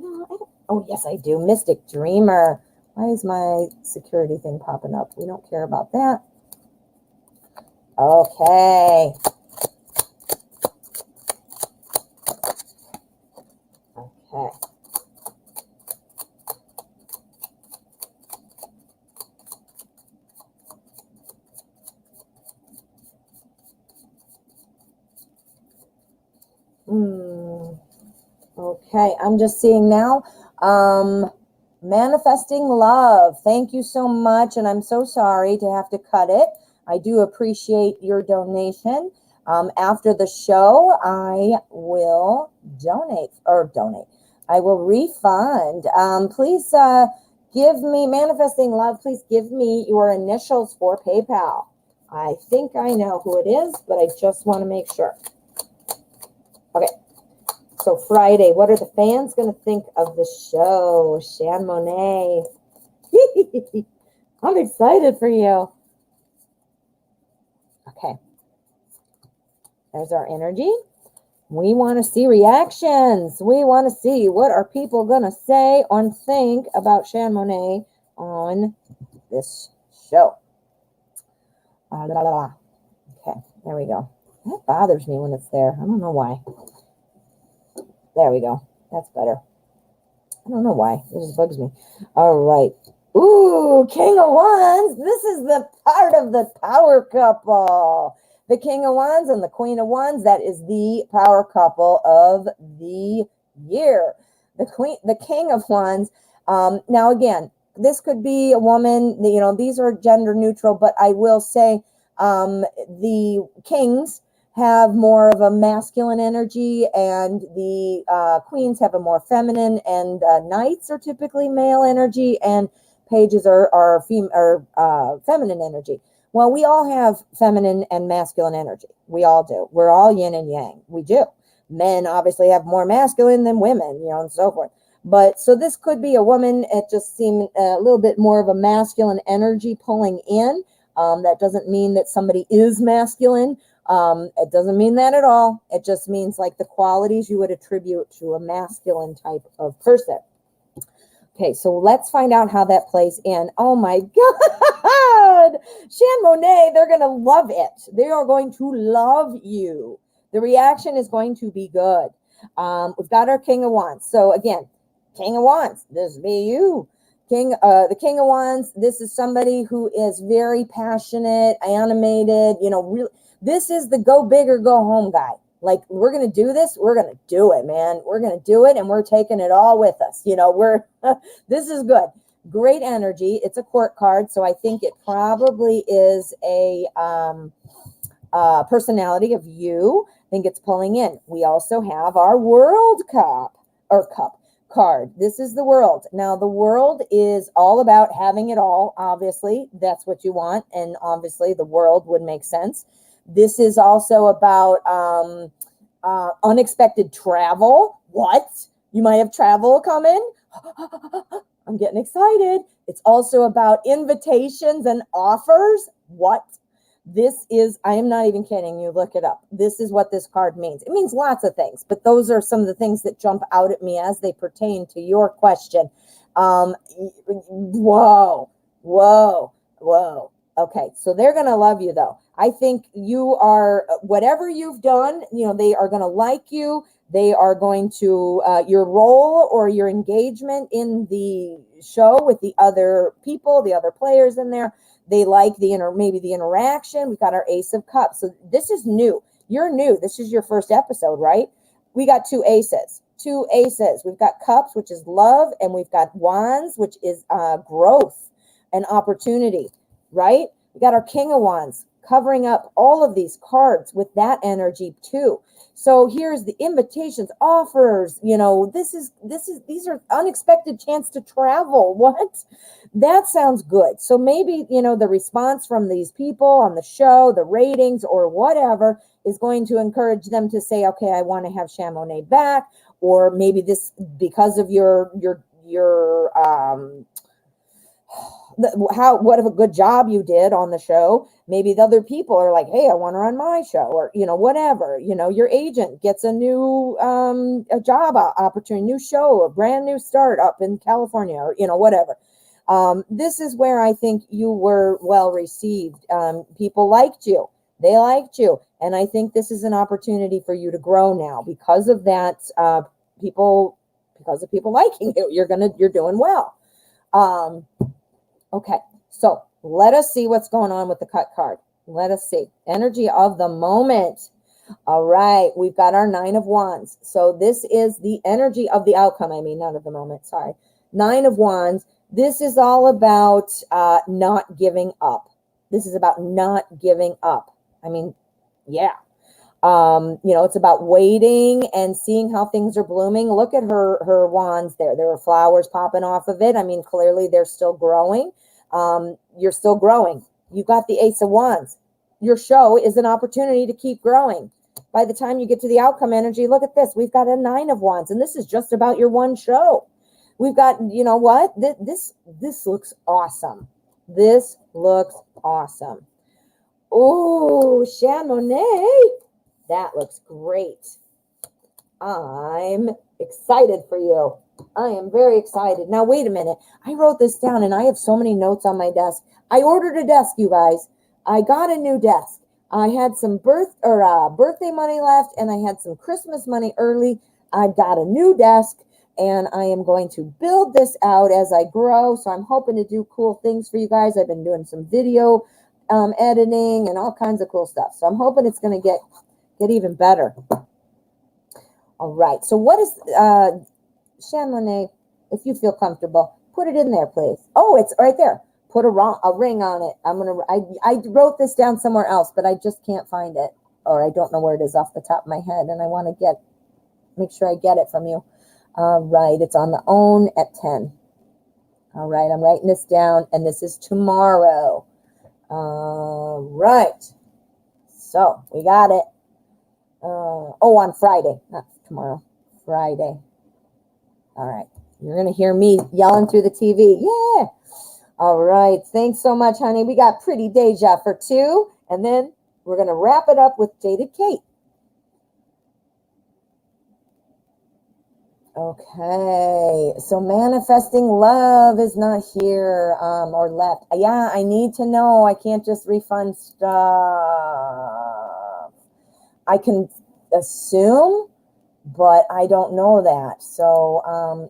[SPEAKER 1] oh yes, I do, Mystic Dreamer. Why is my security thing popping up? We don't care about that. Okay. Okay. Okay, I'm just seeing now. Manifesting love. Thank you so much, and I'm so sorry to have to cut it. I do appreciate your donation. After the show, I will donate. I will refund. Please give me, Manifesting Love, please give me your initials for PayPal. I think I know who it is, but I just want to make sure. Okay. So Friday, what are the fans going to think of the show? Shan Monet. I'm excited for you. Okay. There's our energy. We want to see reactions. We want to see what are people going to say or think about Shan Monet on this show. Okay, there we go. That bothers me when it's there. I don't know why. There we go. That's better. I don't know why. It just bugs me. All right. Ooh, King of Wands. This is the part of the power couple. The King of Wands and the Queen of Wands. That is the power couple of the year. The King of Wands. Now, again, this could be a woman. You know, these are gender neutral, but I will say the kings have more of a masculine energy, and the queens have a more feminine, and knights are typically male energy, and pages are feminine energy. Well, we all have feminine and masculine energy. We all do. We're all yin and yang. We do. Men obviously have more masculine than women, you know, and so forth. But so this could be a woman. It just seemed a little bit more of a masculine energy pulling in. That doesn't mean that somebody is masculine. It doesn't mean that at all. It just means like the qualities you would attribute to a masculine type of person. Okay, so let's find out how that plays in. Oh my God, Shan Monet, they're going to love it. They are going to love you. The reaction is going to be good. We've got our King of Wands. So again, King of Wands, this be you. The King of Wands, this is somebody who is very passionate, animated, really, this is the go big or go home guy. Like, we're going to do this. We're going to do it, man. We're going to do it. And we're taking it all with us. This is good. Great energy. It's a court card. So I think it probably is a personality of you. I think it's pulling in. We also have our World Cup card. This is the World. Now, the World is all about having it all. Obviously, that's what you want. And obviously, the World would make sense. This is also about unexpected travel. What? You might have travel coming. I'm getting excited. It's also about invitations and offers. What? This is, I am not even kidding you. Look it up. This is what this card means. It means lots of things, but those are some of the things that jump out at me as they pertain to your question. Whoa. Okay, so they're going to love you, though. I think you are, whatever you've done, they are going to like you. They are going to, your role or your engagement in the show with the other people, the other players in there, they like maybe the interaction. We've got our Ace of Cups. So this is new. You're new. This is your first episode, right? We got two aces. We've got Cups, which is love, and we've got Wands, which is growth and opportunity, right? We got our King of Wands covering up all of these cards with that energy too. So here's the invitations, offers, these are unexpected chance to travel. What? That sounds good. So maybe, the response from these people on the show, the ratings or whatever is going to encourage them to say, okay, I want to have Shan Monet back, or maybe this, because of what of a good job you did on the show. Maybe the other people are like, hey, I want her on my show, or, whatever, your agent gets a new, a job opportunity, new show, a brand new start up in California, or, whatever. This is where I think you were well received. People liked you. They liked you. And I think this is an opportunity for you to grow now because of that, because of people liking you. You're doing well. Okay, so let us see what's going on with the cut card. Let us see. Energy of the moment. All right, we've got our Nine of Wands. So this is the energy of the outcome. I mean, not of the moment, sorry. Nine of Wands. This is all about not giving up. This is about not giving up. I mean, yeah. It's about waiting and seeing how things are blooming. Look at her wands there. There are flowers popping off of it. I mean, clearly they're still growing. You're still growing. You've got the Ace of Wands. Your show is an opportunity to keep growing. By the time you get to the outcome energy, look at this. We've got a Nine of Wands, and this is just about your one show. We've got, what? This looks awesome. This looks awesome. Oh, Shan Monet. That looks great. I'm excited for you. I am very excited. Now, wait a minute. I wrote this down, and I have so many notes on my desk. I ordered a desk, you guys. I got a new desk. I had some birthday money left, and I had some Christmas money early. I got a new desk, and I am going to build this out as I grow. So I'm hoping to do cool things for you guys. I've been doing some video editing and all kinds of cool stuff. So I'm hoping it's going to get even better. All right. So what is Shan Monet? If you feel comfortable, put it in there, please. Oh, it's right there. Put a ring on it. I wrote this down somewhere else, but I just can't find it, or I don't know where it is off the top of my head, and I want to make sure I get it from you. All right. It's on the own at 10. All right. I'm writing this down, and this is tomorrow. All right. So we got it. On Friday, not tomorrow, Friday. All right. You're going to hear me yelling through the TV. Yeah. All right. Thanks so much, honey. We got Pretty Deja for 2. And then we're going to wrap it up with Jaded Kate. Okay, so manifesting love is not here or left. Yeah, I need to know. I can't just refund stuff. I can assume, but I don't know that. So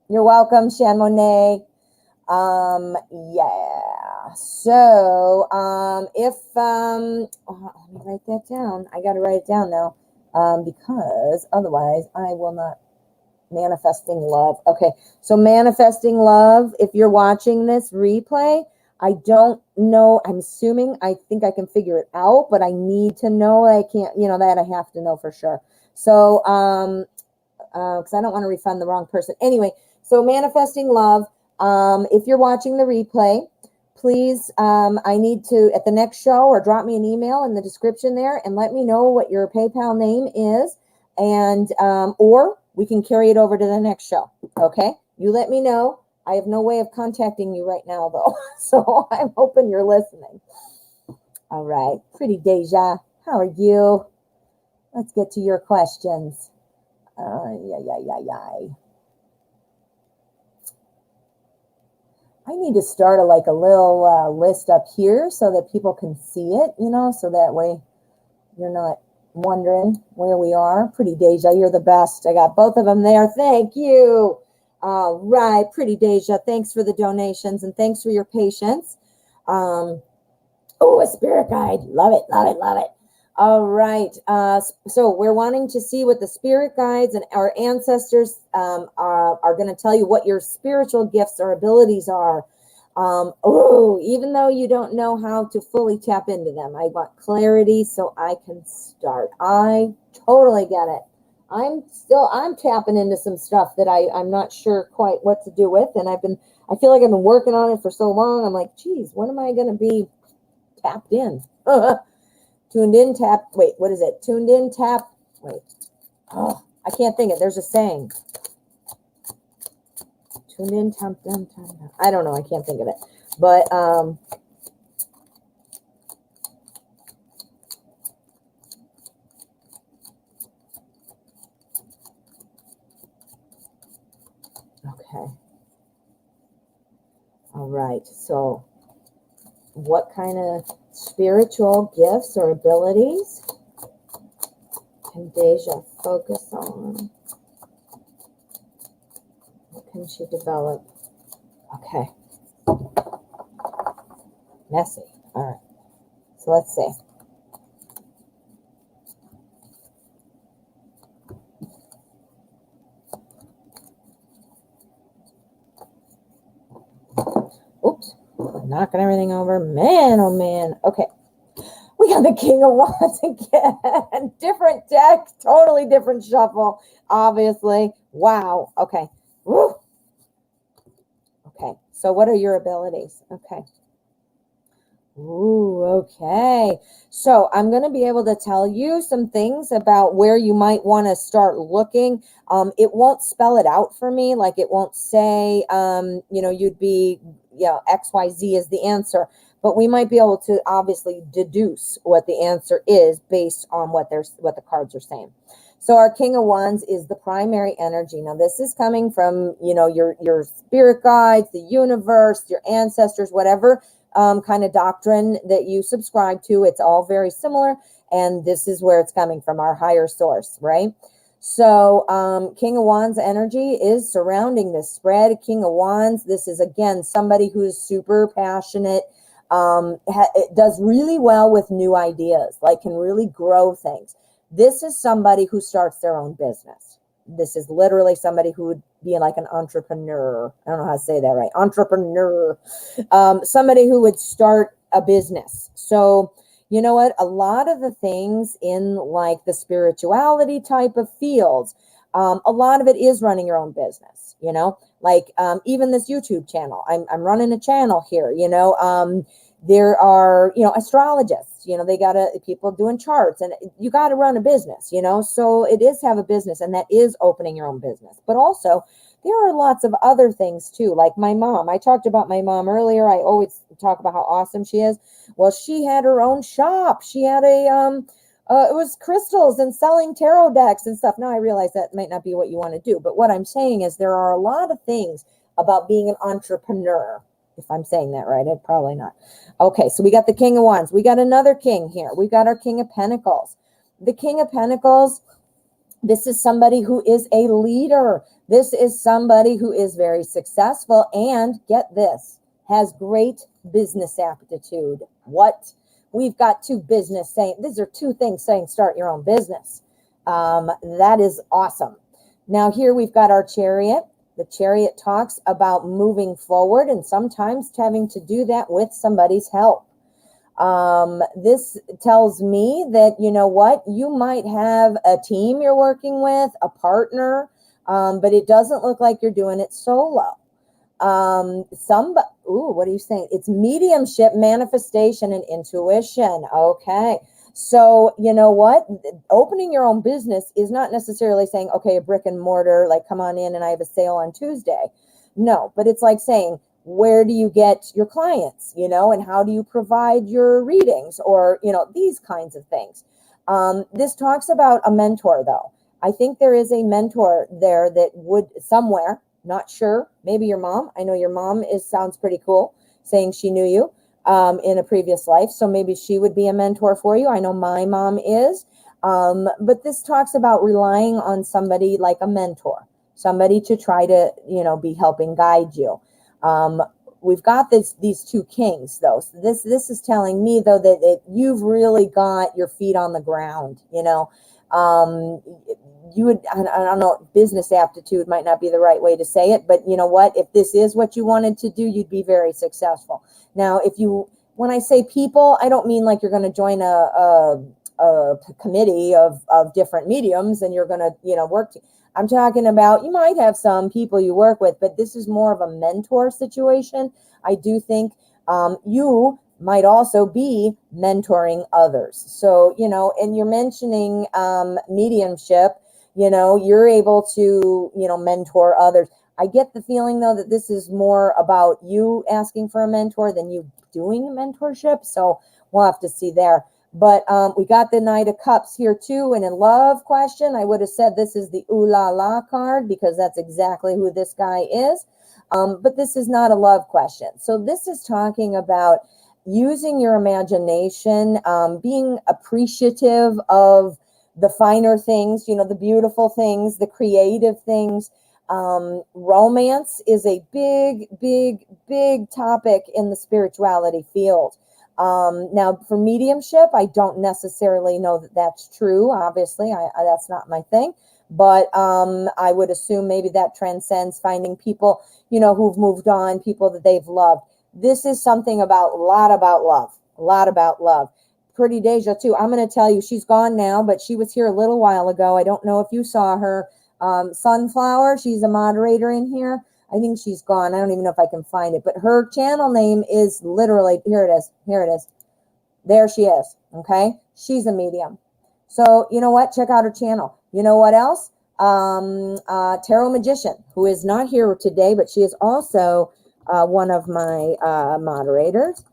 [SPEAKER 1] you're welcome, Shan Monet. Yeah. So if let me write that down. I got to write it down now because otherwise I will not. Manifesting love. Okay, so manifesting love, if you're watching this replay, I don't know, I'm assuming, I think I can figure it out, but I need to know. I can't, that I have to know for sure. So because I don't want to refund the wrong person. Anyway, so manifesting love, if you're watching the replay, please, I need to, at the next show, or drop me an email in the description there and let me know what your PayPal name is, and or we can carry it over to the next show. Okay, you let me know. I have no way of contacting you right now, though, so I'm hoping you're listening. All right, Pretty Deja, how are you? Let's get to your questions. I need to start a little list up here so that people can see it, so that way you're not wondering where we are. Pretty Deja, you're the best. I got both of them there. Thank you. All right, Pretty Deja, thanks for the donations and thanks for your patience. Oh, a spirit guide. Love it, love it, love it. All right, so we're wanting to see what the spirit guides and our ancestors are going to tell you what your spiritual gifts or abilities are. Even though you don't know how to fully tap into them, I want clarity so I can start. I totally get it. I'm tapping into some stuff that I'm not sure quite what to do with, and I feel like I've been working on it for so long. I'm like, geez, when am I going to be tapped in? Tuned in, tap. Wait, what is it? Tuned in, tap. Wait. Oh, I can't think of it. There's a saying. Tuned in, tap, tap, tap. I don't know. I can't think of it. But okay. All right. So, what kind of spiritual gifts or abilities can Deja focus on? What can she develop? Okay. Messy. All right. So let's see. Oops. Knocking everything over. Man, oh man. Okay. We got the King of Wands again. Different deck, totally different shuffle, obviously. Wow. Okay. Woo. Okay. So what are your abilities? Okay. Ooh, okay. So I'm going to be able to tell you some things about where you might want to start looking. It won't spell it out for me. Like it won't say, you'd be, XYZ is the answer. But we might be able to obviously deduce what the answer is based on what the cards are saying. So our King of Wands is the primary energy. Now this is coming from, your spirit guides, the universe, your ancestors, whatever kind of doctrine that you subscribe to. It's all very similar. And this is where it's coming from, our higher source, right? So King of Wands energy is surrounding this spread. King of Wands, this is, again, somebody who's super passionate, it does really well with new ideas, like can really grow things. This is somebody who starts their own business. This is literally somebody who would be like an entrepreneur. I don't know how to say that right. Entrepreneur. Somebody who would start a business. So, you know what? A lot of the things in like the spirituality type of fields, a lot of it is running your own business, like even this YouTube channel. I'm running a channel here, there are, astrologists, they people doing charts, and you got to run a business, so it is have a business, and that is opening your own business. But also there are lots of other things too, like my mom. I talked about my mom earlier. I always talk about how awesome she is. Well, she had her own shop. She had it was crystals and selling tarot decks and stuff. Now I realize that might not be what you want to do, but what I'm saying is there are a lot of things about being an entrepreneur. If I'm saying that right, I'd probably not. Okay, so we got the King of Wands. We got another king here. We got our King of Pentacles. The King of Pentacles, this is somebody who is a leader. This is somebody who is very successful and, get this, has great business aptitude. What? We've got two business saying, these are two things saying start your own business. That is awesome. Now here we've got our Chariot. The Chariot talks about moving forward and sometimes having to do that with somebody's help. This tells me that, you know what, you might have a team you're working with, a partner, but it doesn't look like you're doing it solo. What are you saying? It's mediumship, manifestation, and intuition. Okay. So, you know what? Opening your own business is not necessarily saying, okay, a brick and mortar, like come on in and I have a sale on Tuesday. No, but it's like saying, where do you get your clients, you know, and how do you provide your readings or, you know, these kinds of things. This talks about a mentor, though. I think there is a mentor there that would somewhere, not sure, maybe your mom. I know your mom sounds pretty cool, saying she knew you in a previous life. So maybe she would be a mentor for you. I know my mom is. But this talks about relying on somebody like a mentor, somebody to try to, you know, be helping guide you. We've got these two kings, though. So this is telling me, though, that you've really got your feet on the ground, you know. You would, I don't know, business aptitude might not be the right way to say it, but you know what? If this is what you wanted to do, you'd be very successful. Now, when I say people, I don't mean like you're going to join a committee of different mediums and you're going to, you know, work. I'm talking about, you might have some people you work with, but this is more of a mentor situation. I do think you might also be mentoring others. So, you know, and you're mentioning mediumship, you know, you're able to, you know, mentor others. I get the feeling, though, that this is more about you asking for a mentor than you doing mentorship. So we'll have to see there. But we got the Knight of Cups here, too. And in love question, I would have said this is the Ooh La La card because that's exactly who this guy is. But this is not a love question. So this is talking about using your imagination, being appreciative of the finer things, you know, the beautiful things, the creative things. Romance is a big, big, big topic in the spirituality field. Now, for mediumship, I don't necessarily know that that's true. Obviously, that's not my thing. But I would assume maybe that transcends finding people, you know, who've moved on, people that they've loved. This is something about a lot about love. Pretty Deja, too. I'm going to tell you, she's gone now, but she was here a little while ago. I don't know if you saw her. Sunflower, she's a moderator in here. I think she's gone. I don't even know if I can find it, but her channel name is literally, here it is. There she is. Okay. She's a medium. So you know what? Check out her channel. You know what else? Tarot Magician, who is not here today, but she is also one of my moderators.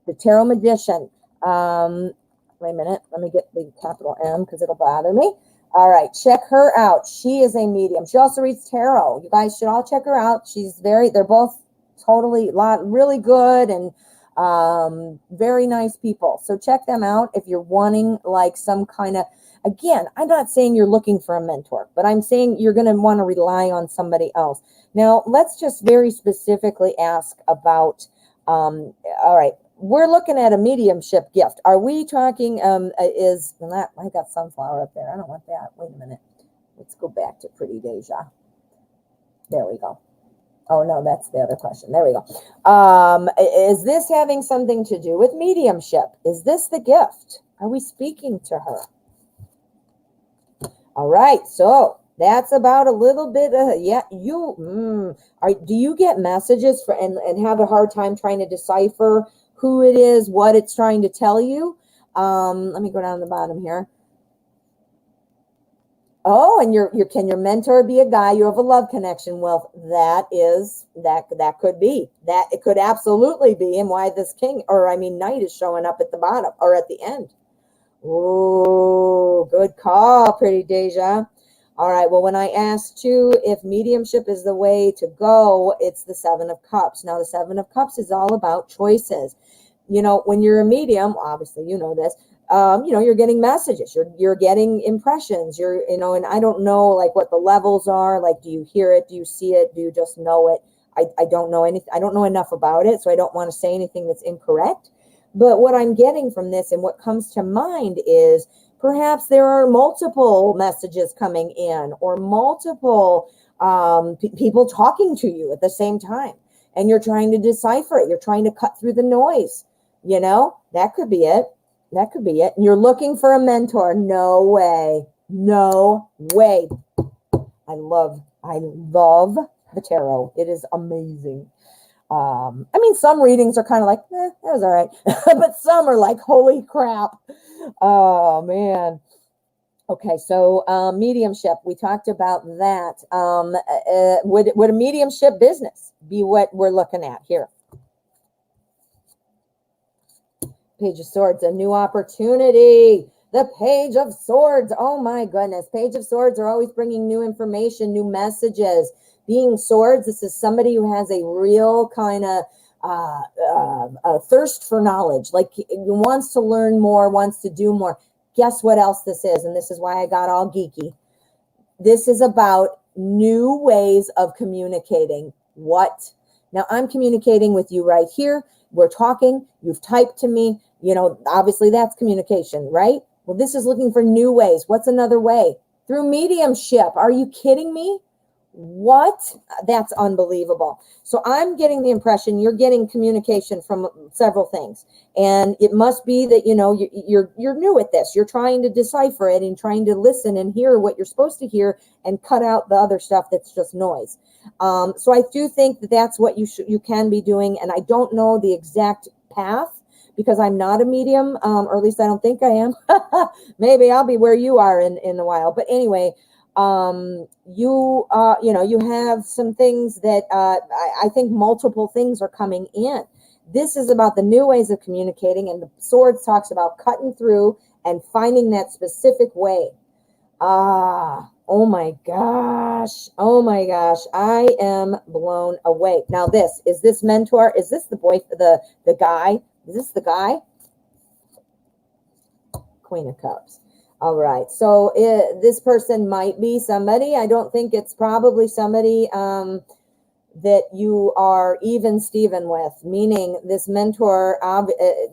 [SPEAKER 1] The Tarot Magician. Wait a minute. Let me get the capital M because it'll bother me. All right, check her out. She is a medium. She also reads tarot. You guys should all check her out. They're both really good and very nice people. So check them out if you're wanting like some kind of, again, I'm not saying you're looking for a mentor, but I'm saying you're going to want to rely on somebody else. Now, let's just very specifically ask about, all right, we're looking at a mediumship gift. Are we talking, I got sunflower up there. I don't want that. Wait a minute. Let's go back to Pretty Deja. There we go. Oh, no, that's the other question. There we go. Is this having something to do with mediumship? Is this the gift? Are we speaking to her? All right. So that's about a little bit of, do you get messages and have a hard time trying to decipher who it is, what it's trying to tell you? Let me go down the bottom here. Oh, and can your mentor be a guy you have a love connection? Well, that could be. That it could absolutely be, and why this knight is showing up at the bottom or at the end. Oh, good call, pretty Deja. All right, well, when I asked you if mediumship is the way to go, it's the Seven of Cups. Now, the Seven of Cups is all about choices. When you're a medium, obviously, you know this, you're getting messages, you're getting impressions, and I don't know like what the levels are. Like, do you hear it? Do you see it? Do you just know it? I don't know anything. I don't know enough about it, so I don't want to say anything that's incorrect. But what I'm getting from this and what comes to mind is perhaps there are multiple messages coming in or multiple people talking to you at the same time. And you're trying to decipher it. You're trying to cut through the noise. That could be it. That could be it. And you're looking for a mentor. No way. No way. I love the tarot. It is amazing. Some readings are kind of like, that was all right. But some are like, holy crap. Oh, man. Okay, so mediumship, we talked about that. Would a mediumship business be what we're looking at here? Page of Swords, a new opportunity. The Page of Swords. Oh, my goodness. Page of Swords are always bringing new information, new messages. Being swords, this is somebody who has a real kind of a thirst for knowledge, like wants to learn more, wants to do more. Guess what else this is? And this is why I got all geeky. This is about new ways of communicating. What? Now I'm communicating with you right here. We're talking. You've typed to me. Obviously that's communication, right? Well, this is looking for new ways. What's another way? Through mediumship. Are you kidding me? What? That's unbelievable. So I'm getting the impression you're getting communication from several things, and it must be that you're new at this. You're trying to decipher it and trying to listen and hear what you're supposed to hear and cut out the other stuff that's just noise. So I do think that that's what you can be doing, and I don't know the exact path because I'm not a medium, or at least I don't think I am. Maybe I'll be where you are in a while, but anyway. You have some things that I think multiple things are coming in. This is about the new ways of communicating, and the Swords talks about cutting through and finding that specific way. Oh my gosh. I am blown away. Now is this mentor? Is this the guy? Is this the guy? Queen of Cups. All right, so this person might be somebody. I don't think it's probably somebody that you are even Steven with, meaning this mentor,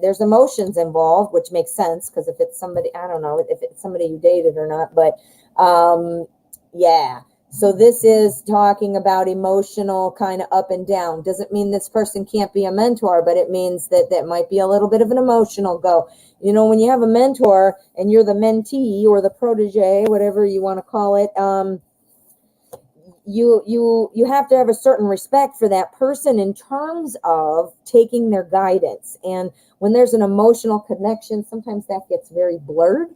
[SPEAKER 1] there's emotions involved, which makes sense because if it's somebody, I don't know if it's somebody you dated or not, but yeah. So this is talking about emotional kind of up and down. Doesn't mean this person can't be a mentor, but it means that might be a little bit of an emotional go. When you have a mentor and you're the mentee or the protege, whatever you want to call it, you have to have a certain respect for that person in terms of taking their guidance. And when there's an emotional connection, sometimes that gets very blurred.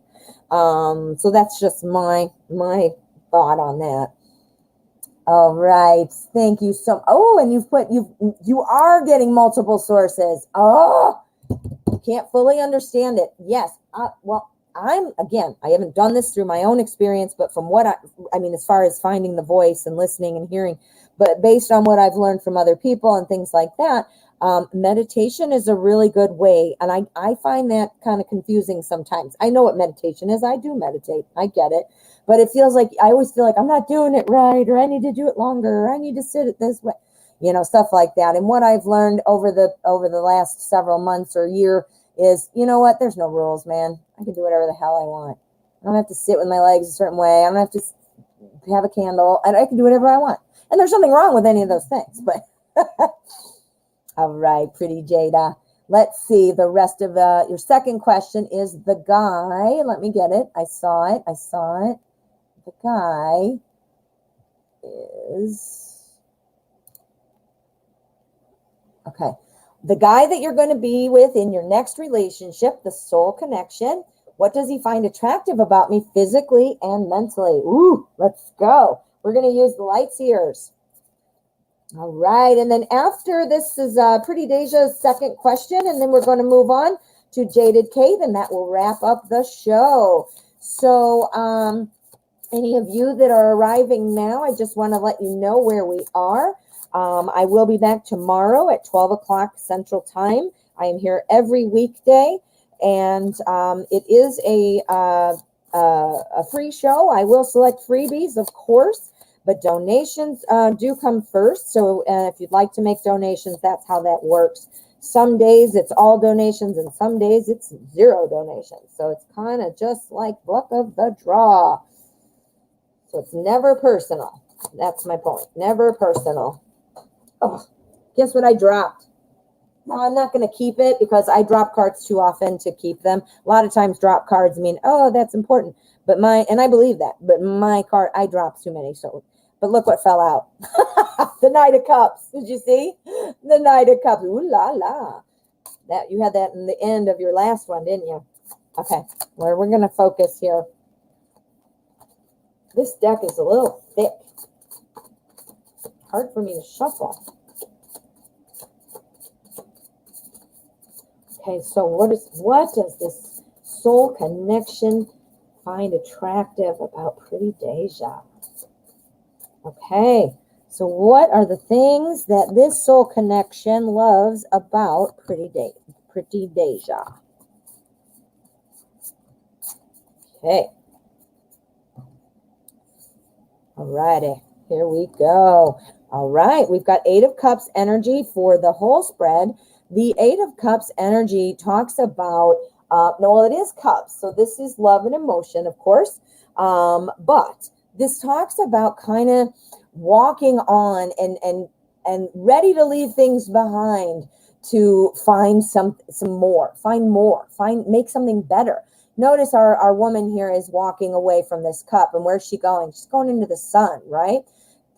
[SPEAKER 1] So that's just my thought on that. All right. Thank you so much. Oh, and you are getting multiple sources. Oh, can't fully understand it. Yes. I haven't done this through my own experience, but from what I mean, as far as finding the voice and listening and hearing, but based on what I've learned from other people and things like that, meditation is a really good way. And I find that kind of confusing sometimes. I know what meditation is. I do meditate. I get it. But it feels like, I always feel like I'm not doing it right, or I need to do it longer, or I need to sit it this way, stuff like that. And what I've learned over the last several months or year is, there's no rules, man. I can do whatever the hell I want. I don't have to sit with my legs a certain way. I don't have to have a candle, and I can do whatever I want. And there's nothing wrong with any of those things, but all right, pretty Jada. Let's see. The rest of your second question is the guy. Let me get it. I saw it. The guy is, okay. The guy that you're going to be with in your next relationship, the soul connection, What does he find attractive about me physically and mentally? Ooh, let's go. We're going to use the light seers. All right. And then after this is Pretty Deja's second question, and then we're going to move on to Jaded Kate, and that will wrap up the show. So any of you that are arriving now, I just want to let you know where we are. I will be back tomorrow at 12 o'clock Central Time. I am here every weekday, and it is a free show. I will select freebies, of course, but donations do come first. So if you'd like to make donations, that's how that works. Some days it's all donations, and some days it's 0 donations. So it's kind of just like luck of the draw. So it's never personal. That's my point. Never personal. Oh, guess what I dropped? No, I'm not going to keep it because I drop cards too often to keep them. A lot of times drop cards mean, oh, that's important. But and I believe that, but my card, I dropped too many. So, but look what fell out. The Knight of Cups. Did you see? The Knight of Cups. Ooh la la. That, you had that in the end of your last one, didn't you? Okay, well, we're going to focus here. This deck is a little thick. Hard for me to shuffle. Okay, so what does this soul connection find attractive about Pretty Deja? Okay, so what are the things that this soul connection loves about Pretty Deja? Okay. Alrighty, here we go. All right, we've got 8 of Cups energy for the whole spread. The 8 of Cups energy talks about, well, it is cups, so this is love and emotion, of course, but this talks about kind of walking on and ready to leave things behind to find make something better. Notice our woman here is walking away from this cup, and where's she going? She's going into the sun, right?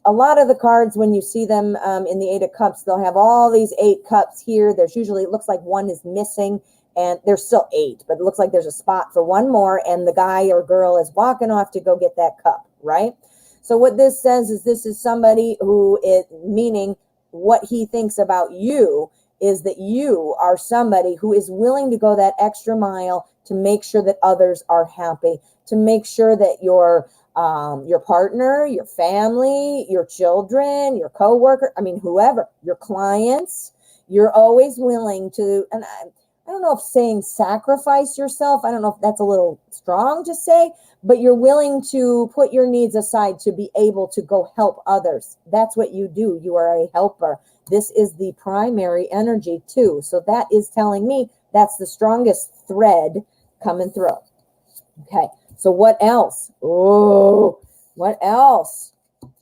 [SPEAKER 1] A lot of the cards, when you see them in the 8 of Cups, they'll have all these 8 cups here. There's usually, it looks like one is missing, and there's still 8, but it looks like there's a spot for one more, and the guy or girl is walking off to go get that cup, right? So what this says is this is somebody who is, meaning what he thinks about you is that you are somebody who is willing to go that extra mile to make sure that others are happy, to make sure that your partner, your family, your children, your coworker, I mean, whoever, your clients, you're always willing to, and I don't know if saying sacrifice yourself, I don't know if that's a little strong to say, but you're willing to put your needs aside to be able to go help others. That's what you do. You are a helper. This is the primary energy too. So that is telling me that's the strongest thread coming through. Okay. So what else? Oh, what else?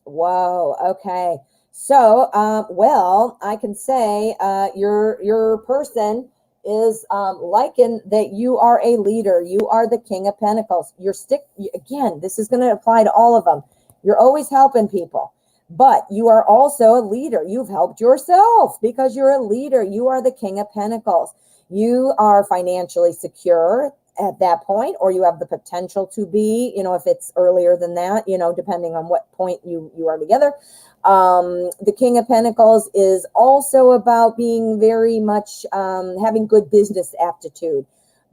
[SPEAKER 1] Whoa. Okay. So, well, I can say your person is liken that you are a leader. You are the King of Pentacles. Again, this is going to apply to all of them. You're always helping people, but you are also a leader. You've helped yourself because you're a leader. You are the King of Pentacles. You are financially secure at that point, or you have the potential to be, if it's earlier than that, depending on what point you are together. The King of Pentacles is also about being very much having good business aptitude.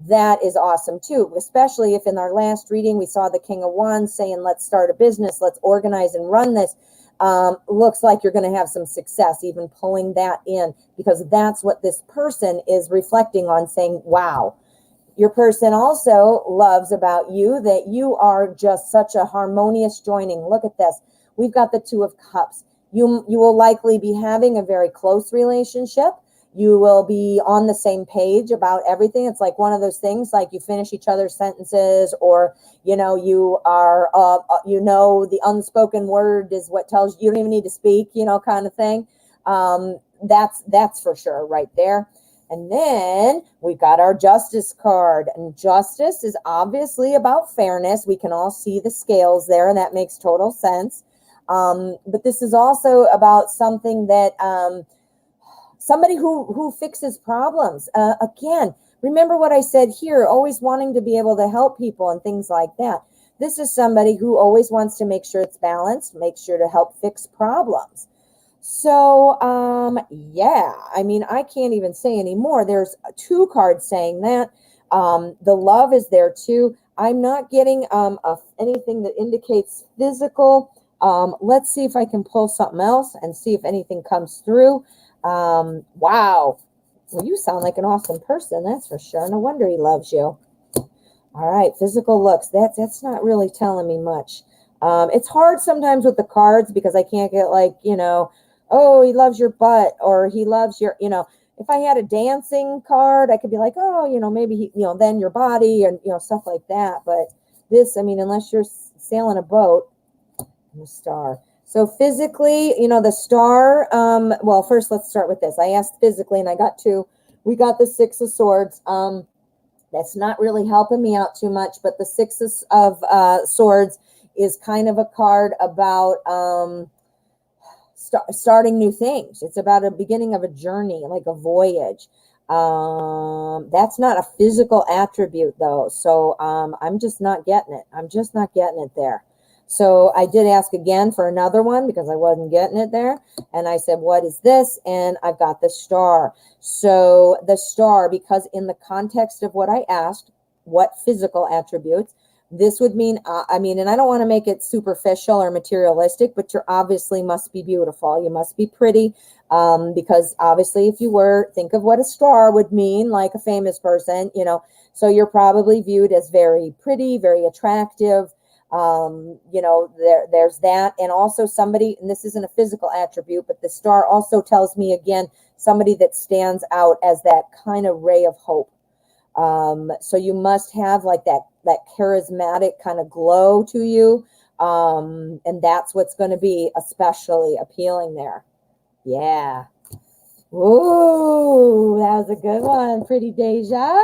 [SPEAKER 1] That is awesome too, especially if in our last reading we saw the King of Wands saying, let's start a business, let's organize and run this. Looks like you're going to have some success even pulling that in, because that's what this person is reflecting on, saying, wow. Your person also loves about you that you are just such a harmonious joining. Look at this. We've got the 2 of Cups. You will likely be having a very close relationship. You will be on the same page about everything. It's like one of those things, like you finish each other's sentences, or, you are, the unspoken word is what tells you don't even need to speak, kind of thing. That's for sure right there. And then we got our Justice card, and Justice is obviously about fairness. We can all see the scales there, and that makes total sense. But this is also about something that, somebody who fixes problems. Again, Remember what I said here, always wanting to be able to help people and things like that. This is somebody who always wants to make sure it's balanced, make sure to help fix problems. So, yeah, I mean, I can't even say anymore. There's 2 cards saying that. The love is there too. I'm not getting anything that indicates physical. Let's see if I can pull something else and see if anything comes through. Wow. Well, you sound like an awesome person, that's for sure. No wonder he loves you. All right, physical looks. That's not really telling me much. It's hard sometimes with the cards because I can't get like, oh, he loves your butt or he loves your, if I had a dancing card, I could be like, oh, maybe he, then your body and, stuff like that. But this, I mean, unless you're sailing a boat, the star. So physically, the star, well, first let's start with this. I asked physically and I got 2. We got the 6 of Swords. That's not really helping me out too much, but the 6 of Swords is kind of a card about starting new things. It's about a beginning of a journey, like a voyage. That's not a physical attribute though. So I'm just not getting it. I'm just not getting it there. So I did ask again for another one because I wasn't getting it there. And I said, what is this? And I've got the star. So the star, because in the context of what I asked, what physical attributes, this would mean, and I don't want to make it superficial or materialistic, but you obviously must be beautiful. You must be pretty, because obviously if you were, think of what a star would mean, like a famous person, so you're probably viewed as very pretty, very attractive. There's that. And also somebody, and this isn't a physical attribute, but the star also tells me again, somebody that stands out as that kind of ray of hope. So you must have like that charismatic kind of glow to you. And that's what's going to be especially appealing there. Yeah. Ooh, that was a good one. Pretty Deja.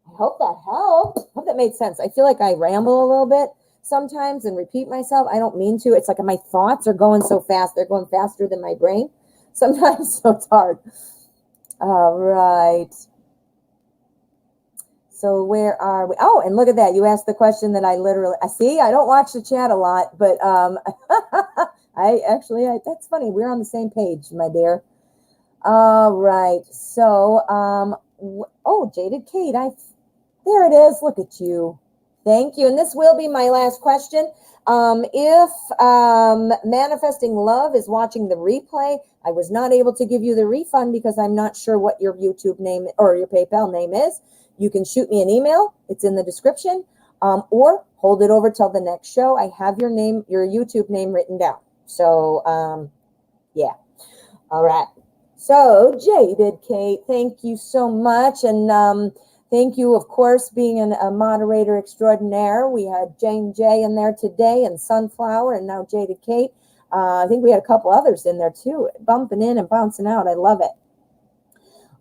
[SPEAKER 1] I hope that helped. I hope that made sense. I feel like I ramble a little bit sometimes and repeat myself. I don't mean to. It's like my thoughts are going so fast. They're going faster than my brain sometimes, so it's hard. All right. So where are we? Oh, and look at that. You asked the question that I see. I don't watch the chat a lot, but that's funny. We're on the same page, my dear. All right. So, Jaded Kate, there it is. Look at you. Thank you. And this will be my last question. If Manifesting Love is watching the replay, I was not able to give you the refund because I'm not sure what your YouTube name or your PayPal name is. You can shoot me an email. It's in the description, or hold it over till the next show. I have your name, your YouTube name written down. So, yeah. All right. So, Jaded Kate, thank you so much. And thank you, of course, being a moderator extraordinaire. We had Jane J in there today and Sunflower and now Jaded Kate. I think we had a couple others in there too, bumping in and bouncing out. I love it.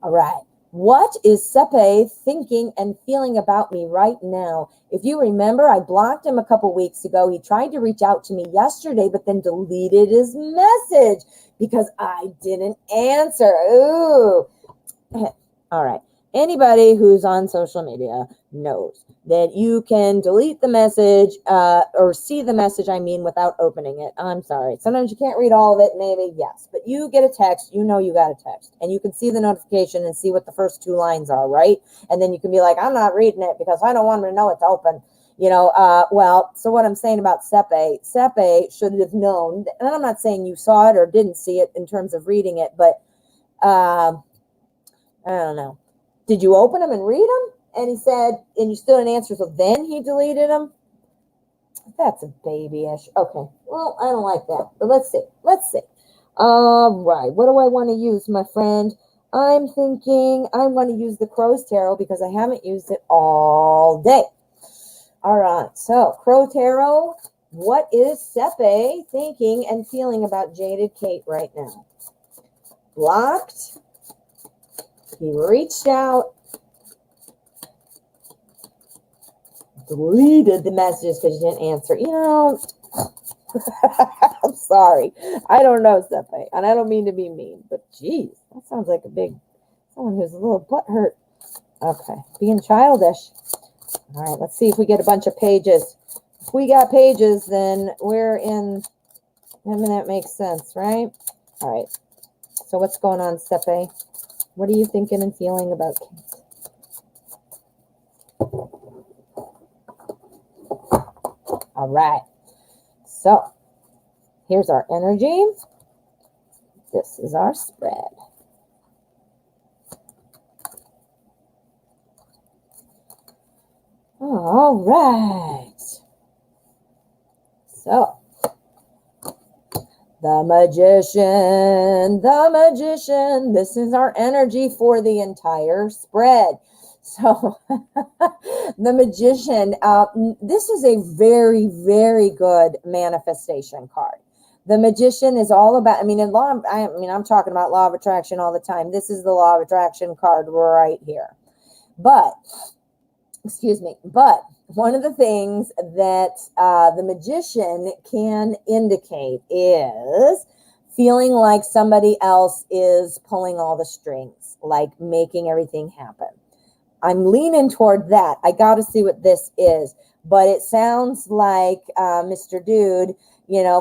[SPEAKER 1] All right. What is Sepe thinking and feeling about me right now? If you remember, I blocked him a couple weeks ago. He tried to reach out to me yesterday, but then deleted his message because I didn't answer. Ooh. All right. Anybody who's on social media knows that you can delete the message or see the message, without opening it. I'm sorry. Sometimes you can't read all of it, maybe, yes. But you get a text, you got a text. And you can see the notification and see what the first 2 lines are, right? And then you can be like, I'm not reading it because I don't want to know it's open. So what I'm saying about Sepe should have known. And I'm not saying you saw it or didn't see it in terms of reading it, but I don't know. Did you open them and read them? And he said, and you still didn't answer, so then he deleted them? That's a babyish. Okay, well, I don't like that. But let's see. All right, what do I want to use, my friend? I'm thinking I want to use the Crow's Tarot because I haven't used it all day. All right, so Crow Tarot, what is Sepe thinking and feeling about Jaded Kate right now? Blocked. He reached out, deleted the messages because you didn't answer. I'm sorry. I don't know, Sepe, and I don't mean to be mean, but geez, that sounds like someone who's a little butthurt. Okay, being childish. All right, let's see if we get a bunch of pages. If we got pages, then we're in, I mean, that makes sense, right? All right, so what's going on, Stepe? What are you thinking and feeling about kids? All right, so here's our energy. This is our spread. All right. So, the magician, this is our energy for the entire spread. So, the magician, this is a very, very good manifestation card. The magician is all about, I'm talking about law of attraction all the time. This is the law of attraction card right here. But one of the things that the magician can indicate is feeling like somebody else is pulling all the strings, like making everything happen. I'm leaning toward that. I got to see what this is. But it sounds like Mr. Dude,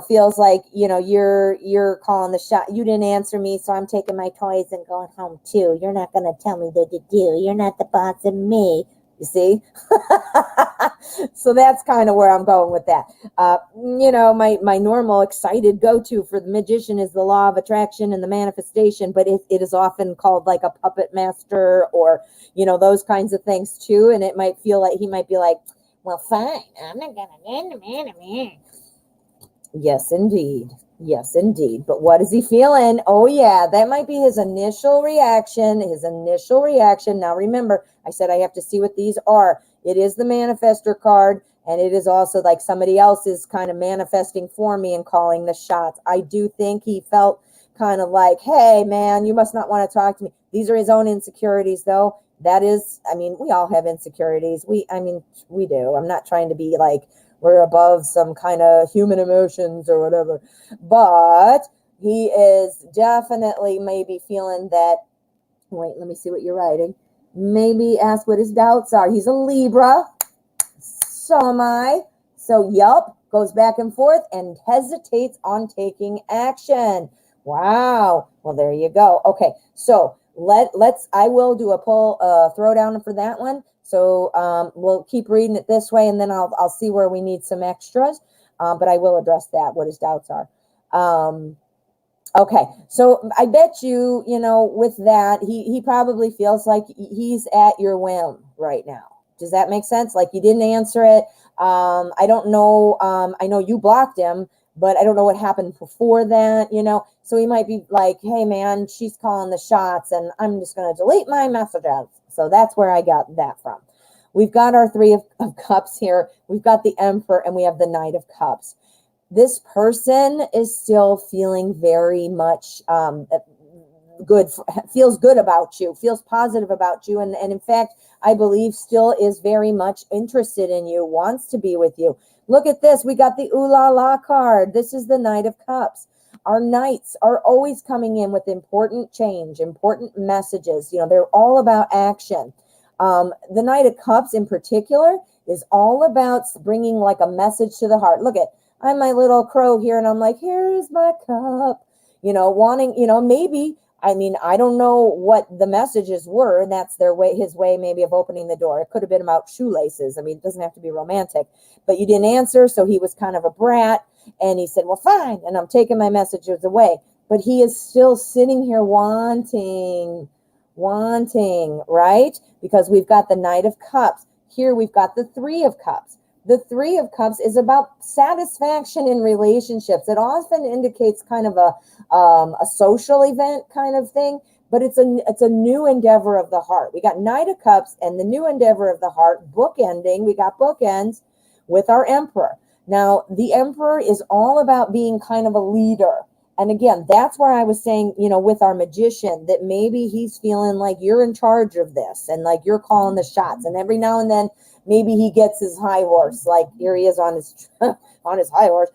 [SPEAKER 1] feels like, you're calling the shot. You didn't answer me, so I'm taking my toys and going home too. You're not going to tell me what to do. You're not the boss of me. You see? So that's kind of where I'm going with that. My normal excited go-to for the magician is the law of attraction and the manifestation, but it is often called like a puppet master or, those kinds of things too. And it might feel like he might be like, well, fine, I'm not going to get the man of me. Yes, indeed. Yes, indeed. But what is he feeling? Oh, yeah, that might be his initial reaction. Now, remember, I said I have to see what these are. It is the manifestor card, and it is also like somebody else is kind of manifesting for me and calling the shots. I do think he felt kind of like, hey, man, you must not want to talk to me. These are his own insecurities, though. That is, we all have insecurities. We do. I'm not trying to be like, we're above some kind of human emotions or whatever. But he is definitely maybe feeling that, wait, let me see what you're writing. Maybe ask what his doubts are. He's a Libra. So am I. So, yup, goes back and forth and hesitates on taking action. Wow. Well, there you go. Okay, so I will do a pull, throwdown for that one. So we'll keep reading it this way, and then I'll see where we need some extras. But I will address that, what his doubts are. Okay, so I bet you, with that, he probably feels like he's at your whim right now. Does that make sense? Like you didn't answer it. I don't know. I know you blocked him, but I don't know what happened before that, So he might be like, hey, man, she's calling the shots, and I'm just going to delete my messages. So that's where I got that from. We've got our Three of Cups here. We've got the Emperor, and we have the Knight of Cups. This person is still feeling very much good, feels good about you, feels positive about you. And in fact, I believe still is very much interested in you, wants to be with you. Look at this. We got the Ooh La La card. This is the Knight of Cups. Our knights are always coming in with important change, important messages. They're all about action. The Knight of Cups in particular is all about bringing like a message to the heart. Look at, I'm my little crow here, and I'm like, here's my cup, wanting, maybe, I don't know what the messages were, and that's his way maybe of opening the door. It could have been about shoelaces. It doesn't have to be romantic, but you didn't answer, so he was kind of a brat, and he said, well, fine, and I'm taking my messages away. But he is still sitting here wanting, right? Because we've got the Knight of Cups. Here we've got the Three of Cups. The Three of Cups is about satisfaction in relationships. It often indicates kind of a social event kind of thing, but it's a new endeavor of the heart. We got Knight of Cups and the new endeavor of the heart, bookending. We got bookends with our Emperor. Now, the Emperor is all about being kind of a leader. And again, that's where I was saying, with our magician, that maybe he's feeling like you're in charge of this and like you're calling the shots. And every now and then, maybe he gets his high horse, like here he is on his on his high horse.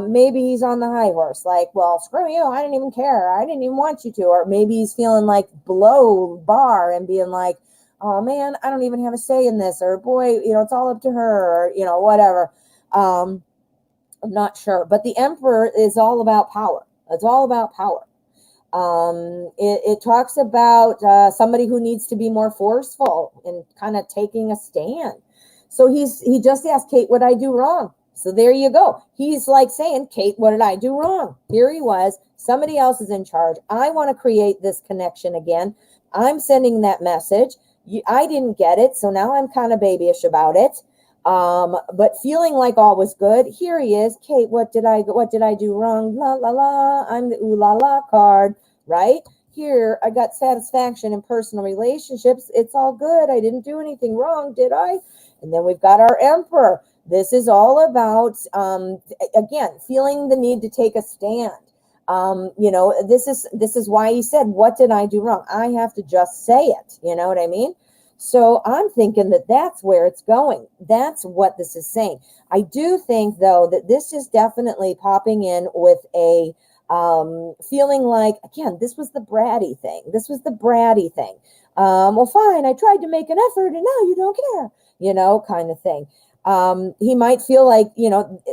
[SPEAKER 1] Maybe he's on the high horse, like, well, screw you, I didn't even care, I didn't even want you to. Or maybe he's feeling like below bar and being like, oh man, I don't even have a say in this, or boy, it's all up to her, or, whatever. I'm not sure. But the Emperor is all about power. It's all about power. It talks about somebody who needs to be more forceful and kind of taking a stand. So he just asked Kate, what I do wrong? So there you go. He's like saying, Kate, what did I do wrong? Here he was. Somebody else is in charge. I want to create this connection again. I'm sending that message. I didn't get it, so now I'm kind of babyish about it. But feeling like all was good. Here he is. Kate, what did I do wrong? La la la. I'm the ooh la la card, right? Here, I got satisfaction in personal relationships. It's all good. I didn't do anything wrong, did I? And then we've got our Emperor. This is all about, again, feeling the need to take a stand. This is why he said, what did I do wrong? I have to just say it. You know what I mean? So I'm thinking that that's where it's going. That's what this is saying. I do think, though, that this is definitely popping in with a feeling like, again, this was the bratty thing. Well, fine, I tried to make an effort and now you don't care, kind of thing. He might feel like,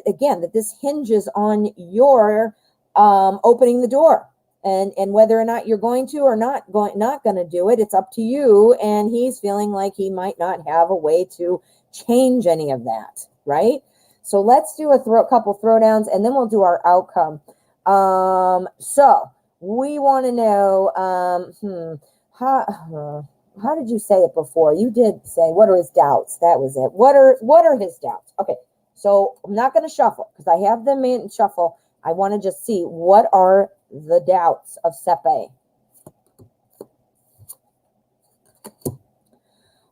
[SPEAKER 1] again, that this hinges on your opening the door. And whether or not you're going to or not going to do it, it's up to you. And he's feeling like he might not have a way to change any of that, right? So let's do a couple throwdowns, and then we'll do our outcome. So we want to know how did you say it before? You did say, what are his doubts? That was it. What are his doubts? Okay, so I'm not going to shuffle because I have them in shuffle. I want to just see what are the doubts of Sepe.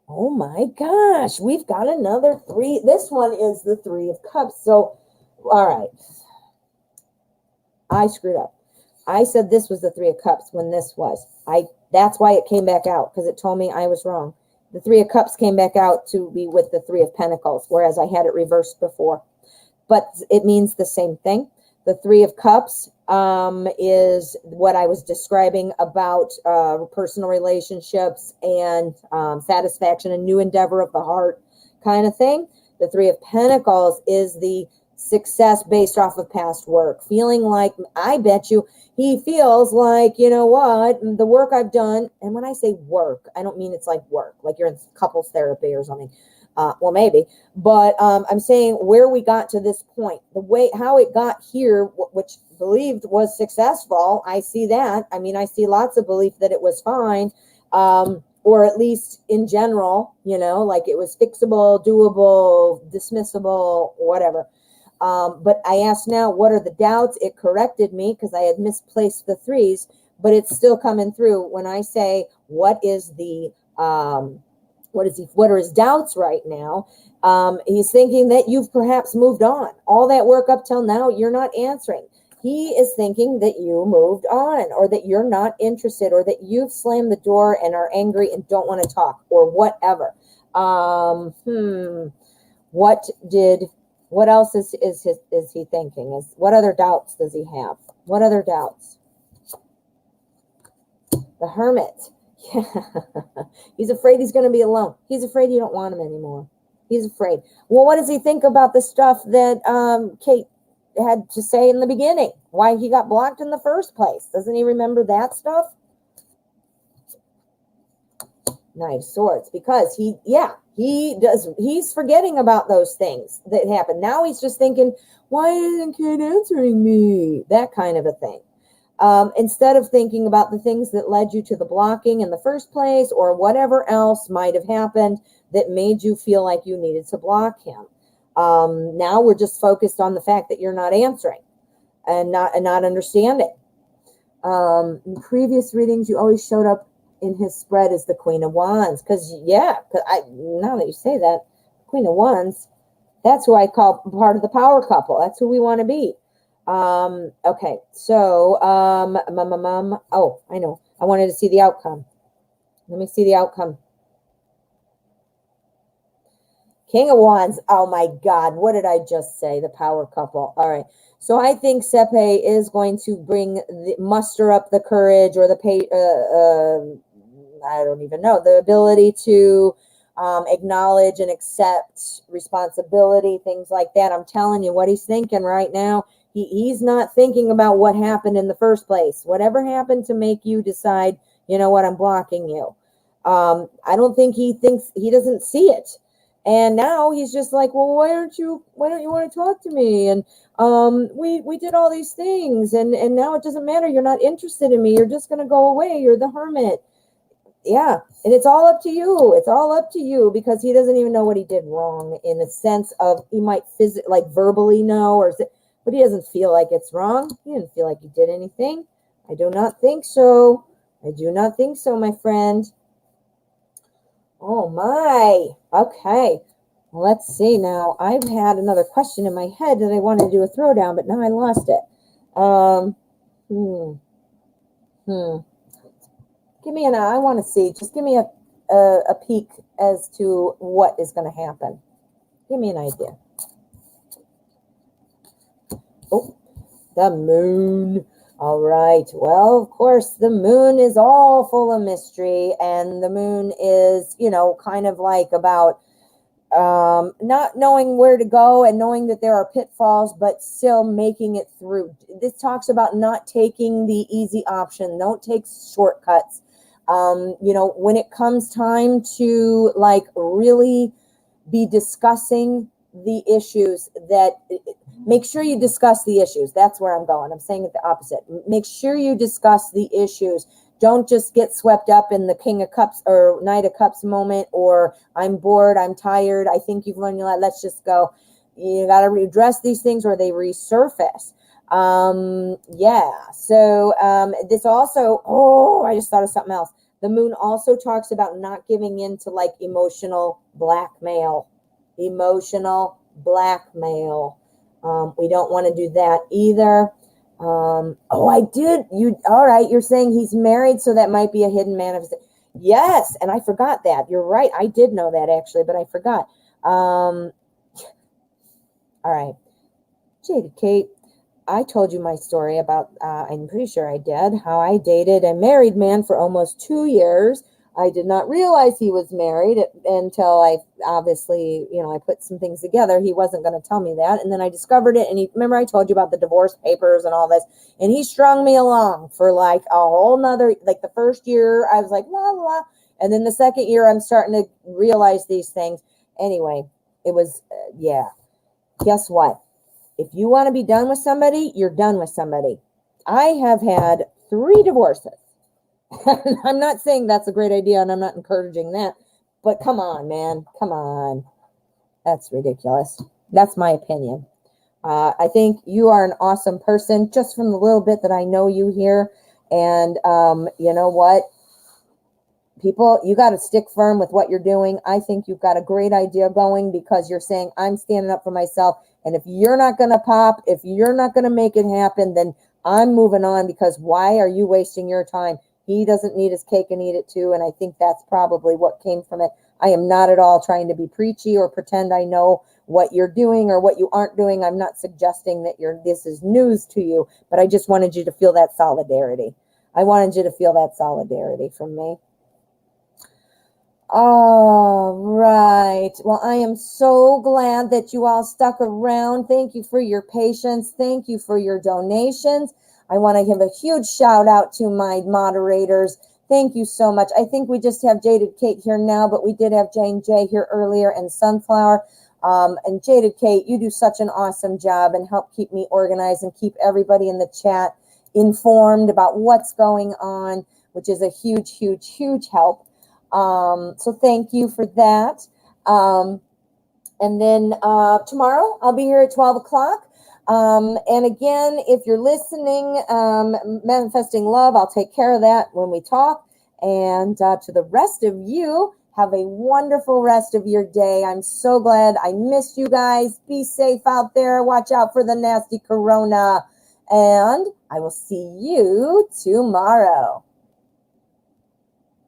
[SPEAKER 1] Oh my gosh, we've got another 3. This one is the 3 of Cups. So, all right. I screwed up. I said this was the 3 of Cups when this was. That's why it came back out, because it told me I was wrong. The 3 of Cups came back out to be with the 3 of Pentacles, whereas I had it reversed before. But it means the same thing. The 3 of Cups is what I was describing about personal relationships and satisfaction and new endeavor of the heart kind of thing. The 3 of Pentacles is the success based off of past work. Feeling like, I bet you, he feels like, you know what, the work I've done, and when I say work, I don't mean it's like work, like you're in couples therapy or something. Well, maybe, but I'm saying where we got to this point, the way, how it got here, which believed was successful. I see that. I mean, I see lots of belief that it was fine, or at least in general, like it was fixable, doable, dismissible, whatever. But I asked now, what are the doubts? It corrected me because I had misplaced the 3s, but it's still coming through when I say, what is the, what are his doubts right now? He's thinking that you've perhaps moved on. All that work up till now, you're not answering. He is thinking that you moved on, or that you're not interested, or that you've slammed the door and are angry and don't want to talk, or whatever. What else is he thinking? What other doubts does he have? What other doubts? The Hermit. Yeah. He's afraid he's going to be alone. He's afraid you don't want him anymore. He's afraid. Well, what does he think about the stuff that Kate had to say in the beginning? Why he got blocked in the first place? Doesn't he remember that stuff? Knight of Swords. Because he's forgetting about those things that happened. Now he's just thinking, why isn't Kate answering me? That kind of a thing. Instead of thinking about the things that led you to the blocking in the first place, or whatever else might have happened that made you feel like you needed to block him. Now we're just focused on the fact that you're not answering and not understanding. In previous readings, you always showed up in his spread as the Queen of Wands. Now that you say that, Queen of Wands, that's who I call part of the power couple. That's who we want to be. Okay, so, oh, I know. I wanted to see the outcome. Let me see the outcome. King of Wands. Oh my God. What did I just say? The power couple. All right. So I think Sepe is going to muster up the courage, or the I don't even know, the ability to acknowledge and accept responsibility, things like that. I'm telling you what he's thinking right now. He's not thinking about what happened in the first place. Whatever happened to make you decide, you know what, I'm blocking you. I don't think he doesn't see it. And now he's just like, well, why don't you want to talk to me? And we did all these things, and now it doesn't matter. You're not interested in me. You're just going to go away. You're the hermit. Yeah. And it's all up to you. It's all up to you, because he doesn't even know what he did wrong, in the sense of he might like verbally know, but he doesn't feel like it's wrong. He didn't feel like he did anything. I do not think so. I do not think so, my friend. Oh my. Okay. Let's see now. I've had another question in my head that I wanted to do a throwdown, but now I lost it. Give me I want to see. Just give me a peek as to what is going to happen. Give me an idea. Oh, the moon. All right. Well, of course, the moon is all full of mystery, and the moon is, kind of like about not knowing where to go and knowing that there are pitfalls, but still making it through. This talks about not taking the easy option. Don't take shortcuts. When it comes time to like really be discussing the issues, make sure you discuss the issues. That's where I'm going. I'm saying it the opposite. Make sure you discuss the issues. Don't just get swept up in the King of Cups or Knight of Cups moment, or I'm bored, I'm tired, I think you've learned your life, let's just go. You got to address these things or they resurface. This also, I just thought of something else. The moon also talks about not giving in to like emotional blackmail. Emotional blackmail. We don't want to do that either. I did. All right. You're saying he's married, so that might be a hidden manifestation. Yes. And I forgot that. You're right. I did know that actually, but I forgot. All right. Jaded Kate, I told you my story about, I'm pretty sure I did, how I dated a married man for almost 2 years. I did not realize he was married until I obviously, I put some things together. He wasn't going to tell me that. And then I discovered it. And remember I told you about the divorce papers and all this. And he strung me along for like a whole nother, like the first year I was like, la, la. And then the second year I'm starting to realize these things. Anyway, it was, Guess what? If you want to be done with somebody, you're done with somebody. I have had 3 divorces. I'm not saying that's a great idea, and I'm not encouraging that, but come on, man. Come on. That's ridiculous. That's my opinion. I think you are an awesome person, just from the little bit that I know you here. And you know what? People, you got to stick firm with what you're doing. I think you've got a great idea going, because you're saying, I'm standing up for myself. And if you're not going to pop, if you're not going to make it happen, then I'm moving on, because why are you wasting your time? He doesn't need his cake and eat it too. And I think that's probably what came from it. I am not at all trying to be preachy or pretend I know what you're doing or what you aren't doing. I'm not suggesting that this is news to you, but I just wanted you to feel that solidarity. I wanted you to feel that solidarity from me. All right. Well, I am so glad that you all stuck around. Thank you for your patience. Thank you for your donations. I want to give a huge shout out to my moderators. Thank you so much. I think we just have Jaded Kate here now, but we did have Jane J here earlier, and Sunflower. And Jaded Kate, you do such an awesome job and help keep me organized and keep everybody in the chat informed about what's going on, which is a huge, huge, huge help. So thank you for that. And then tomorrow I'll be here at 12 o'clock. And again, if you're listening, Manifesting Love, I'll take care of that when we talk. And to the rest of you, have a wonderful rest of your day. I'm so glad. I missed you guys. Be safe out there. Watch out for the nasty corona. And I will see you tomorrow.